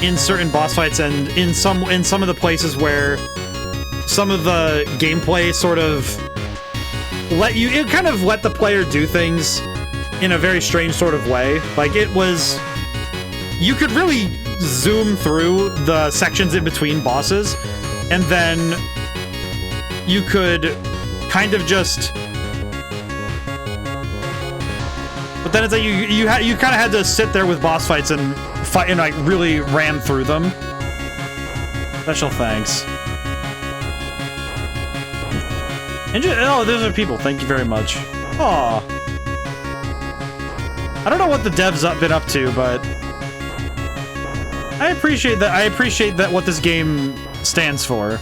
in certain boss fights and in some of the places where some of the gameplay sort of kind of let the player do things in a very strange sort of way. Like, you could really zoom through the sections in between bosses, and then you could kind of just... But then it's like you kind of had to sit there with boss fights and fight and like really ram through them. Special thanks. Oh, those are people. Thank you very much. Aw. I don't know what the devs been up to, but I appreciate that. I appreciate that what this game stands for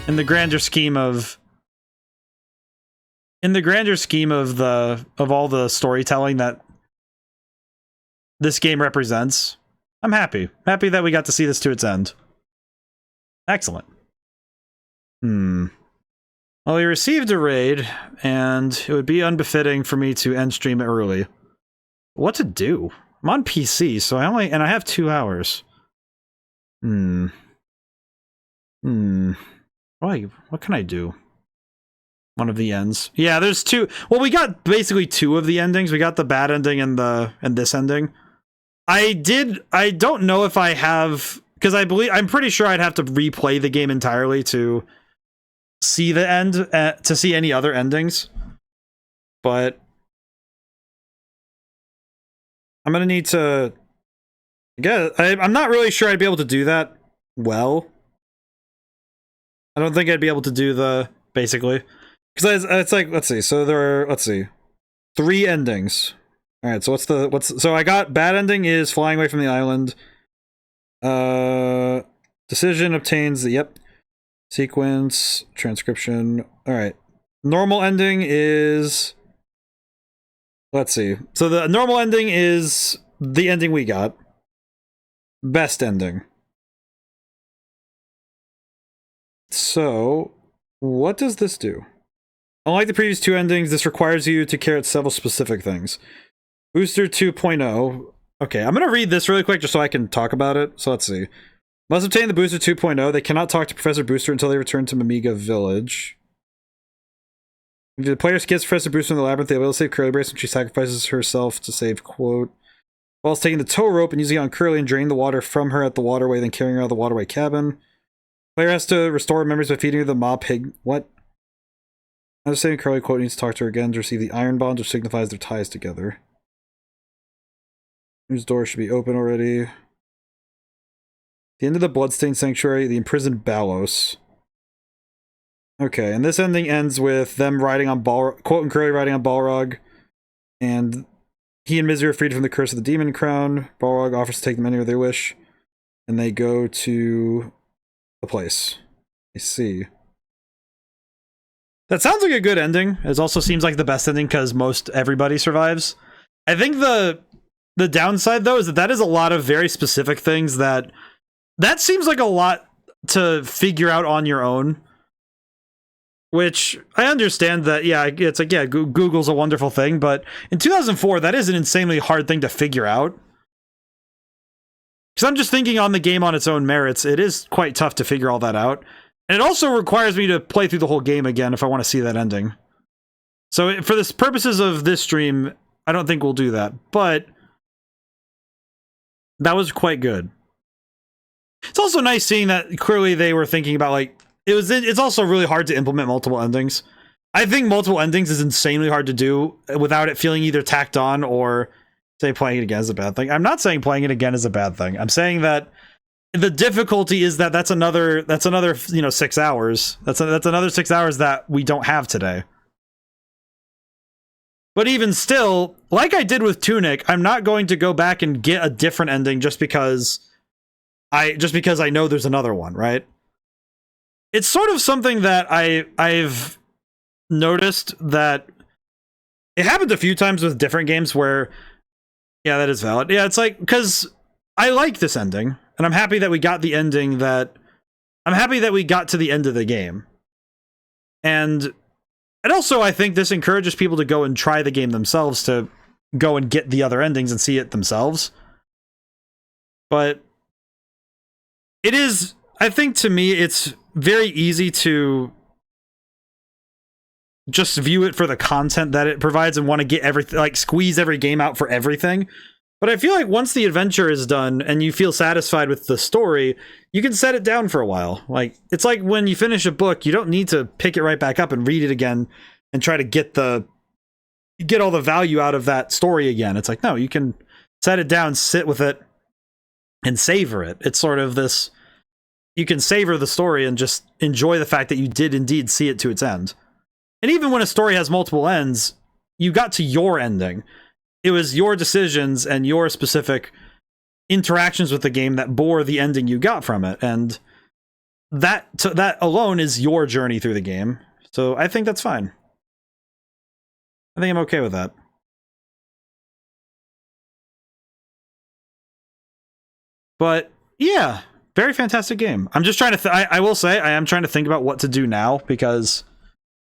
in the grander scheme of all the storytelling that this game represents. I'm happy that we got to see this to its end. Excellent. Well, we received a raid, and it would be unbefitting for me to end stream early. What to do? I'm on PC, so I have 2 hours. What can I do? One of the ends. Yeah, there's 2. Well, we got basically 2 of the endings. We got the bad ending and this ending. I don't know if I have, because I'm pretty sure I'd have to replay the game entirely to see the end, to see any other endings. But I'm gonna need to I'm not really sure I'd be able to do that well. I don't think I'd be able to do basically, because it's like, let's see, so there are 3 endings. All right, so so I got bad ending is flying away from the island. Decision obtains the sequence transcription. All right, normal ending is, let's see, so the normal ending is the ending we got. Best ending. So what does this do? Unlike the previous 2 endings, this requires you to carry out several specific things. Booster 2.0. Okay, I'm gonna read this really quick just so I can talk about it. So let's see. Must obtain the Booster 2.0. They cannot talk to Professor Booster until they return to Mimiga Village. If the player skips Professor Booster in the labyrinth, they will save Curly Brace when she sacrifices herself to save quote. Whilst taking the tow rope and using it on Curly and draining the water from her at the waterway, then carrying her out of the waterway cabin. Player has to restore memories by feeding her the mob pig. What? Understanding Curly quote needs to talk to her again to receive the iron bond, which signifies their ties together. Whose door should be open already? The end of the Bloodstained Sanctuary, the imprisoned Balos. Okay, and this ending ends with them riding on quote and Curly riding on Balrog, and he and Misery are freed from the curse of the Demon Crown. Balrog offers to take them anywhere they wish, and they go to a place. I see. That sounds like a good ending. It also seems like the best ending because most everybody survives. I think the downside, though, is that is a lot of very specific things that seems like a lot to figure out on your own. Which, I understand that, yeah, it's like, yeah, Google's a wonderful thing, but in 2004, that is an insanely hard thing to figure out. Because I'm just thinking on the game on its own merits, it is quite tough to figure all that out. And it also requires me to play through the whole game again if I want to see that ending. So for the purposes of this stream, I don't think we'll do that, but that was quite good. It's also nice seeing that clearly they were thinking about, like, it's also really hard to implement multiple endings. I think multiple endings is insanely hard to do without it feeling either tacked on or say playing it again is a bad thing. I'm not saying playing it again is a bad thing. I'm saying that the difficulty is that that's another 6 hours. That's another 6 hours that we don't have today. But even still, like I did with Tunic, I'm not going to go back and get a different ending just because I know there's another one, right? It's sort of something that I've noticed that it happened a few times with different games where, yeah, that is valid. Yeah, it's like, because I like this ending, and I'm happy that we got the ending I'm happy that we got to the end of the game. And also, I think this encourages people to go and try the game themselves, to go and get the other endings and see it themselves. But it is, I think to me, it's very easy to just view it for the content that it provides and want to get everything, like squeeze every game out for everything. But I feel like once the adventure is done and you feel satisfied with the story, you can set it down for a while. Like, it's like when you finish a book, you don't need to pick it right back up and read it again and try to get all the value out of that story again. It's like, no, you can set it down, sit with it, and savor it. It's sort of this, you can savor the story and just enjoy the fact that you did indeed see it to its end. And even when a story has multiple ends, you got to your ending. It was your decisions and your specific interactions with the game that bore the ending you got from it. And that alone is your journey through the game. So I think that's fine. I think I'm okay with that. But yeah, very fantastic game. I'm just trying to, I will say, I am trying to think about what to do now, because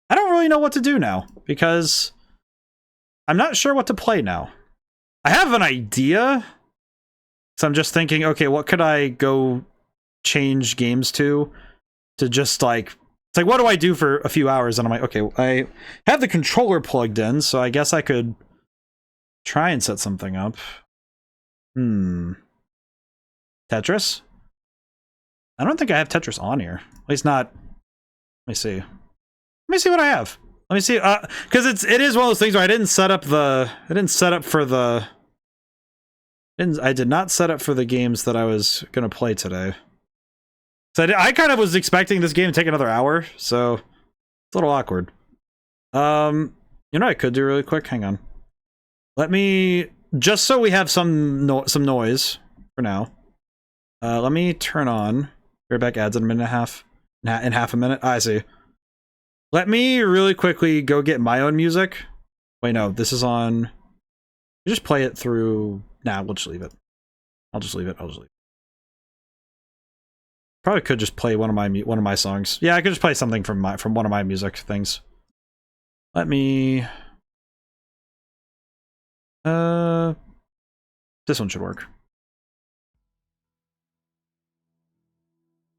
I don't really know what to do now, because I'm not sure what to play now. I have an idea, so I'm just thinking, okay, what could I go change games to just like, it's like, what do I do for a few hours? And I'm like, okay, I have the controller plugged in, so I guess I could try and set something up. Tetris? I don't think I have Tetris on here. At least not. Let me see. Let me see what I have. Let me see, because it is one of those things where I didn't set up for the, I did not set up for the games that I was gonna play today. So I kind of was expecting this game to take another hour, so it's a little awkward. You know what I could do really quick? Hang on. Let me, just so we have some noise for now. Let me turn on back ads in a minute and a half. In half a minute. I see. Let me really quickly go get my own music. Wait, no, this is on. You just play it through. Nah, we'll just leave it. I'll just leave it. Probably could just play one of my songs. Yeah, I could just play something from one of my music things. Let me. This one should work.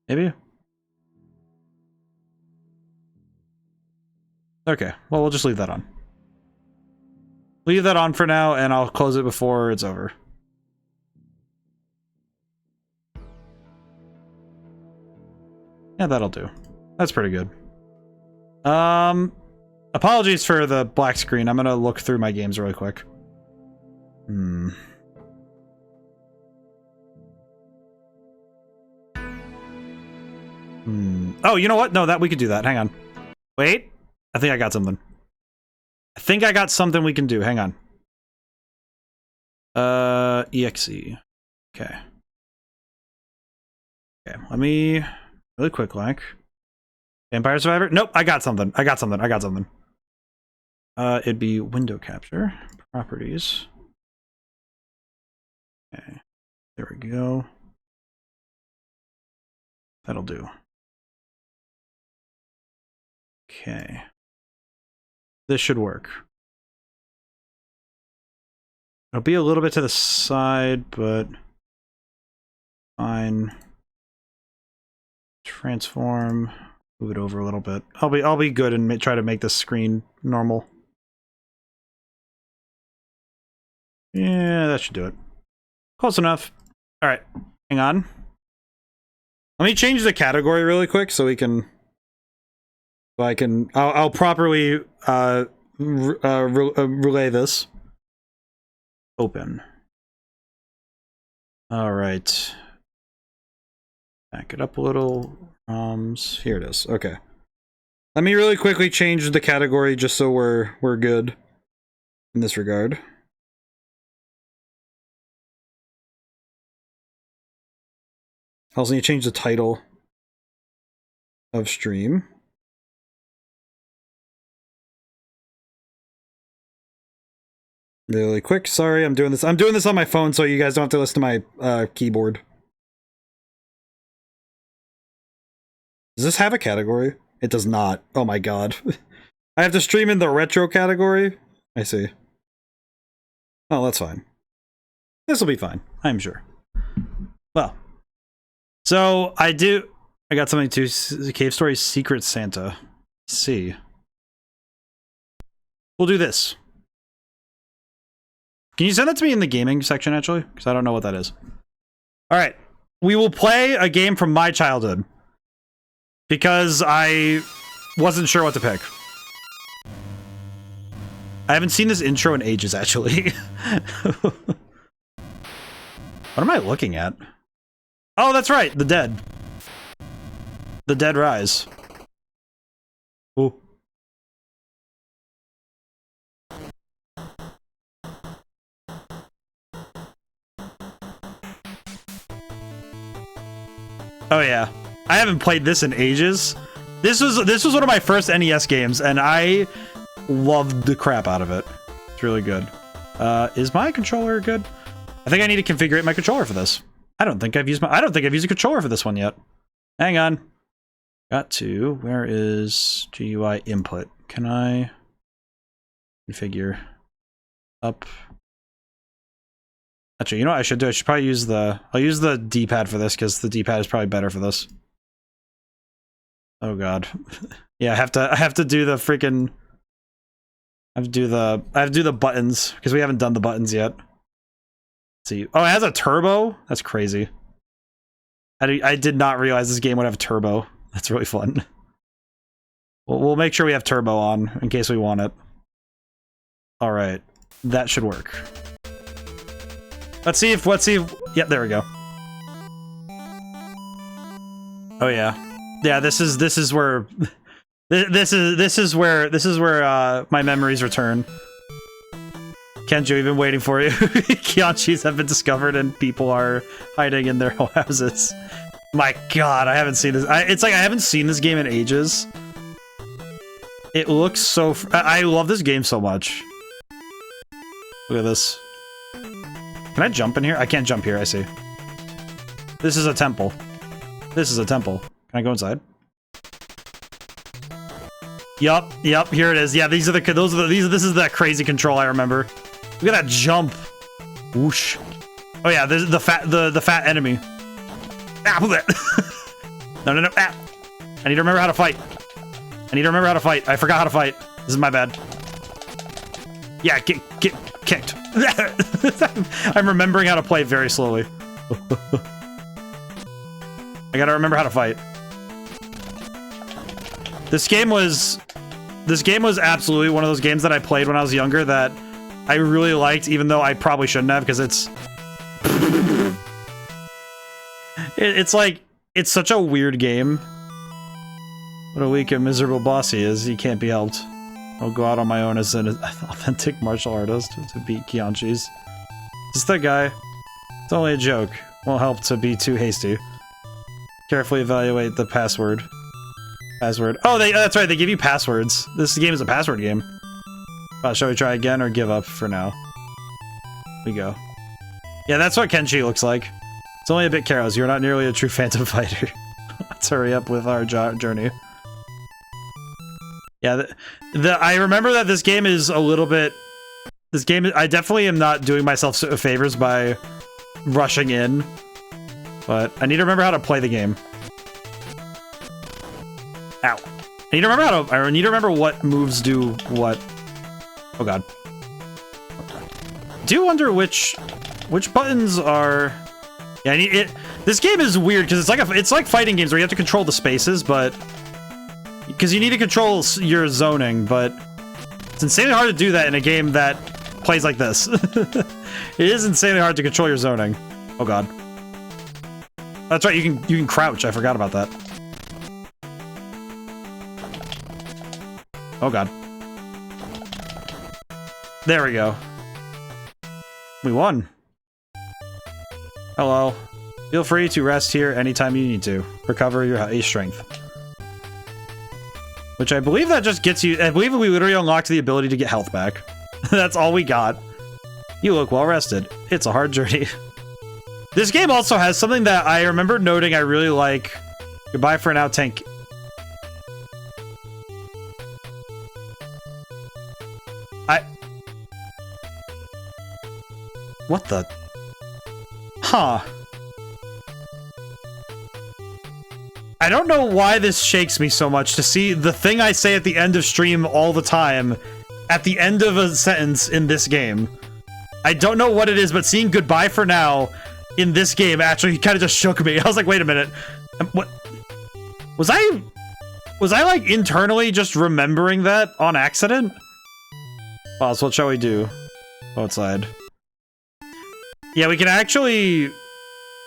Maybe. Okay, well, we'll just leave that on. Leave that on for now, and I'll close it before it's over. Yeah, that'll do. That's pretty good. Apologies for the black screen. I'm gonna look through my games really quick. Oh, you know what? No, that we could do that. Hang on. Wait. I think I got something. I think I got something we can do. Hang on. EXE. Okay. Okay, let me really quick like. Vampire Survivor? Nope, I got something. It'd be window capture. Properties. Okay. There we go. That'll do. Okay. This should work. It'll be a little bit to the side, but fine. Transform. Move it over a little bit. I'll be good and try to make the screen normal. Yeah, that should do it. Close enough. All right, hang on. Let me change the category really quick so we can. I'll properly relay this. Open. All right. Back it up a little. Here it is. Okay. Let me really quickly change the category just so we're good in this regard. I also need to change the title of stream. Really quick. Sorry, I'm doing this on my phone so you guys don't have to listen to my keyboard. Does this have a category? It does not. Oh my god. I have to stream in the retro category? I see. Oh, that's fine. This will be fine, I'm sure. Well. So, I got something to Cave Story Secret Santa. Let's see. We'll do this. Can you send that to me in the gaming section, actually? Because I don't know what that is. Alright. We will play a game from my childhood. Because I wasn't sure what to pick. I haven't seen this intro in ages, actually. What am I looking at? Oh, that's right! The Dead. The Dead Rise. Ooh. Oh yeah, I haven't played this in ages. This was one of my first NES games, and I loved the crap out of it. It's really good. Is my controller good? I think I need to configure my controller for this. I don't think I've used a controller for this one yet. Hang on. Got to. Where is GUI input? Can I configure up? Actually, you know what I should do? I should probably use I'll use the D-pad for this, because the D-pad is probably better for this. Oh god. Yeah, I have to do the freaking I have to do the buttons, because we haven't done the buttons yet. Let's see. Oh, it has a turbo? That's crazy. I did not realize this game would have a turbo. That's really fun. We'll make sure we have turbo on, in case we want it. Alright. That should work. Let's see if, yeah, there we go. Oh yeah. Yeah, this is where, this is where my memories return. Kenji, we've been waiting for you. Kianchis have been discovered and people are hiding in their houses. My god, I haven't seen this. It's like I haven't seen this game in ages. It looks so, I love this game so much. Look at this. Can I jump in here? I can't jump here, I see. This is a temple. This is a temple. Can I go inside? Yup, here it is. Yeah, this is that crazy control I remember. Look at that jump. Whoosh. Oh yeah, this is the fat enemy. Ah, no. Ah. I need to remember how to fight. I forgot how to fight. This is my bad. Yeah, get kicked. I'm remembering how to play very slowly. I gotta remember how to fight. This game was absolutely one of those games that I played when I was younger that I really liked, even though I probably shouldn't have, because it's like, it's such a weird game. What a weak and miserable boss he is. He can't be helped. I'll go out on my own as an authentic martial artist to beat Kianchis. Is this that guy? It's only a joke. Won't help to be too hasty. Carefully evaluate the password. Oh, that's right, they give you passwords. This game is a password game. Shall we try again or give up for now? We go. Yeah, that's what Kenshi looks like. It's only a bit Karos. You're not nearly a true phantom fighter. Let's hurry up with our journey. Yeah, I remember that this game is a little bit... I definitely am not doing myself favors by rushing in. But I need to remember how to play the game. Ow. I need to remember what moves do what. Oh god. Do you wonder which buttons are... Yeah, I need it. This game is weird because it's like fighting games where you have to control the spaces, but because you need to control your zoning, but it's insanely hard to do that in a game that plays like this. It is insanely hard to control your zoning. Oh god. That's right, you can crouch. I forgot about that. Oh god. There we go. We won. Hello. Feel free to rest here anytime you need to. Recover your strength. Which I believe that just gets you... I believe we literally unlocked the ability to get health back. That's all we got. You look well rested. It's a hard journey. This game also has something that I remember noting I really like. Goodbye for now, tank. What the? Huh. I don't know why this shakes me so much to see the thing I say at the end of stream all the time at the end of a sentence in this game. I don't know what it is, but seeing goodbye for now in this game actually kind of just shook me. I was like, wait a minute. What? Was I like internally just remembering that on accident? Well, so what shall we do? Go outside. Yeah, we can actually...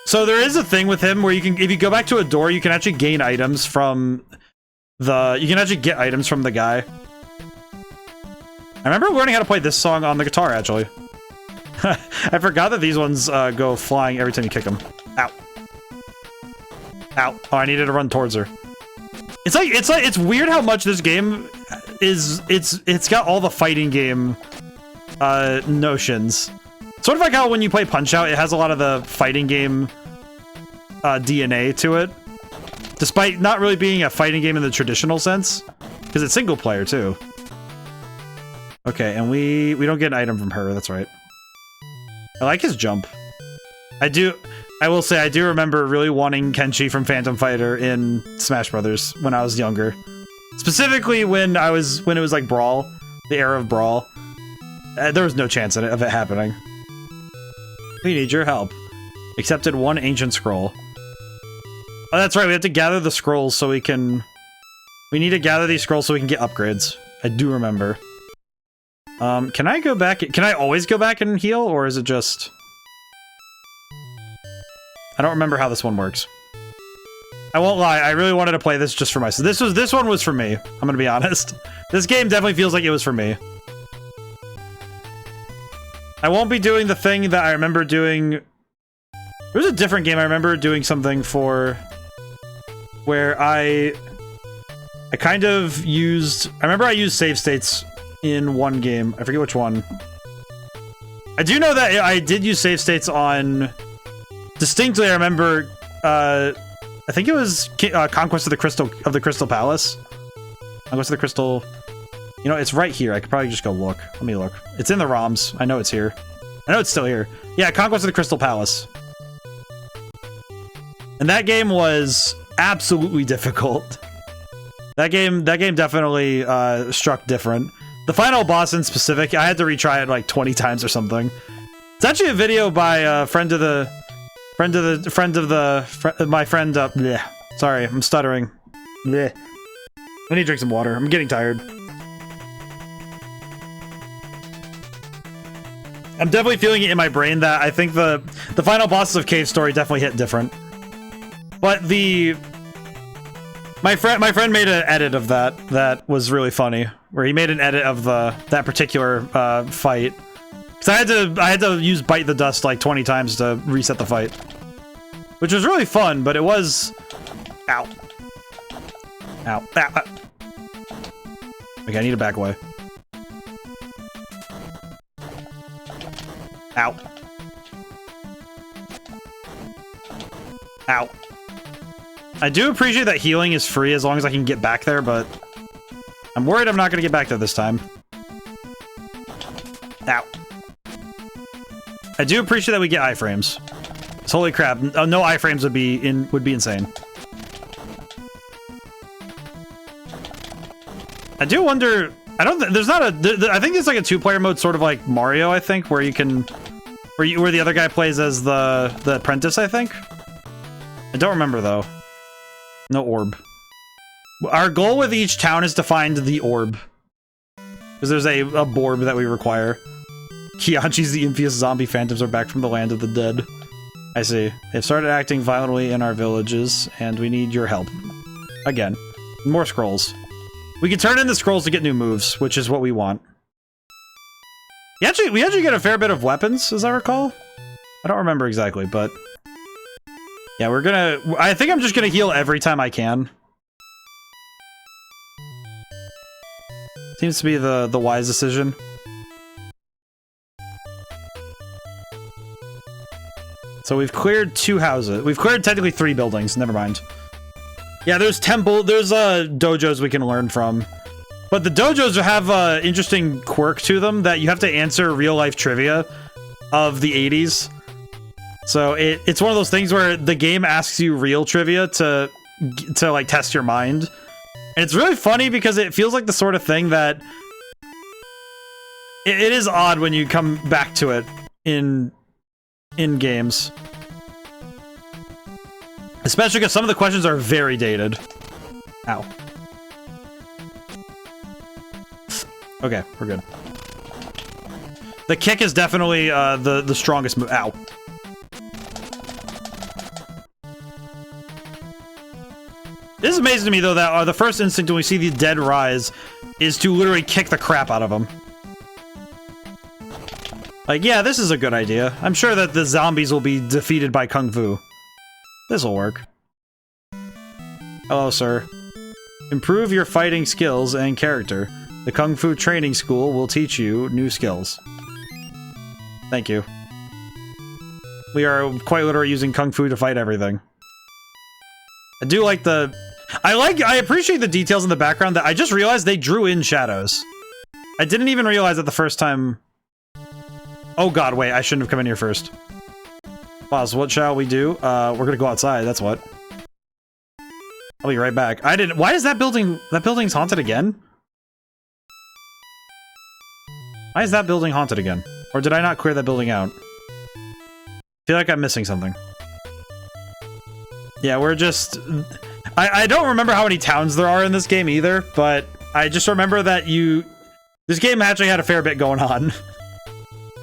So there is a thing with him where you can, if you go back to a door, you can actually gain items from the... You can actually get items from the guy. I remember learning how to play this song on the guitar, actually. I forgot that these ones go flying every time you kick them. Ow. Ow. Oh, I needed to run towards her. It's weird how much this game is, it's got all the fighting game notions. Sort of like how when you play Punch-Out, it has a lot of the fighting game DNA to it. Despite not really being a fighting game in the traditional sense. Because it's single player, too. Okay, and we don't get an item from her, that's right. I like his jump. I will say, I do remember really wanting Kenshi from Phantom Fighter in Smash Brothers when I was younger. Specifically when it was like Brawl, the era of Brawl. There was no chance of it happening. We need your help. Accepted one ancient scroll. Oh, that's right, we have to gather the scrolls so we can... We need to gather these scrolls so we can get upgrades. I do remember. Can I go back? Can I always go back and heal, or is it just... I don't remember how this one works. I won't lie, I really wanted to play this just for myself. This one was for me, I'm gonna be honest. This game definitely feels like it was for me. I won't be doing the thing that I remember doing... There was a different game I remember doing something for... Where I kind of used... I remember I used save states in one game. I forget which one. I do know that I did use save states on... Distinctly, I remember... I think it was Conquest of the Crystal Palace. Conquest of the Crystal... You know, it's right here. I could probably just go look. Let me look. It's in the ROMs. I know it's here. I know it's still here. Yeah, Conquest of the Crystal Palace. And that game was absolutely difficult. That game definitely struck different. The final boss in specific, I had to retry it like 20 times or something. It's actually a video by my friend. Bleh. Sorry, I'm stuttering. Bleh. I need to drink some water. I'm getting tired. I'm definitely feeling it in my brain that I think the final bosses of Cave Story definitely hit different. But my friend made an edit of that was really funny, where he made an edit of that particular fight. Because I had to use Bite the Dust like 20 times to reset the fight, which was really fun. But it was, ow, ow, ow, ow. Okay, I need to back away. Ow. Ow. I do appreciate that healing is free as long as I can get back there, but I'm worried I'm not going to get back there this time. Ow. I do appreciate that we get iframes. Holy crap, no iframes would be insane. I do wonder, I think it's like a two-player mode, sort of like Mario, I think, where you can, where the other guy plays as the apprentice, I think. I don't remember though. No orb. Our goal with each town is to find the orb, because there's a borb that we require. Kianchi's the infamous zombie phantoms are back from the land of the dead. I see. They've started acting violently in our villages, and we need your help. Again, more scrolls. We can turn in the scrolls to get new moves, which is what we want. We actually get a fair bit of weapons, as I recall. I don't remember exactly, but yeah, I think I'm just gonna heal every time I can. Seems to be the wise decision. So we've cleared 2 houses. We've cleared technically 3 buildings. Never mind. Yeah, there's dojos we can learn from. But the dojos have an interesting quirk to them that you have to answer real-life trivia of the 80s. So it's one of those things where the game asks you real trivia to like test your mind. And it's really funny because it feels like the sort of thing that it is odd when you come back to it in games. Especially because some of the questions are very dated. Ow. Okay, we're good. The kick is definitely the strongest move. Ow. This is amazing to me, though, that the first instinct when we see the dead rise is to literally kick the crap out of them. Like, yeah, this is a good idea. I'm sure that the zombies will be defeated by Kung Fu. This'll work. Hello, sir. Improve your fighting skills and character. The Kung Fu training school will teach you new skills. Thank you. We are quite literally using Kung Fu to fight everything. I do like the... I appreciate the details in the background that I just realized they drew in shadows. I didn't even realize that the first time... Oh god, wait, I shouldn't have come in here first. Pause, what shall we do? We're gonna go outside, that's what. I'll be right back. I didn't... Why is that building... That building's haunted again? Why is that building haunted again? Or did I not clear that building out? I feel like I'm missing something. Yeah, we're just... I don't remember how many towns there are in this game either, but I just remember that this game actually had a fair bit going on.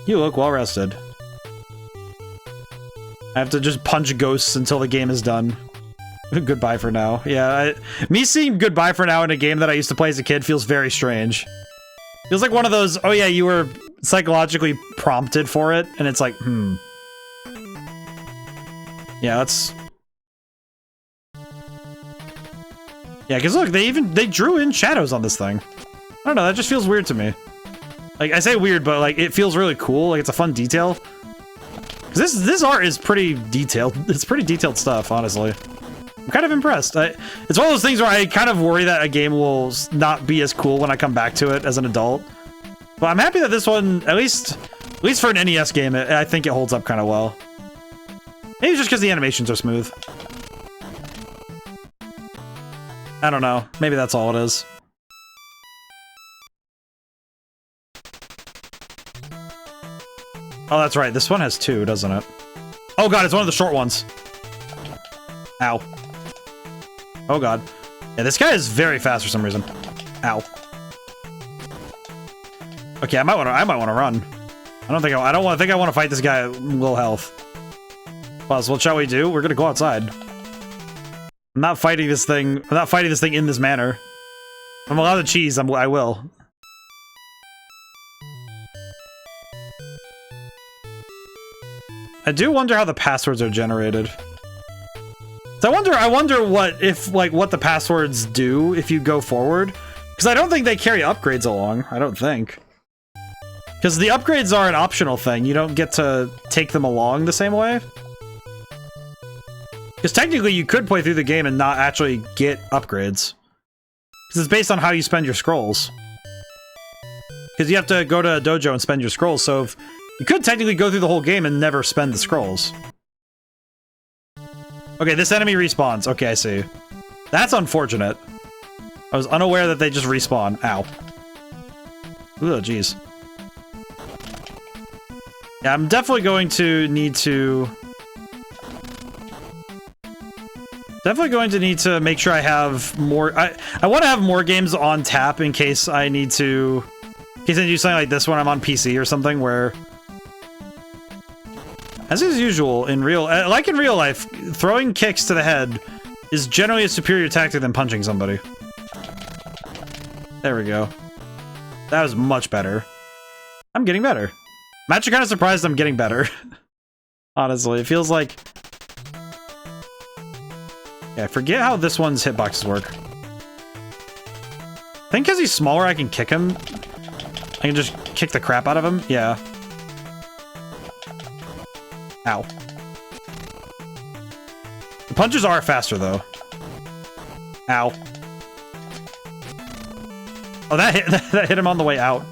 You look well rested. I have to just punch ghosts until the game is done. Goodbye for now. Yeah, me seeing goodbye for now in a game that I used to play as a kid feels very strange. Feels like one of those, oh yeah, you were psychologically prompted for it, and it's like, Yeah, that's... Yeah, because look, they drew in shadows on this thing. I don't know, that just feels weird to me. Like, I say weird, but like, it feels really cool, like it's a fun detail. Because this art is pretty detailed. It's pretty detailed stuff, honestly. I'm kind of impressed. It's one of those things where I kind of worry that a game will not be as cool when I come back to it as an adult. But I'm happy that this one, at least for an NES game, I think it holds up kind of well. Maybe just because the animations are smooth. I don't know. Maybe that's all it is. Oh, that's right. This one has two, doesn't it? Oh god, it's one of the short ones. Ow. Oh god. Yeah, this guy is very fast for some reason. Ow. Okay, I might want to run. I don't think I want to fight this guy at low health. Pause. What shall we do? We're gonna go outside. I'm not fighting this thing. I'm not fighting this thing in this manner. If I'm allowed to cheese, I will. I do wonder how the passwords are generated. So I wonder what the passwords do if you go forward. Because I don't think they carry upgrades along. I don't think. Because the upgrades are an optional thing. You don't get to take them along the same way. Because technically you could play through the game and not actually get upgrades. Because it's based on how you spend your scrolls. Because you have to go to a dojo and spend your scrolls, so if you could technically go through the whole game and never spend the scrolls. Okay, this enemy respawns. Okay, I see. That's unfortunate. I was unaware that they just respawn. Ow. Ooh, jeez. Yeah, I'm definitely going to need to... Definitely going to need to make sure I have more... I want to have more games on tap in case I need to... In case I do something like this when I'm on PC or something where... As is usual in real... Like in real life, throwing kicks to the head is generally a superior tactic than punching somebody. There we go. That was much better. I'm getting better. I'm actually kind of surprised I'm getting better. Honestly, it feels like... Yeah, I forget how this one's hitboxes work. I think because he's smaller, I can kick him. I can just kick the crap out of him. Yeah. Ow. The punches are faster, though. Ow. Oh, that hit him on the way out.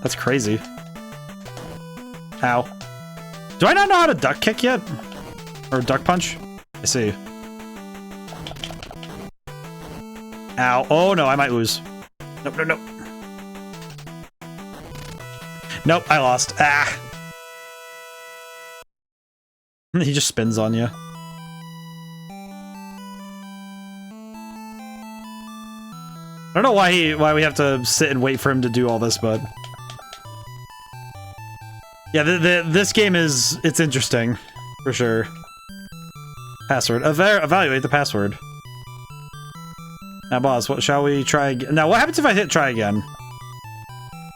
That's crazy. Ow. Do I not know how to duck kick yet? Or duck punch? I see. Ow. Oh no, I might lose. Nope, nope, nope. Nope, I lost. Ah. He just spins on you. I don't know why we have to sit and wait for him to do all this, but yeah, this game it's interesting for sure. Password. Evaluate the password. Now, boss, what shall we try again? Now, what happens if I hit try again?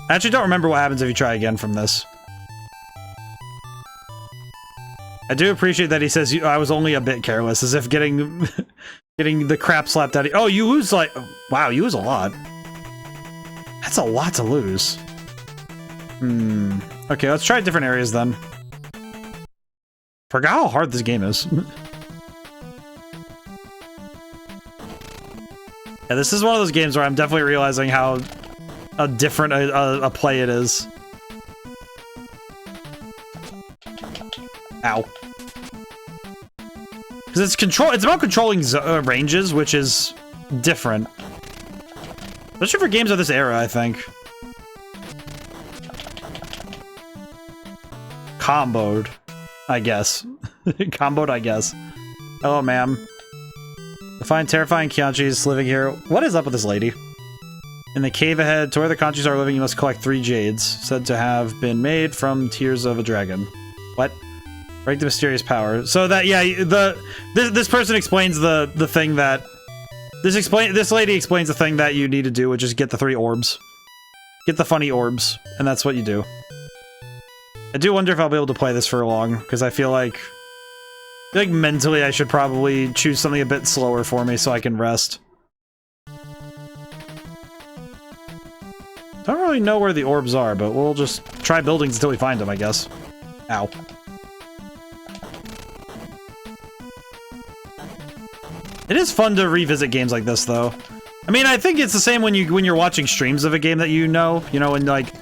I actually don't remember what happens if you try again from this. I do appreciate that he says I was only a bit careless, as if getting getting the crap slapped out of you. Oh, you lose like... Wow, you lose a lot. That's a lot to lose. Okay, let's try different areas then. Forgot how hard this game is. Yeah, this is one of those games where I'm definitely realizing how different a play it is. Ow. Because it's about controlling ranges, which is different. Especially for games of this era, I think. Comboed, I guess. Comboed, I guess. Hello, ma'am. I find terrifying Kianchis living here. What is up with this lady? In the cave ahead, to where the Kianchis are living, you must collect 3 jades, said to have been made from tears of a dragon. What? Break the mysterious power. So that, yeah, this person explains the thing that... This lady explains the thing that you need to do, which is get the 3 orbs. Get the funny orbs, and that's what you do. I do wonder if I'll be able to play this for long, because I feel like mentally I should probably choose something a bit slower for me so I can rest. Don't really know where the orbs are, but we'll just try buildings until we find them, I guess. Ow. It is fun to revisit games like this, though. I mean, I think it's the same when you're watching streams of a game that you know, and like,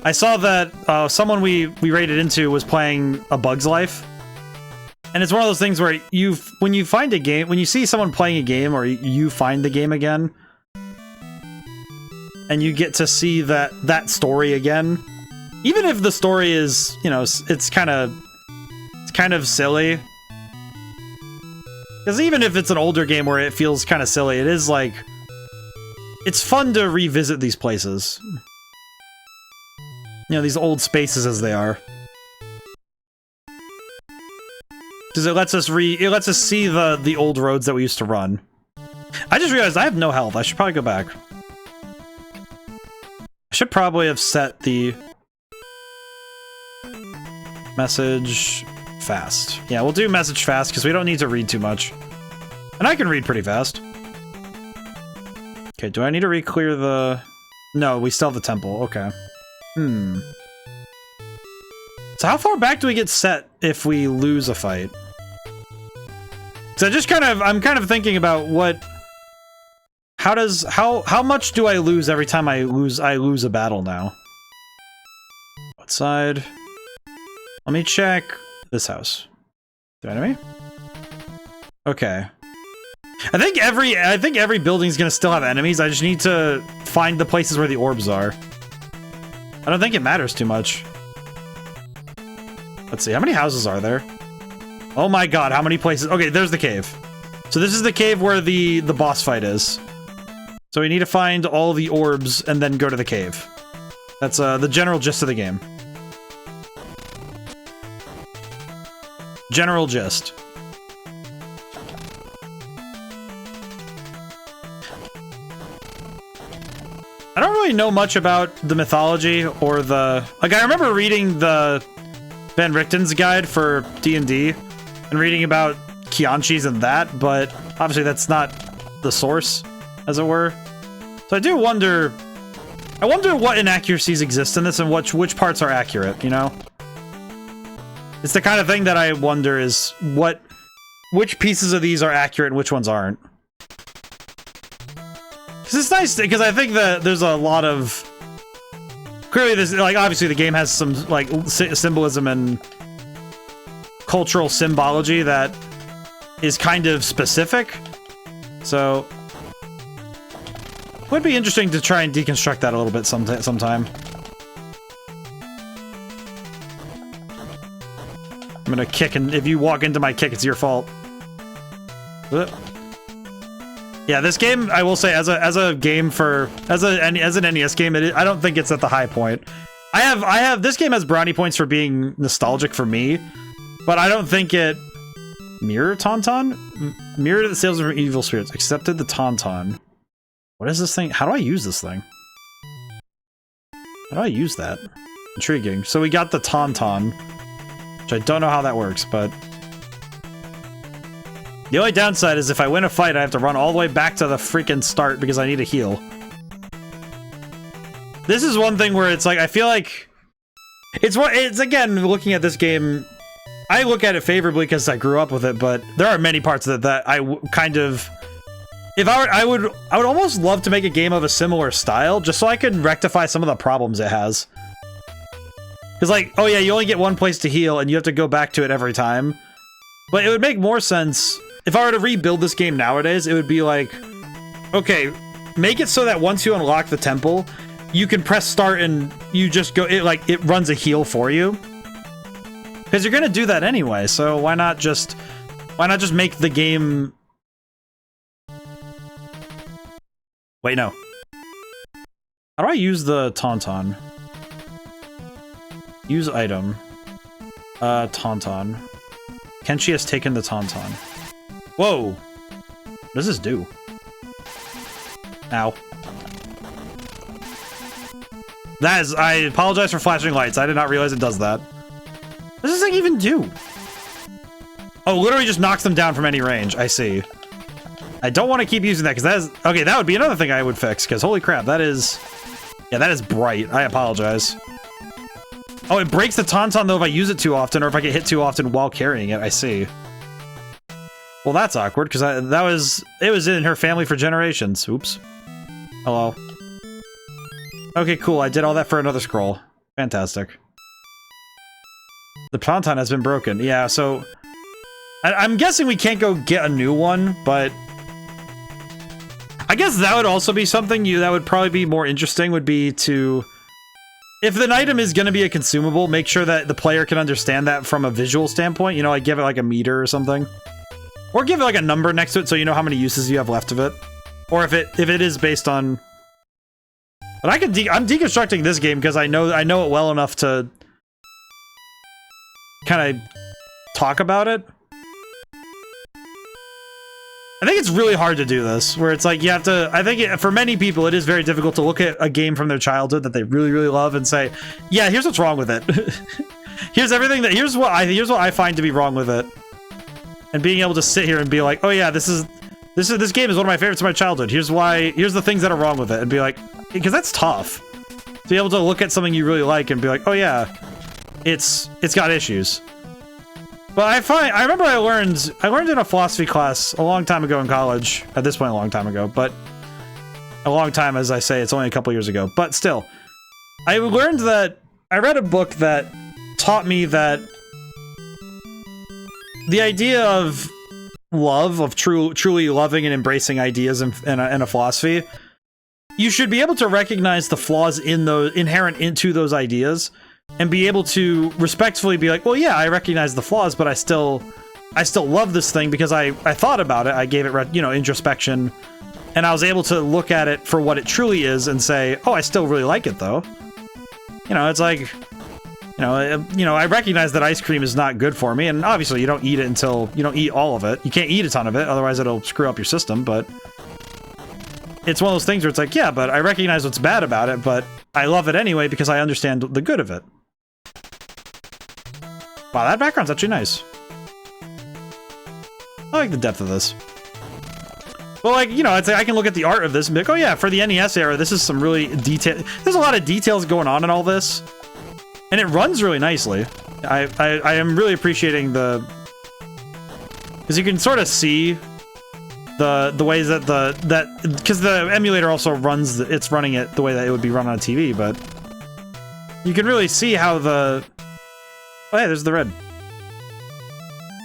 I saw that someone we raided into was playing A Bug's Life, and it's one of those things where when you find a game, when you see someone playing a game, or you find the game again, and you get to see that story again, even if the story is, you know, it's kind of silly. Because even if it's an older game where it feels kind of silly, it is like... It's fun to revisit these places. You know, these old spaces as they are. Because it lets us see the old roads that we used to run. I just realized I have no health. I should probably go back. I should probably have set the... message... fast. Yeah, we'll do message fast because we don't need to read too much. And I can read pretty fast. Okay, do I need to re-clear the... No, we still have the temple. Okay. So how far back do we get set if we lose a fight? So I'm kind of thinking about what... How much do I lose every time I lose a battle now? What side? Let me check... This house. The enemy? Okay. I think every building's gonna still have enemies. I just need to find the places where the orbs are. I don't think it matters too much. Let's see, how many houses are there? Oh my god, how many places? Okay, there's the cave. So this is the cave where the boss fight is. So we need to find all the orbs and then go to the cave. That's the general gist of the game. General gist. I don't really know much about the mythology or the... Like, I remember reading the Van Richten's guide for D&D and reading about Kianchis and that, but obviously that's not the source, as it were. So I do wonder... I wonder what inaccuracies exist in this and which parts are accurate, you know? It's the kind of thing that I wonder is which pieces of these are accurate and which ones aren't. Because it's nice, because I think that there's a lot of... clearly this, like, obviously the game has some, like, symbolism and cultural symbology that is kind of specific. So, would be interesting to try and deconstruct that a little bit sometime. I'm gonna kick, and if you walk into my kick, it's your fault. Yeah, this game, I will say, as a game for as an NES game, I don't think it's at the high point. This game has brownie points for being nostalgic for me, but I don't think it mirrored Tauntaun. Mirrored the sales of evil spirits. Accepted the Tauntaun. What is this thing? How do I use this thing? How do I use that? Intriguing. So we got the Tauntaun, which I don't know how that works, but the only downside is if I win a fight, I have to run all the way back to the freaking start because I need a heal. This is one thing where it's like, I feel like it's again, looking at this game, I look at it favorably because I grew up with it, but there are many parts of it that I kind of, if I would almost love to make a game of a similar style just so I could rectify some of the problems it has. Because, like, oh yeah, you only get one place to heal and you have to go back to it every time. But it would make more sense if I were to rebuild this game nowadays. It would be like, okay, make it so that once you unlock the temple, you can press start and you just go, it runs a heal for you. Because you're gonna do that anyway, so why not just make the game... Wait, no. How do I use the Tauntaun? Use item. Tauntaun. Kenshi has taken the Tauntaun. Whoa! What does this do? Ow. That is... I apologize for flashing lights. I did not realize it does that. What does this thing even do? Oh, literally just knocks them down from any range. I see. I don't want to keep using that because that is... Okay, that would be another thing I would fix because holy crap, that is... Yeah, that is bright. I apologize. Oh, it breaks the Tauntaun though if I use it too often or if I get hit too often while carrying it. I see. Well, that's awkward because it was in her family for generations. Oops. Hello. Okay, cool. I did all that for another scroll. Fantastic. The Tauntaun has been broken. Yeah, so... I'm guessing we can't go get a new one, but... I guess that would also be something that would probably be more interesting, would be to... If an item is going to be a consumable, make sure that the player can understand that from a visual standpoint. You know, like give it like a meter or something. Or give it like a number next to it so you know how many uses you have left of it. Or if it is based on... But I'm deconstructing this game because I know it well enough to... kind of talk about it. I think it's really hard to do this, where it's like you have to... I think for many people, it is very difficult to look at a game from their childhood that they really, really love and say, yeah, here's what's wrong with it. Here's what I find to be wrong with it. And being able to sit here and be like, oh yeah, this game is one of my favorites of my childhood. Here's the things that are wrong with it. And be like, because that's tough. To be able to look at something you really like and be like, oh yeah, it's got issues. But I remember I learned in a philosophy class a long time ago in college. At this point, a long time ago, but a long time, as I say, it's only a couple years ago. But still, I learned that I read a book that taught me that the idea of love, of truly loving and embracing ideas in a philosophy, you should be able to recognize the flaws in those inherent into those ideas. And be able to respectfully be like, well, yeah, I recognize the flaws, but I still love this thing because I thought about it. I gave it, introspection, and I was able to look at it for what it truly is and say, oh, I still really like it though. You know, it's like, I recognize that ice cream is not good for me, and obviously you don't eat eat all of it. You can't eat a ton of it, otherwise it'll screw up your system, but it's one of those things where it's like, yeah, but I recognize what's bad about it, but I love it anyway because I understand the good of it. Wow, that background's actually nice. I like the depth of this. Well, like, it's like I can look at the art of this and be like, oh yeah, for the NES era, this is some really there's a lot of details going on in all this. And it runs really nicely. I am really appreciating because you can sort of see the ways that because the emulator also runs it's running it the way that it would be run on a TV, but you can really see how the... Oh, hey, there's the red.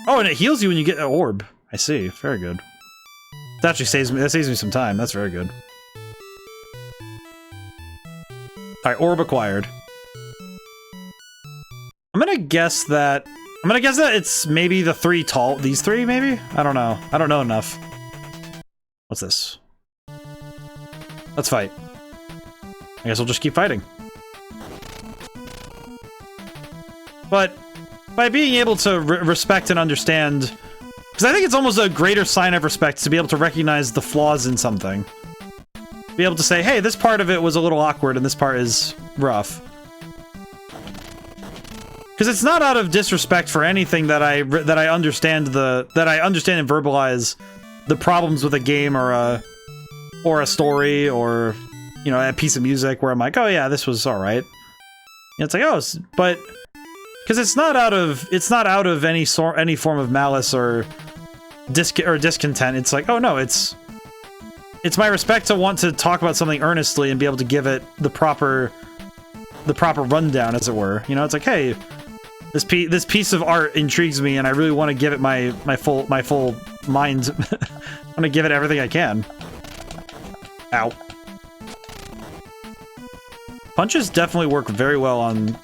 Oh, and it heals you when you get an orb. I see. Very good. That actually saves me. That saves me some time. That's very good. All right, orb acquired. I'm gonna guess that it's maybe the three tall. These three, maybe. I don't know. I don't know enough. What's this? Let's fight. I guess we'll just keep fighting. But by being able to respect and understand, because I think it's almost a greater sign of respect to be able to recognize the flaws in something. Be able to say, hey, this part of it was a little awkward and this part is rough. Because it's not out of disrespect for anything that I understand and verbalize the problems with a game or a story or, you know, a piece of music where I'm like, oh yeah, this was all right. And it's like, oh, but because it's not out of any form of malice or discontent. It's like, oh no, it's my respect to want to talk about something earnestly and be able to give it the proper rundown, as it were. You know, it's like, hey, this piece of art intrigues me, and I really want to give it my full mind. I want to give it everything I can. Ow. Punches definitely work very well on...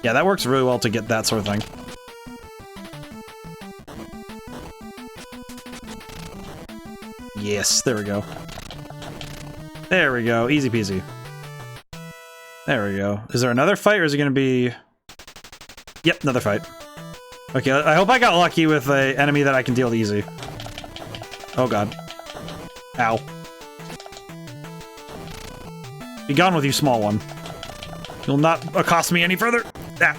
Yeah, that works really well to get that sort of thing. Yes, there we go. There we go, easy peasy. There we go. Is there another fight, or is it gonna be... Yep, another fight. Okay, I hope I got lucky with an enemy that I can deal with easy. Oh god. Ow. Be gone with you, small one. You'll not accost me any further. Ah.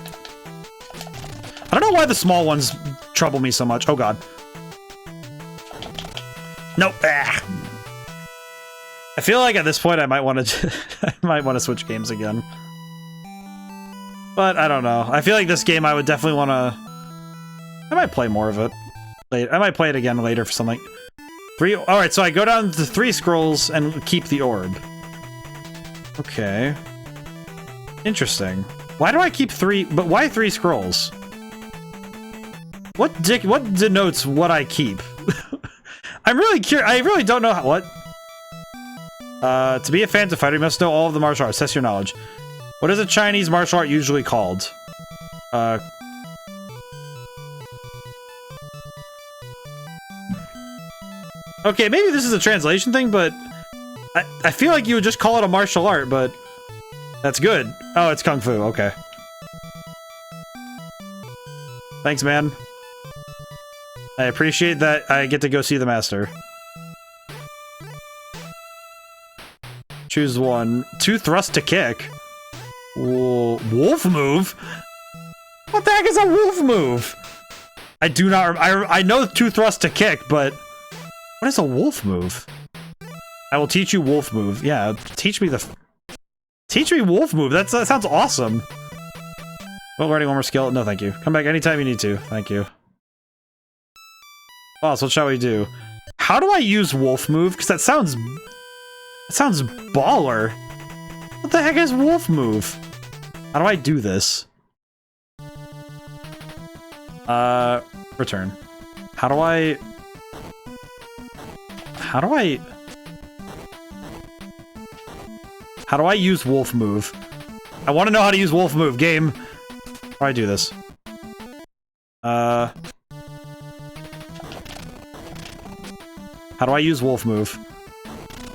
I don't know why the small ones trouble me so much. Oh god. Nope. Ah. I feel like at this point I might want to switch games again. But I don't know. I feel like this game I would definitely want to... I might play more of it. I might play it again later for something. Alright, so I go down to 3 scrolls and keep the orb. Okay. Interesting. Why do I keep 3? But why 3 scrolls? What denotes what I keep? I'm really curious. I really don't know how. What? To be a phantom fighter, you must know all of the martial arts. Test your knowledge. What is a Chinese martial art usually called? Okay, maybe this is a translation thing, but I feel like you would just call it a martial art, but that's good. Oh, it's Kung Fu, okay. Thanks, man. I appreciate that I get to go see the master. Choose one. 2 thrust to kick. Wolf move? What the heck is a wolf move? I do not... I know 2 thrust to kick, but... What is a wolf move? I will teach you wolf move. Yeah, teach me wolf move. That sounds awesome. Well, learning one more skill. No, thank you. Come back anytime you need to. Thank you. Boss, what shall we do? How do I use wolf move? Because that sounds baller. What the heck is wolf move? How do I do this? Return. How do I use wolf move? I want to know how to use wolf move, game. How do I do this? How do I use wolf move?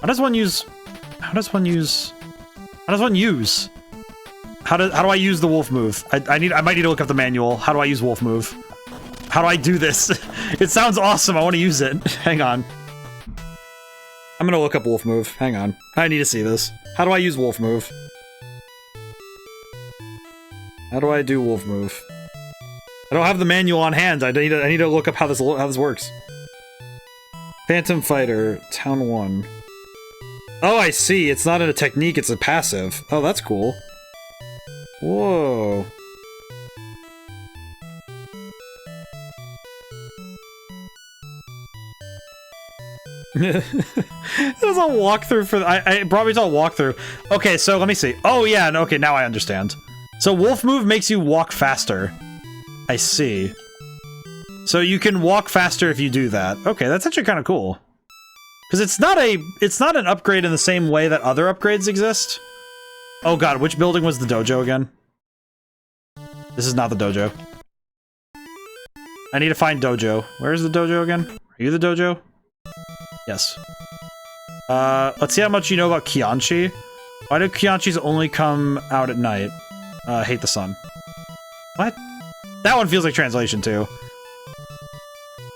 How do I use the wolf move? I might need to look up the manual. How do I use wolf move? How do I do this? It sounds awesome. I want to use it. Hang on. I'm gonna look up wolf move. Hang on. I need to see this. How do I use wolf move? How do I do wolf move? I don't have the manual on hand. I need to look up how this works. Phantom Fighter, Town 1. Oh, I see. It's not in a technique, it's a passive. Oh, that's cool. Whoa. It was a walkthrough for it brought me to a walkthrough. Okay, so let me see. Oh yeah, okay, now I understand. So wolf move makes you walk faster. I see. So you can walk faster if you do that. Okay, that's actually kind of cool. Because it's not an upgrade in the same way that other upgrades exist. Oh god, which building was the dojo again? This is not the dojo. I need to find dojo. Where's the dojo again? Are you the dojo? Yes. Let's see how much you know about Kianchi. Why do Kianchis only come out at night? Hate the sun. What? That one feels like translation too.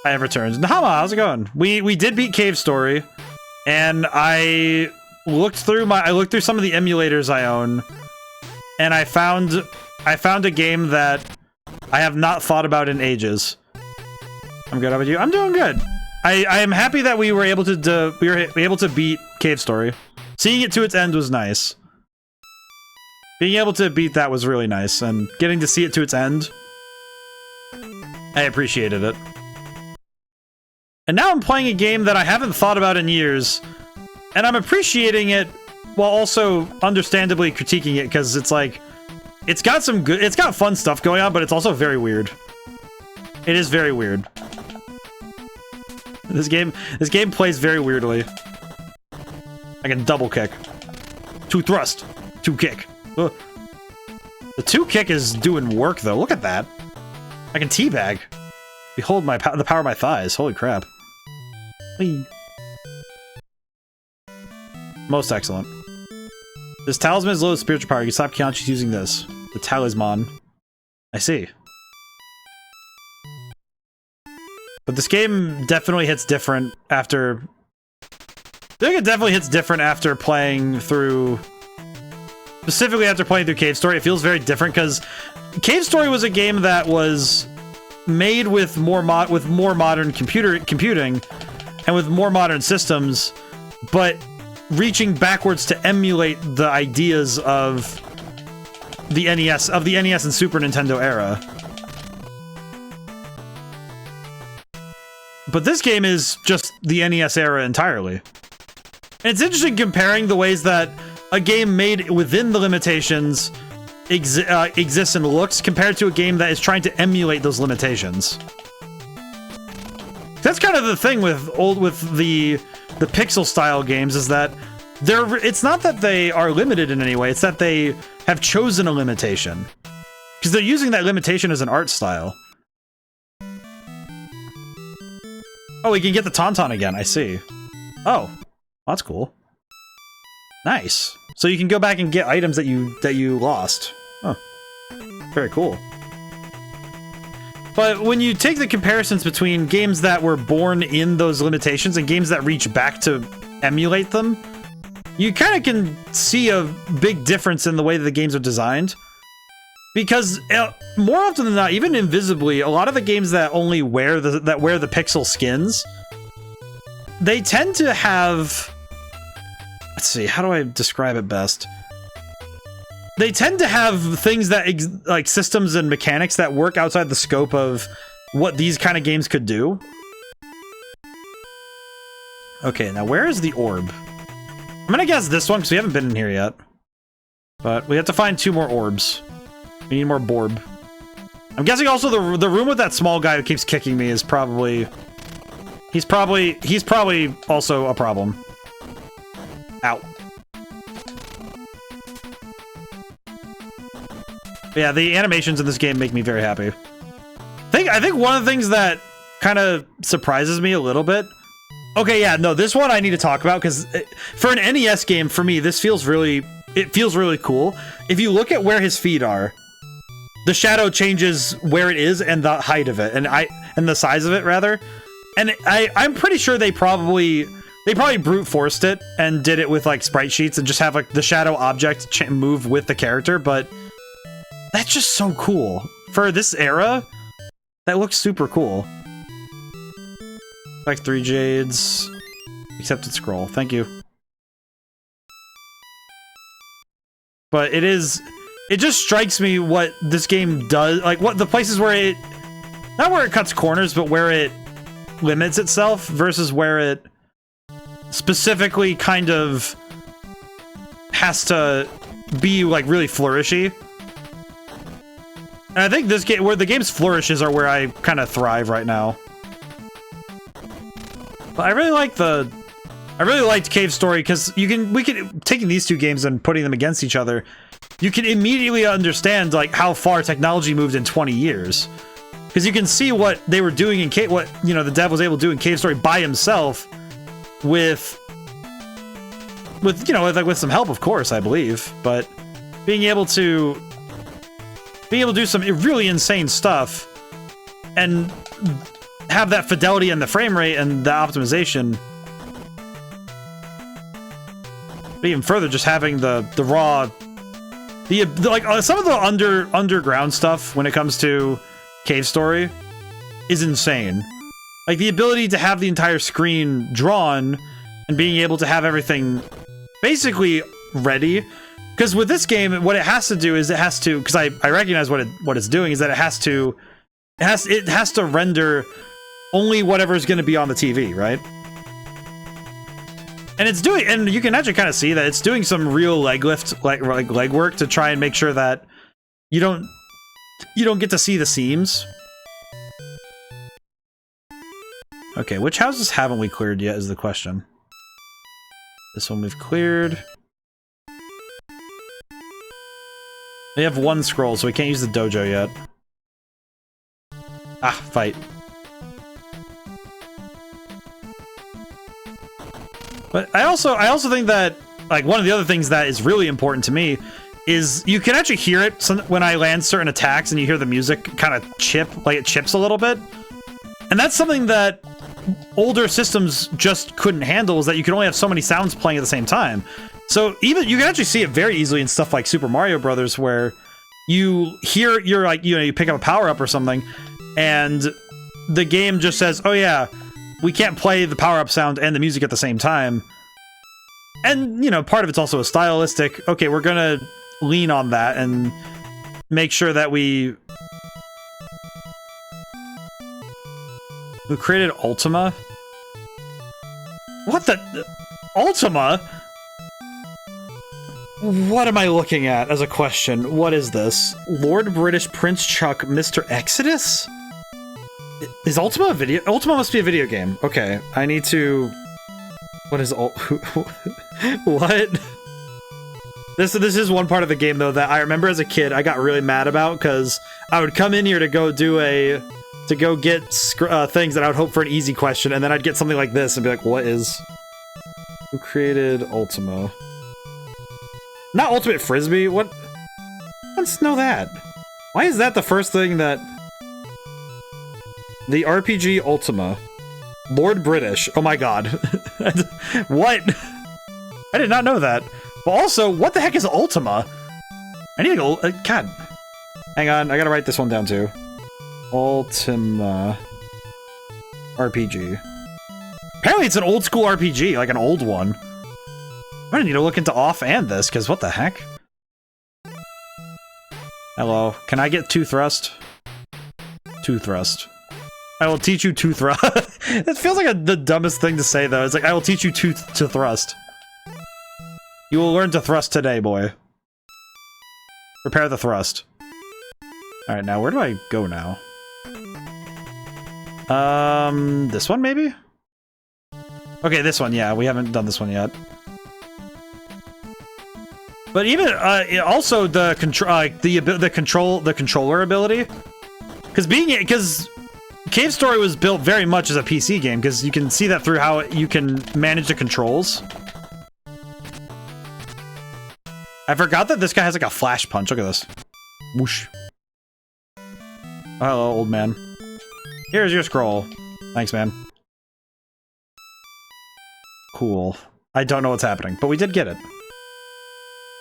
I have returned. Nahama, how's it going? We did beat Cave Story, and I looked through some of the emulators I own, and I found a game that I have not thought about in ages. I'm good. How about you? I'm doing good. I am happy that we were able to beat Cave Story. Seeing it to its end was nice. Being able to beat that was really nice, and getting to see it to its end, I appreciated it. And now I'm playing a game that I haven't thought about in years, and I'm appreciating it while also understandably critiquing it, because it's like, it's got fun stuff going on, but it's also very weird. It is very weird. This game plays very weirdly. I can double kick. 2 thrust. 2 kick. Ugh. The 2 kick is doing work though. Look at that. I can teabag. Behold the power of my thighs. Holy crap. Whee. Most excellent. This talisman is low with spiritual power. You can stop Kianchi's using this. The talisman. I see. But this game definitely hits different after... I think it definitely hits different after playing through... Specifically after playing through Cave Story. It feels very different, because Cave Story was a game that was made with more modern computing and with more modern systems, but reaching backwards to emulate the ideas of the NES and Super Nintendo era. But this game is just the NES era entirely. And it's interesting comparing the ways that a game made within the limitations exists and looks compared to a game that is trying to emulate those limitations. That's kind of the thing with the pixel style games, is that it's not that they are limited in any way, it's that they have chosen a limitation. Because they're using that limitation as an art style. Oh, we can get the Tauntaun again, I see. Oh, that's cool. Nice. So you can go back and get items that you lost. Oh, very cool. But when you take the comparisons between games that were born in those limitations and games that reach back to emulate them, you kind of can see a big difference in the way that the games are designed. Because more often than not, even invisibly, a lot of the games that only wear the pixel skins, they tend to have... Let's see, how do I describe it best? They tend to have things that, like systems and mechanics that work outside the scope of what these kind of games could do. Okay, now where is the orb? I'm gonna guess this one, because we haven't been in here yet. But we have to find 2 more orbs. We need more Borb. I'm guessing also the room with that small guy who keeps kicking me is probably... He's probably also a problem. Ow. But yeah, the animations in this game make me very happy. I think one of the things that kind of surprises me a little bit... Okay, yeah, no, this one I need to talk about, because for an NES game, for me, this feels really... It feels really cool. If you look at where his feet are, the shadow changes where it is and the height of it, and the size of it, rather. And I'm pretty sure they probably brute forced it and did it with like sprite sheets and just have like the shadow object move with the character, but that's just so cool. For this era, that looks super cool. Like 3 jades. Accepted scroll. Thank you. But it just strikes me what this game does, like what the places where it, not where it cuts corners, but where it limits itself versus where it specifically kind of has to be like really flourishy. And I think this game, where the game's flourishes are where I kind of thrive right now. But I really liked Cave Story because taking these two games and putting them against each other, you can immediately understand like how far technology moved in 20 years. Because you can see what they were doing in what the dev was able to do in Cave Story by himself, with some help, of course, I believe, but being able to do some really insane stuff and have that fidelity and the frame rate and the optimization. But even further, just having the raw, some of the underground stuff when it comes to Cave Story is insane. Like the ability to have the entire screen drawn and being able to have everything basically ready. Because with this game, what it has to do is because I recognize what it's doing is that it has to render only whatever is going to be on the TV, right? And you can actually kind of see that it's doing some real leg work to try and make sure that you don't get to see the seams. Okay, which houses haven't we cleared yet is the question. This one we've cleared. We have one scroll, so we can't use the dojo yet. Ah, fight. But I also think that, like, one of the other things that is really important to me is you can actually hear it when I land certain attacks and you hear the music kind of chip, like it chips a little bit. And that's something that older systems just couldn't handle, is that you can only have so many sounds playing at the same time. So even you can actually see it very easily in stuff like Super Mario Brothers, where you hear you pick up a power-up or something and the game just says, oh yeah, we can't play the power-up sound and the music at the same time. And, part of it's also a stylistic, okay, we're gonna lean on that and make sure that we... Who created Ultima? What the... Ultima? What am I looking at as a question? What is this? Lord British Prince Chuck, Mr. Exodus? Is Ultima a video? Ultima must be a video game. Okay, I need to... What is what? This is one part of the game, though, that I remember as a kid I got really mad about, because I would come in here to go get things that I would hope for an easy question, and then I'd get something like this and be like, what is... Who created Ultima? Not Ultimate Frisbee? What? Let's know that. Why is that the first thing that... The RPG Ultima. Lord British. Oh my god. What? I did not know that. But also, what the heck is Ultima? I need to go... God. Hang on, I gotta write this one down too. Ultima... RPG. Apparently it's an old school RPG, like an old one. I'm gonna need to look into off and this, because what the heck? Hello, can I get 2 thrust? 2 thrust. I will teach you 2 thrust. It feels like the dumbest thing to say, though. It's like, I will teach you to thrust. You will learn to thrust today, boy. Prepare the thrust. Alright, now where do I go now? This one, maybe? Okay, this one, yeah. We haven't done this one yet. But even also the controller ability, because Cave Story was built very much as a PC game, because you can see that through how you can manage the controls. I forgot that this guy has like a flash punch. Look at this. Whoosh. Oh, hello, old man. Here's your scroll. Thanks, man. Cool. I don't know what's happening, but we did get it.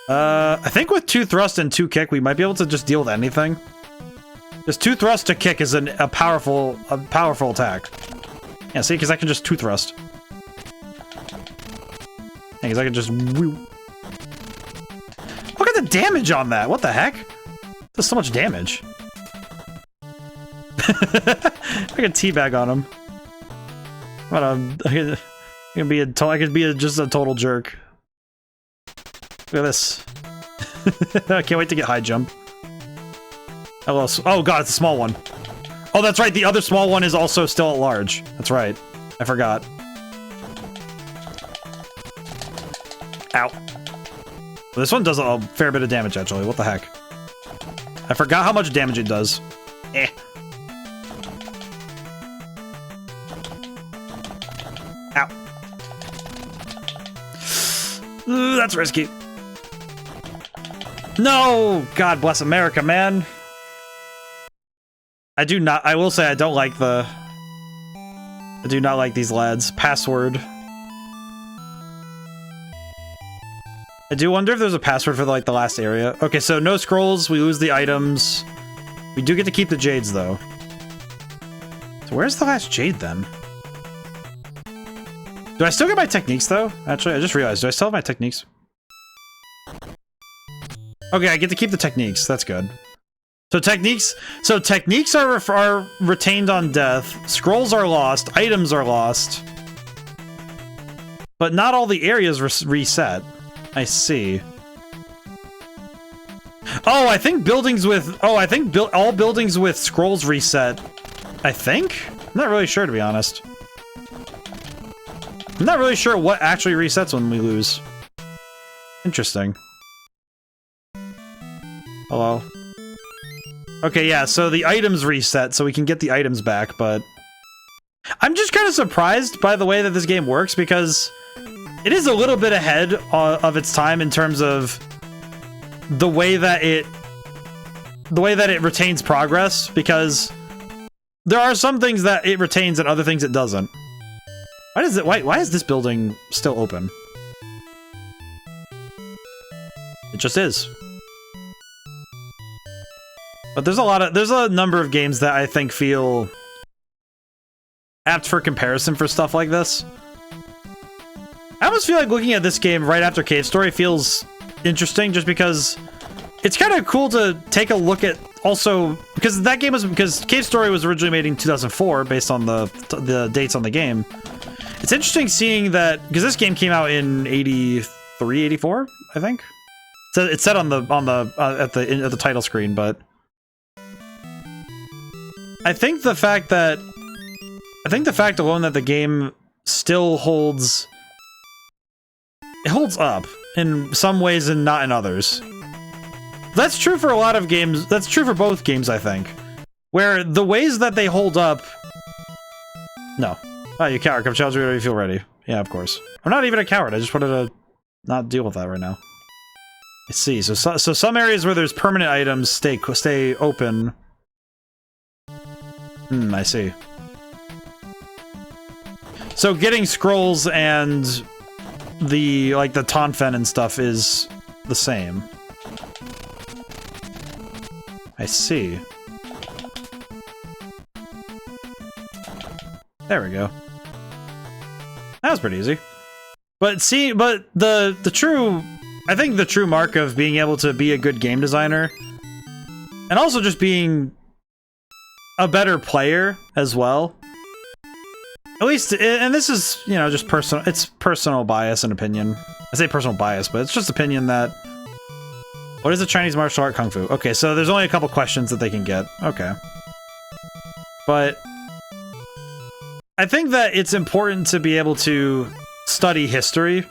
I think with 2 thrust and 2 kick, we might be able to just deal with anything. Just 2 thrust to kick is a powerful attack. Yeah, see, because I can just 2 thrust. Yeah, because I can just... Look at the damage on that! What the heck? That's so much damage. I can teabag on him. I could be just a total jerk. Look at this. I can't wait to get high jump. Hello. Oh god, it's a small one. Oh, that's right. The other small one is also still at large. That's right. I forgot. Ow. This one does a fair bit of damage, actually. What the heck? I forgot how much damage it does. Eh. Ow. Ooh, that's risky. No! God bless America, man. I will say I don't like the... I do not like these lads. Password. I do wonder if there's a password for, like, the last area. Okay, so no scrolls, we lose the items. We do get to keep the jades, though. So where's the last jade, then? Do I still get my techniques, though? Actually, I just realized. Do I still have my techniques? Okay, I get to keep the techniques. That's good. So techniques are retained on death. Scrolls are lost. Items are lost. But not all the areas reset. I see. Oh, I think buildings with... Oh, I think all buildings with scrolls reset. I think? I'm not really sure, to be honest. I'm not really sure what actually resets when we lose. Interesting. Hello? Okay, yeah, so the items reset, so we can get the items back, but... I'm just kind of surprised by the way that this game works, because it is a little bit ahead of its time in terms of the way that it retains progress, because there are some things that it retains and other things it doesn't. Why is this building still open? It just is. But there's a number of games that I think feel apt for comparison for stuff like this. I almost feel like looking at this game right after Cave Story feels interesting, just because it's kind of cool to take a look at also, because Cave Story was originally made in 2004 based on the dates on the game. It's interesting seeing that, because this game came out in 83, 84, I think. So it's set on the at the title screen, but I think the fact alone that the game still holds up in some ways and not in others. That's true for a lot of games. That's true for both games, I think. Where the ways that they hold up... No. Oh, you coward. Come challenge me whenever you feel ready. Yeah, of course. I'm not even a coward. I just wanted to not deal with that right now. I see. So some areas where there's permanent items stay open. I see. So getting scrolls and the Tonfen and stuff is the same. I see. There we go. That was pretty easy. But the true, I think the true mark of being able to be a good game designer, and also just being a better player as well. At least, and this is, you know, just personal, it's personal bias and opinion. I say personal bias, but it's just opinion that... What is a Chinese martial art kung fu? Okay, so there's only a couple questions that they can get. Okay. But I think that it's important to be able to study history.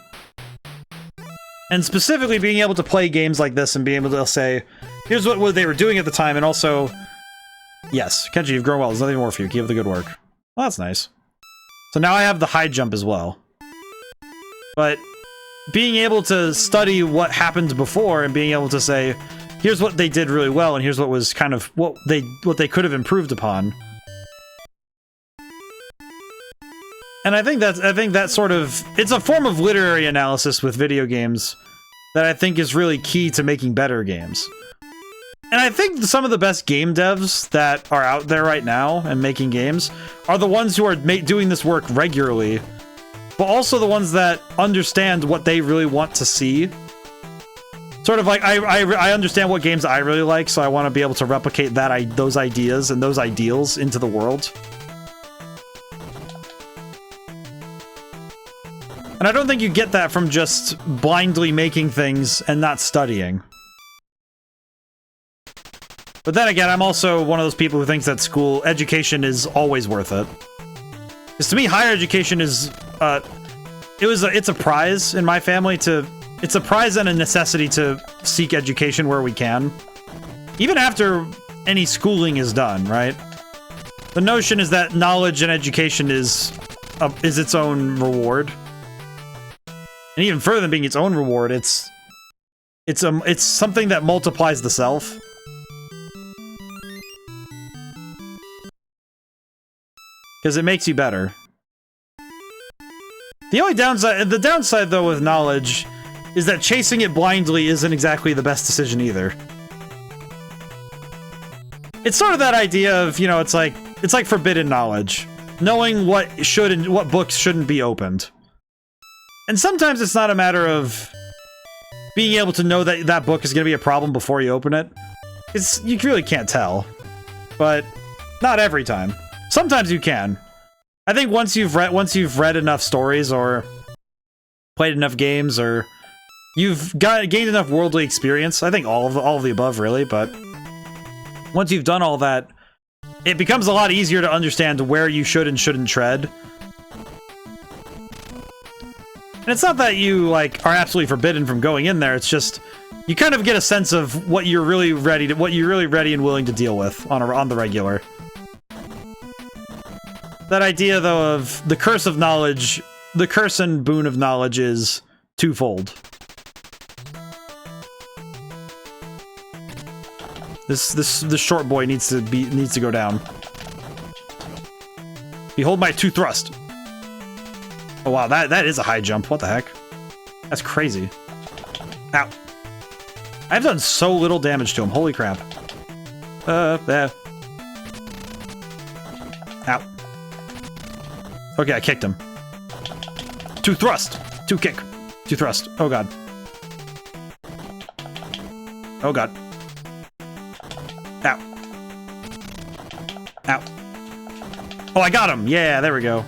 And specifically being able to play games like this and being able to say, here's what they were doing at the time, and also... Yes, Kenji, you've grown well. There's nothing more for you. Keep up the good work. Well, that's nice. So now I have the high jump as well. But being able to study what happened before and being able to say, here's what they did really well and here's what was kind of what they could have improved upon. And I think that sort of, it's a form of literary analysis with video games that I think is really key to making better games. And I think some of the best game devs that are out there right now and making games are the ones who are doing this work regularly, but also the ones that understand what they really want to see. Sort of like, I understand what games I really like, so I want to be able to replicate those ideas and those ideals into the world. And I don't think you get that from just blindly making things and not studying. But then again, I'm also one of those people who thinks that school education is always worth it. Because to me, higher education is, it's a prize in my family to, it's a prize and a necessity to seek education where we can. Even after any schooling is done, right? The notion is that knowledge and education is its own reward. And even further than being its own reward, it's something that multiplies the self. Because it makes you better. The only downside though with knowledge is that chasing it blindly isn't exactly the best decision either. It's sort of that idea of, you know, it's like forbidden knowledge. Knowing what should and what books shouldn't be opened. And sometimes it's not a matter of being able to know that that book is going to be a problem before you open it. You really can't tell. But not every time. Sometimes you can. I think once you've read enough stories or played enough games or you've gained enough worldly experience, I think all of the above really, but once you've done all that, it becomes a lot easier to understand where you should and shouldn't tread. And it's not that you like are absolutely forbidden from going in there, it's just you kind of get a sense of what you're really ready and willing to deal with on the regular. That idea, though, of the curse of knowledge, the curse and boon of knowledge is twofold. This short boy needs to go down. Behold my two thrust. Oh wow, that is a high jump. What the heck? That's crazy. Ow. I've done so little damage to him. Holy crap. There. Ow. Okay, I kicked him. Two thrust. Two kick. Two thrust. Oh god. Oh god. Ow. Ow. Oh, I got him! Yeah, there we go.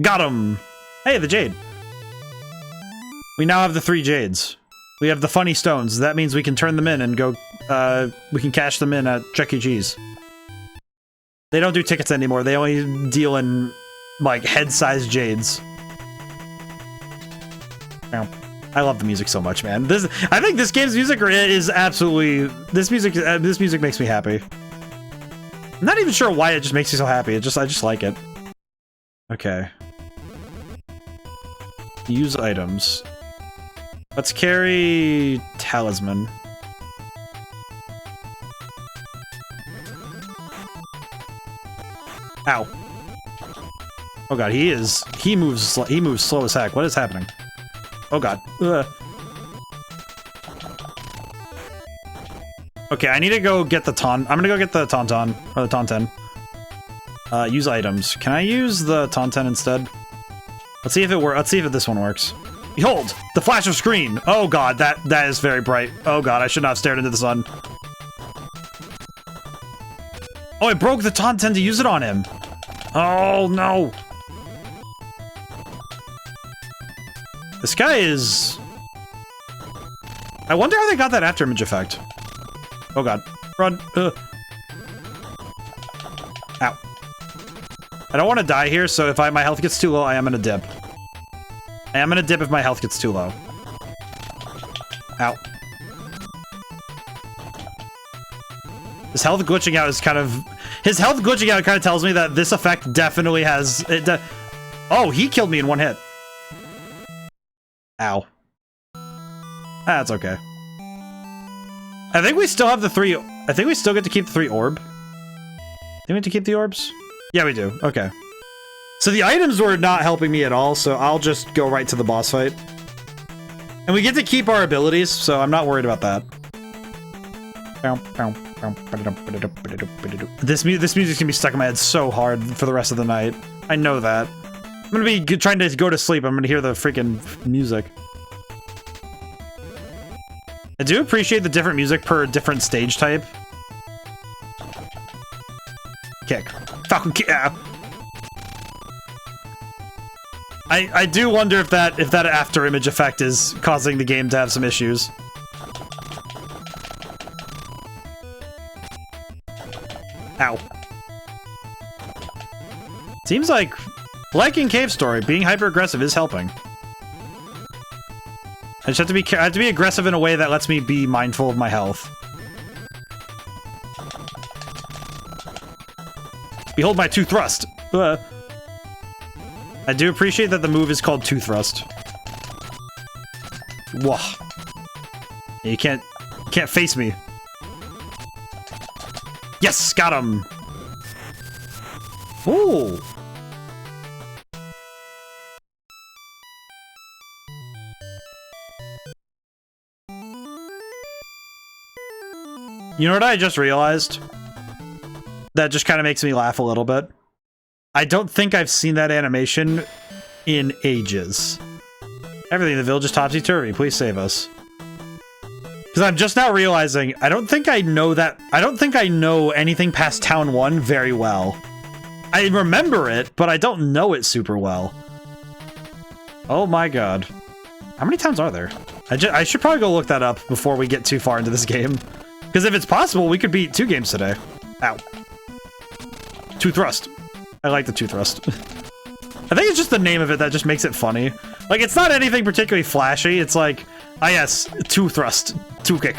Got him! Hey, the jade. We now have the 3 jades. We have the funny stones. That means we can turn them in and go, we can cash them in at Chuck E. Cheese. They don't do tickets anymore. They only deal in, like, head-sized jades. I love the music so much, man. I think this game's music is absolutely... This music makes me happy. I'm not even sure why it just makes me so happy. I just like it. Okay. Use items. Let's carry talisman. Ow. Oh god, he moves slow as heck. What is happening? Oh god. Ugh. Okay, I need to go get the I'm gonna go get the Tauntaun, or the Tauntaun. Use items. Can I use the Tauntaun instead? Let's see if it works. Let's see if this one works. Behold! The flash of screen! Oh god, that is very bright. Oh god, I should not have stared into the sun. Oh, I broke the Tauntaun to use it on him! Oh no! This guy is... I wonder how they got that afterimage effect. Oh god. Run! Ow. I don't want to die here, so if my health gets too low, I am gonna dip. I am gonna dip if my health gets too low. Ow. His health glitching out is kind of... His health glitching out kind of tells me that this effect definitely has... Oh, he killed me in one hit. Ow. That's okay. I think we still have the 3... I think we still get to keep the 3 orb. Do we get to keep the orbs? Yeah, we do. Okay. So the items were not helping me at all, so I'll just go right to the boss fight. And we get to keep our abilities, so I'm not worried about that. This music's gonna be stuck in my head so hard for the rest of the night. I know that. I'm gonna be trying to go to sleep. I'm gonna hear the freaking music. I do appreciate the different music per different stage type. Kick. Falcon kick. I do wonder if that after image effect is causing the game to have some issues. Ow. Seems like in Cave Story, being hyper aggressive is helping. I just have to be aggressive in a way that lets me be mindful of my health. Behold my two thrust. I do appreciate that the move is called two thrust. Whoa. You can't face me. Yes, got him. Ooh. You know what I just realized? That just kind of makes me laugh a little bit. I don't think I've seen that animation in ages. Everything in the village is topsy-turvy. Please save us. Because I'm just now realizing, I don't think I know anything past Town 1 very well. I remember it, but I don't know it super well. Oh my god. How many towns are there? I should probably go look that up before we get too far into this game. Because if it's possible, we could beat 2 games today. Ow. 2 thrust. I like the 2 thrust. I think it's just the name of it that just makes it funny. Like, it's not anything particularly flashy. It's like, ah yes, 2 thrust, 2 kick.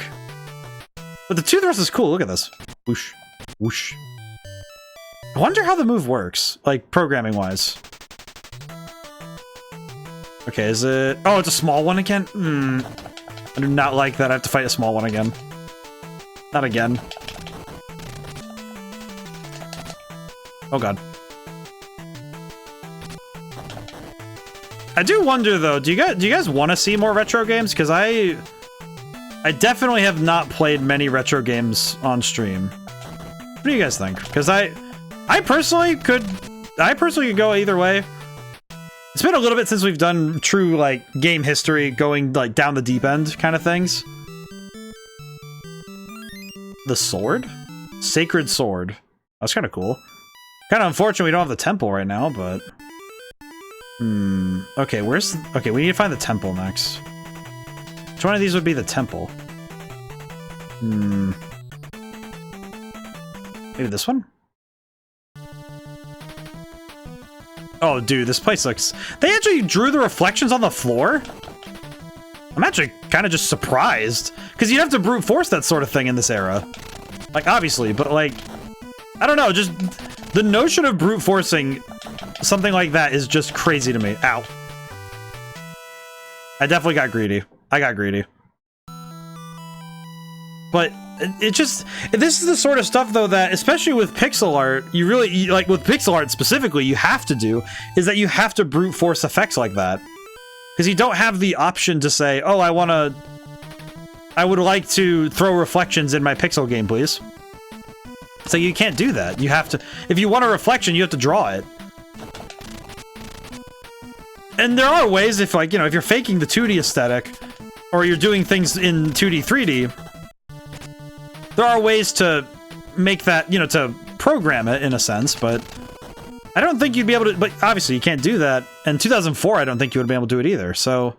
But the 2 thrust is cool. Look at this. Whoosh. Whoosh. I wonder how the move works, like, programming-wise. Okay, is it... Oh, it's a small one again? I do not like that I have to fight a small one again. Not again. Oh god. I do wonder though, do you guys want to see more retro games? Because I definitely have not played many retro games on stream. What do you guys think? Because I personally could go either way. It's been a little bit since we've done true like game history, going like down the deep end kind of things. The sword? Sacred sword. That's kind of cool. Kind of unfortunate we don't have the temple right now, but... Okay, where's... Okay, we need to find the temple next. Which one of these would be the temple? Maybe this one? Oh, dude, this place looks... They actually drew the reflections on the floor? I'm actually kind of just surprised. Because you'd have to brute force that sort of thing in this era. Like, obviously, but like... I don't know, just... The notion of brute forcing something like that is just crazy to me. Ow. I definitely got greedy. I got greedy. But it just... This is the sort of stuff, though, that, especially with pixel art, you really... Like, with pixel art specifically, you have to do, is that you have to brute force effects like that. Because you don't have the option to say, oh, I would like to throw reflections in my pixel game, please. So you can't do that. You have to... If you want a reflection, you have to draw it. And there are ways, if like, you know, if you're faking the 2D aesthetic, or you're doing things in 2D, 3D, there are ways to make that, you know, to program it in a sense, but I don't think you'd be able to... But obviously you can't do that. And 2004, I don't think you would be able to do it either, so...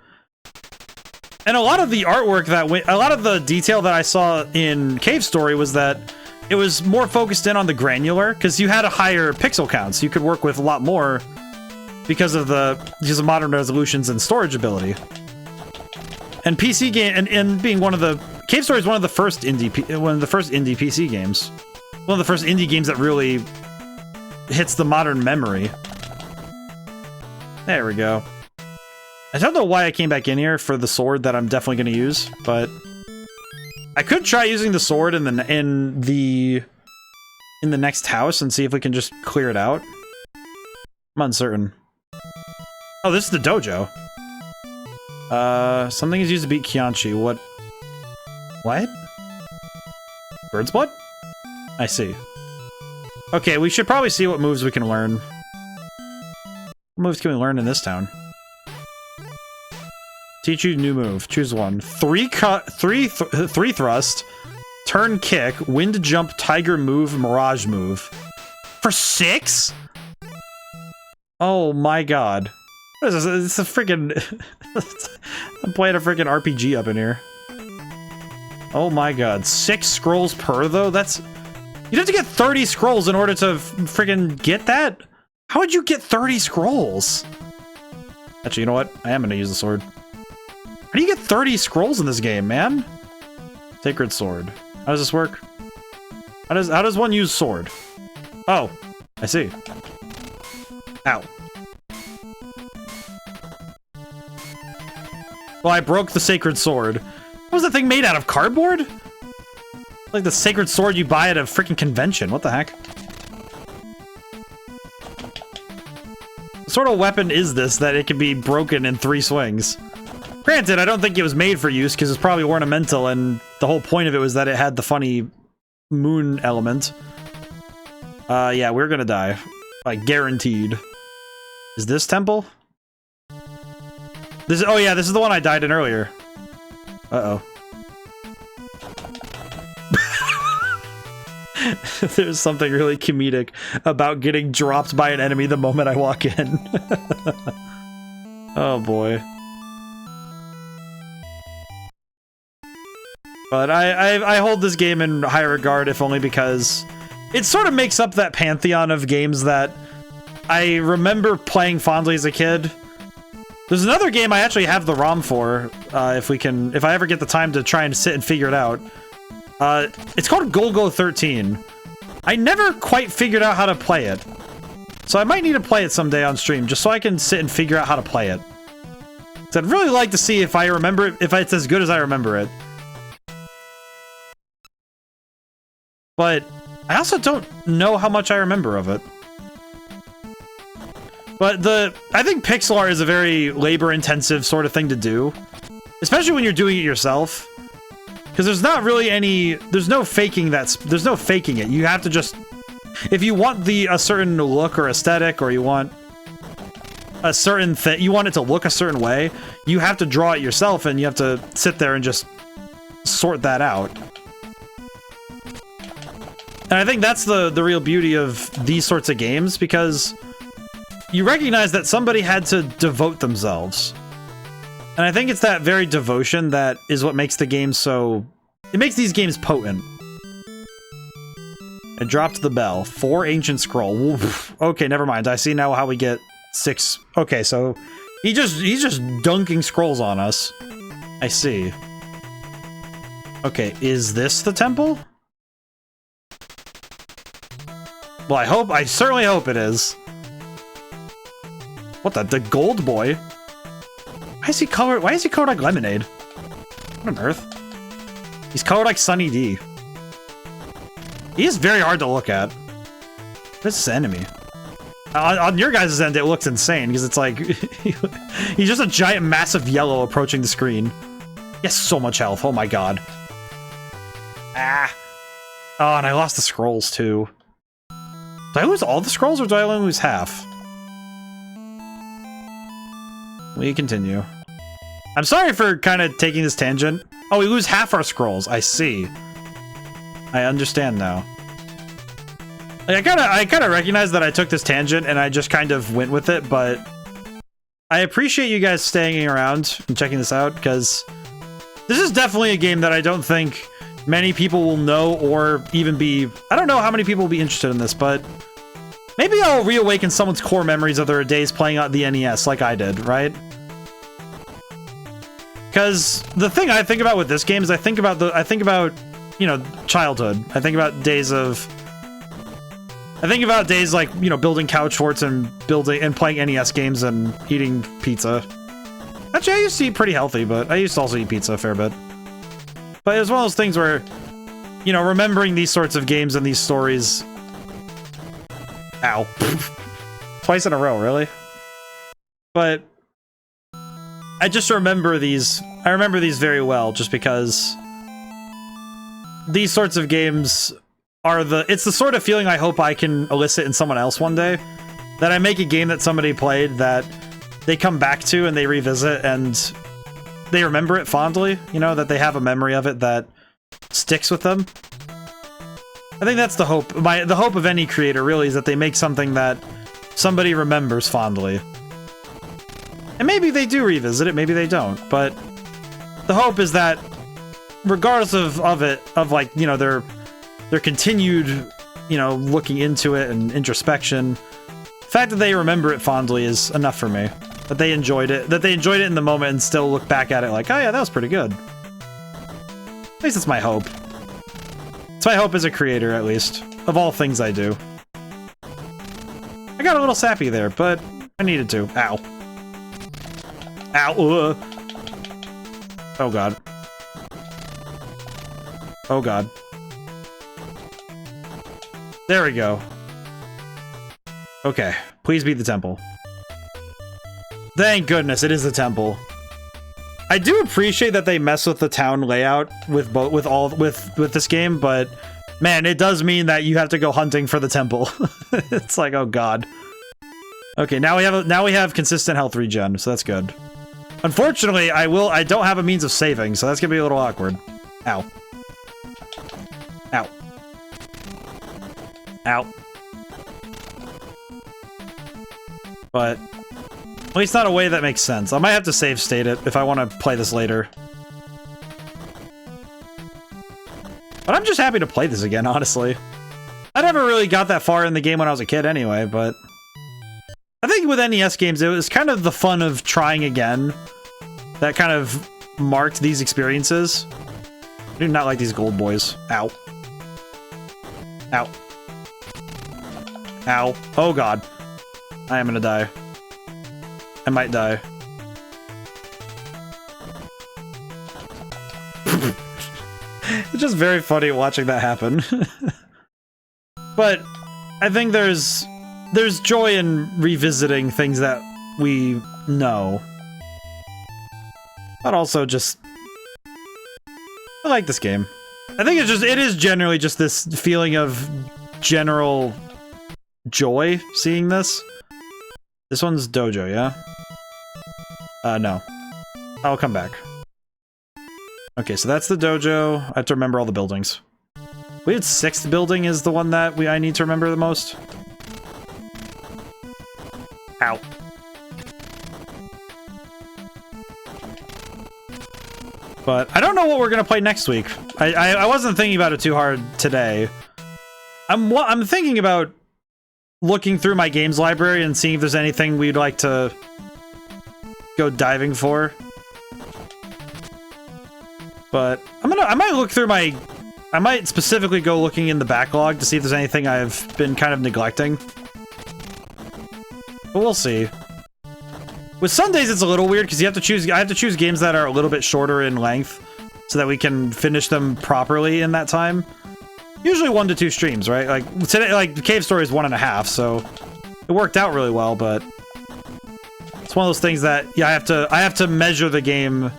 And a lot of the artwork a lot of the detail that I saw in Cave Story was that it was more focused in on the granular, because you had a higher pixel count, so you could work with a lot more because of modern resolutions and storage ability. And PC game and being one of the Cave Story is one of the first indie PC games, one of the first indie games that really hits the modern memory. There we go. I don't know why I came back in here for the sword that I'm definitely going to use, but I could try using the sword in the next house and see if we can just clear it out. I'm uncertain. Oh, this is the dojo. Something is used to beat Kianchi. What? Bird's blood? I see. Okay, we should probably see what moves we can learn. What moves can we learn in this town? Teach you new move. Choose one. 3 thrust, turn kick, wind jump, tiger move, mirage move. For 6? Oh my god. What is this? It's a freaking... I'm playing a freaking RPG up in here. Oh my god. 6 scrolls per, though? That's... You'd have to get 30 scrolls in order to freaking get that? How would you get 30 scrolls? Actually, you know what? I am gonna use the sword. How do you get 30 scrolls in this game, man? Sacred sword. How does this work? How does one use sword? Oh, I see. Ow. Well, I broke the sacred sword. What was that thing made out of? Cardboard? Like the sacred sword you buy at a freaking convention. What the heck? What sort of weapon is this that it can be broken in 3 swings? Granted, I don't think it was made for use because it's probably ornamental, and the whole point of it was that it had the funny moon element. Yeah, we're gonna die. Like, guaranteed. Is this temple? This is, oh yeah, this is the one I died in earlier. Uh-oh. There's something really comedic about getting dropped by an enemy the moment I walk in. Oh boy. But I hold this game in high regard, if only because it sort of makes up that pantheon of games that I remember playing fondly as a kid. There's another game I actually have the ROM for, if I ever get the time to try and sit and figure it out. It's called Golgo 13. I never quite figured out how to play it. So I might need to play it someday on stream, just so I can sit and figure out how to play it. So I'd really like to see if I remember it, if it's as good as I remember it. But I also don't know how much I remember of it. But I think pixel art is a very labor-intensive sort of thing to do. Especially when you're doing it yourself. Because there's not really any... There's no faking it. You have to just... If you want a certain look or aesthetic, or you want a certain thing... You want it to look a certain way, you have to draw it yourself, and you have to sit there and just sort that out. And I think that's the real beauty of these sorts of games, because you recognize that somebody had to devote themselves. And I think it's that very devotion that is what makes the game so... It makes these games potent. I dropped the bell. 4 ancient scroll. Oof. Okay, never mind. I see now how we get 6. Okay, so he's just dunking scrolls on us. I see. Okay, is this the temple? Well, I certainly hope it is. What the gold boy? Why is he colored like lemonade? What on earth? He's colored like Sunny D. He is very hard to look at. What is this enemy? On your guys' end, it looks insane, because it's like... he's just a giant, massive yellow approaching the screen. He has so much health, oh my god. Ah! Oh, and I lost the scrolls, too. Did I lose all the scrolls, or did I only lose half? We continue. I'm sorry for kind of taking this tangent. Oh, we lose half our scrolls. I see. I understand now. Like, I kind of recognize that I took this tangent and I just kind of went with it, but I appreciate you guys staying around and checking this out, because this is definitely a game that I don't think many people will know or even be... I don't know how many people will be interested in this, but maybe I'll reawaken someone's core memories of their days playing on the NES like I did, right? Because the thing I think about with this game is I think about, you know, childhood. I think about days like, you know, building couch forts and playing NES games and eating pizza. Actually, I used to eat pretty healthy, but I used to also eat pizza a fair bit. But it was one of those things where, you know, remembering these sorts of games and these stories... Ow. Twice in a row, really? But I just remember these... I remember these very well, just because these sorts of games are it's the sort of feeling I hope I can elicit in someone else one day. That I make a game that somebody played that they come back to and they revisit and they remember it fondly, you know, that they have a memory of it that sticks with them. I think that's the hope. The hope of any creator, really, is that they make something that somebody remembers fondly. And maybe they do revisit it, maybe they don't. But the hope is that regardless of like, you know, their continued, you know, looking into it and introspection, the fact that they remember it fondly is enough for me. That they enjoyed it in the moment and still look back at it like, oh yeah, that was pretty good. At least it's my hope. It's my hope as a creator, at least, of all things I do. I got a little sappy there, but I needed to. Ow. Ow. Oh god. Oh god. There we go. Okay, please be the temple. Thank goodness, it is the temple. I do appreciate that they mess with the town layout with this game, but man, it does mean that you have to go hunting for the temple. It's like, oh god. Okay, now we have consistent health regen, so that's good. Unfortunately, I don't have a means of saving, so that's gonna be a little awkward. Ow. Ow. Ow. But at least not a way that makes sense. I might have to save state it if I want to play this later. But I'm just happy to play this again, honestly. I never really got that far in the game when I was a kid anyway, but I think with NES games, it was kind of the fun of trying again that kind of marked these experiences. I do not like these gold boys. Ow. Ow. Ow. Oh god. I am gonna die. I might die. It's just very funny watching that happen. But I think there's joy in revisiting things that we know. But also just I like this game. I think it is generally just this feeling of general joy seeing this. This one's dojo, yeah? No. I'll come back. Okay, so that's the dojo. I have to remember all the buildings. We had 6th building is the one that I need to remember the most. Ow. But I don't know what we're gonna play next week. I wasn't thinking about it too hard today. I'm thinking about looking through my games library and seeing if there's anything we'd like to go diving for. But I might look through I might specifically go looking in the backlog to see if there's anything I've been kind of neglecting. But we'll see. With Sundays, it's a little weird because I have to choose games that are a little bit shorter in length so that we can finish them properly in that time. Usually 1 to 2 streams, right? Like today, like the Cave Story is 1.5, so it worked out really well. But it's one of those things that yeah, I have to measure the game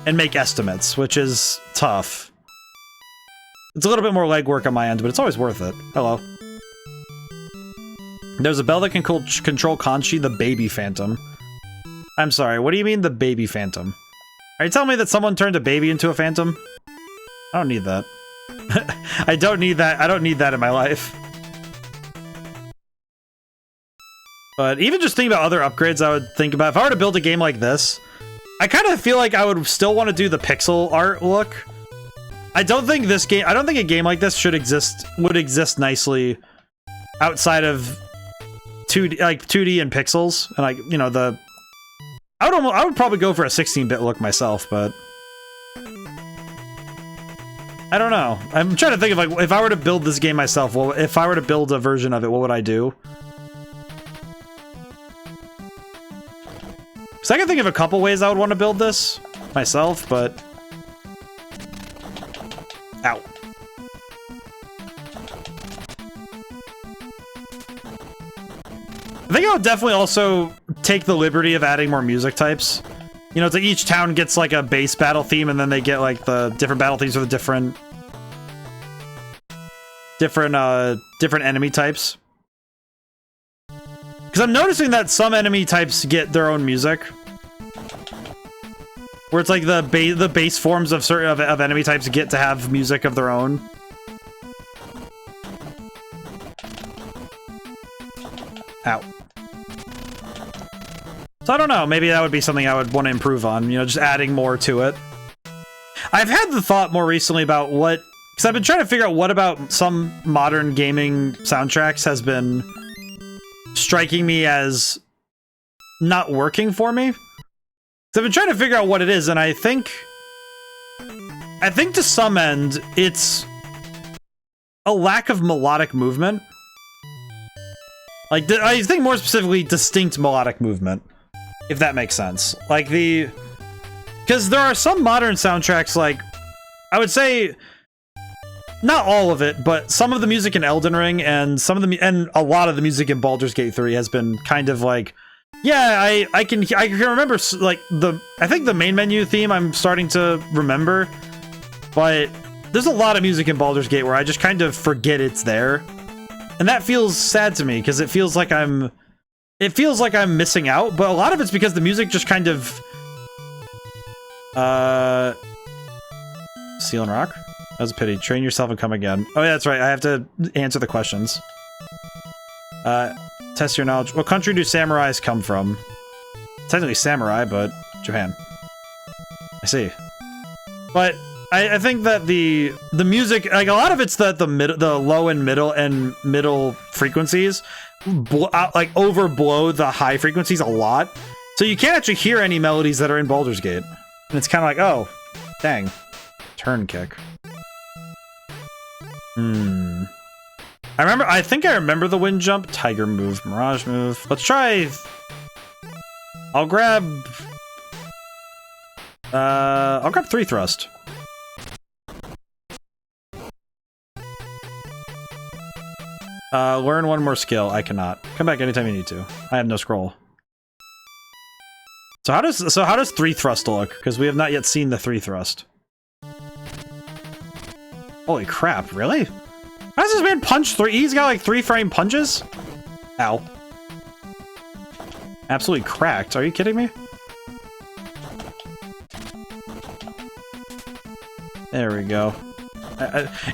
and make estimates, which is tough. It's a little bit more legwork on my end, but it's always worth it. Hello. There's a bell that can control Conchi, the baby phantom. I'm sorry, what do you mean the baby phantom? Are you telling me that someone turned a baby into a phantom? I don't need that. I don't need that. I don't need that in my life. But even just thinking about other upgrades I would think about, if I were to build a game like this, I kind of feel like I would still want to do the pixel art look. I don't think a game like this would exist nicely outside of 2D and pixels. And like, you know, I would probably go for a 16-bit look myself, but I don't know. I'm trying to think of like if I were to build this game myself, well, if I were to build a version of it, what would I do? So I can think of a couple ways I would want to build this myself, but ow. I think I would definitely also take the liberty of adding more music types. You know, each town gets like a base battle theme, and then they get like the different battle themes for the different enemy types. Because I'm noticing that some enemy types get their own music, where it's like the base forms of certain of enemy types get to have music of their own. Ow. So I don't know, maybe that would be something I would want to improve on, you know, just adding more to it. I've had the thought more recently about what, because I've been trying to figure out what about some modern gaming soundtracks has been striking me as not working for me. So I've been trying to figure out what it is, and I think to some end, it's a lack of melodic movement. Like, I think more specifically, distinct melodic movement, if that makes sense. Like because there are some modern soundtracks, like, I would say, not all of it, but some of the music in Elden Ring and and a lot of the music in Baldur's Gate 3 has been kind of like, yeah, I can remember, like, I think the main menu theme I'm starting to remember, but there's a lot of music in Baldur's Gate where I just kind of forget it's there. And that feels sad to me, because it feels like I'm missing out, but a lot of it's because the music just kind of... Seal and Rock? That was a pity. Train yourself and come again. Oh yeah, that's right, I have to answer the questions. Test your knowledge. What country do samurais come from? Technically samurai, but Japan. I see. But I think that the music, like, a lot of it's that the low and middle frequencies like overblow the high frequencies a lot, so you can't actually hear any melodies that are in Baldur's Gate, and it's kind of like, oh, dang, turn kick. I think I remember the wind jump, tiger move, mirage move. Let's try. I'll grab 3 thrust. Learn one more skill. I cannot. Come back anytime you need to. I have no scroll. So how does 3 thrust look? Because we have not yet seen the 3 thrust. Holy crap, really? How does this man punch 3? He's got like 3 frame punches? Ow. Absolutely cracked. Are you kidding me? There we go.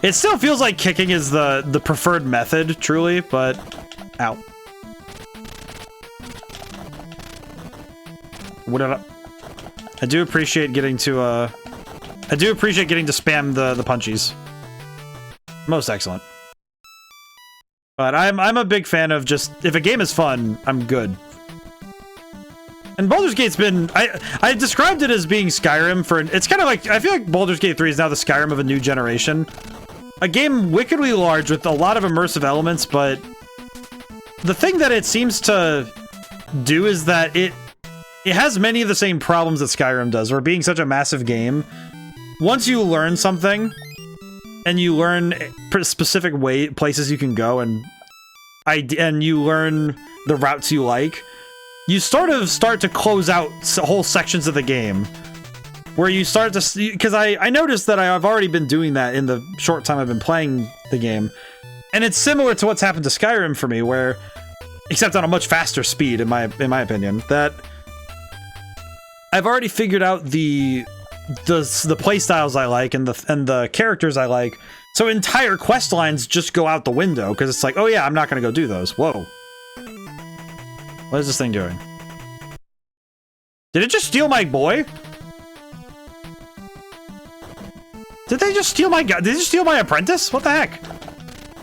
It still feels like kicking is the preferred method, truly, but... Ow. I do appreciate getting to, spam the punchies. Most excellent. But I'm a big fan of just... If a game is fun, I'm good. And Baldur's Gate's been... I described it as being Skyrim for... It's kind of like... I feel like Baldur's Gate 3 is now the Skyrim of a new generation. A game wickedly large with a lot of immersive elements, but... The thing that it seems to do is that it has many of the same problems that Skyrim does, where being such a massive game, once you learn something, and you learn specific places you can go, and you learn the routes you like, you start to close out whole sections of the game, where you start to... Because I noticed that I've already been doing that in the short time I've been playing the game, and it's similar to what's happened to Skyrim for me, where, except on a much faster speed, in my opinion, that I've already figured out the playstyles I like and the characters I like, so entire quest lines just go out the window, because it's like, oh yeah, I'm not gonna go do those. Whoa. What is this thing doing? Did it just steal my boy? Did they just steal my guy? Did they just steal my apprentice? What the heck?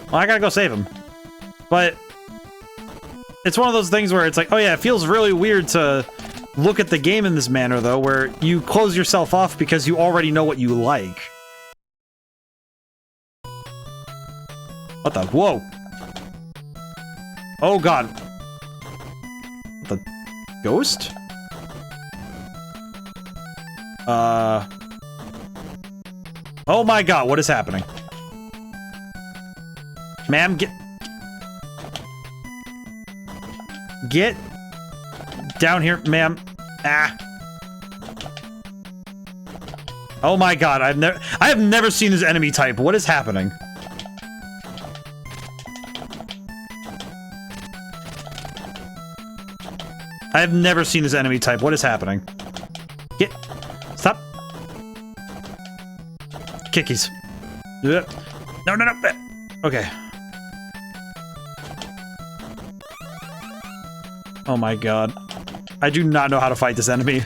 Well, I gotta go save him. But it's one of those things where it's like, oh yeah, it feels really weird to look at the game in this manner, though, where you close yourself off because you already know what you like. What the? Whoa. Oh god. What the? Ghost? Oh my god, what is happening? Ma'am, get down here, ma'am. Ah. Oh my god, I have never seen this enemy type. What is happening? I have never seen this enemy type. What is happening? Stop. Kickies. No. Okay. Oh my god. I do not know how to fight this enemy.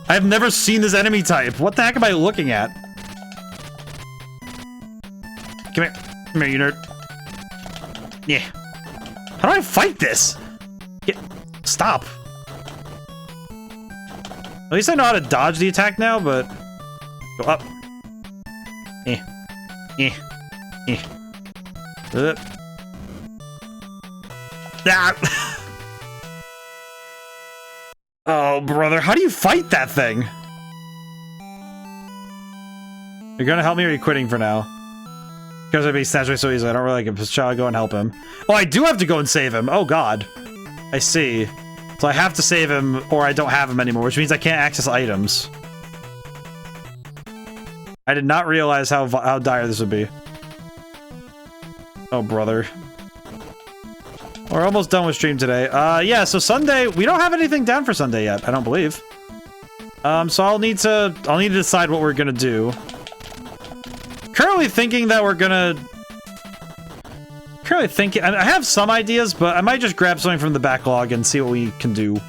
I have never seen this enemy type. What the heck am I looking at? Come here. Come here, you nerd. Yeah. How do I fight this? Stop. At least I know how to dodge the attack now, but... Go up. Ah. Oh, brother, how do you fight that thing? You're gonna help me or are you quitting for now? Because I'd be snatched away so easily, I don't really like it. Shall I go and help him? Oh, I do have to go and save him. Oh, God. I see. So I have to save him or I don't have him anymore, which means I can't access items. I did not realize how dire this would be. Oh, brother. We're almost done with stream today. Yeah, so Sunday, we don't have anything down for Sunday yet, I don't believe. So I'll need to decide what we're gonna do. Currently thinking that we're gonna... I have some ideas, but I might just grab something from the backlog and see what we can do.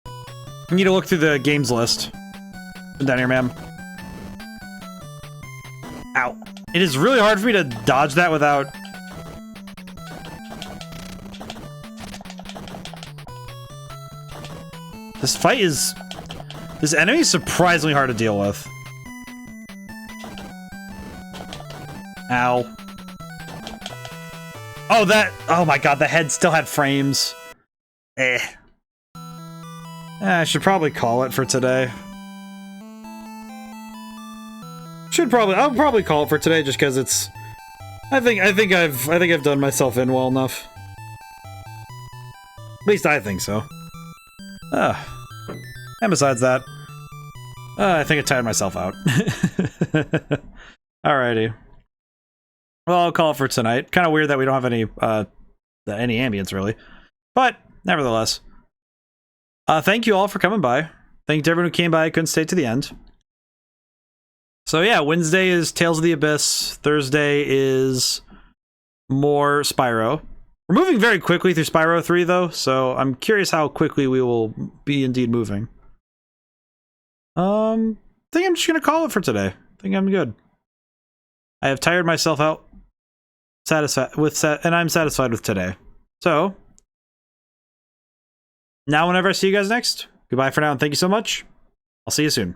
I need to look through the games list. Come down here, ma'am. Ow. It is really hard for me to dodge that without... This fight is... This enemy is surprisingly hard to deal with. Ow. Oh, that... Oh my god, the head still had frames. I should probably call it for today. I'll probably call it for today just because it's... I think I've done myself in well enough. At least I think so. And besides that, I think I tired myself out. Alrighty. Well, I'll call it for tonight. Kind of weird that we don't have any ambience, really. But, nevertheless. Thank you all for coming by. Thank you to everyone who came by. I couldn't stay to the end. So yeah, Wednesday is Tales of the Abyss. Thursday is more Spyro. We're moving very quickly through Spyro 3, though, so I'm curious how quickly we will be indeed moving. I think I'm just gonna call it for today. I think I'm good. I have tired myself out, and I'm satisfied with today. So, now whenever I see you guys next, goodbye for now, and thank you so much. I'll see you soon.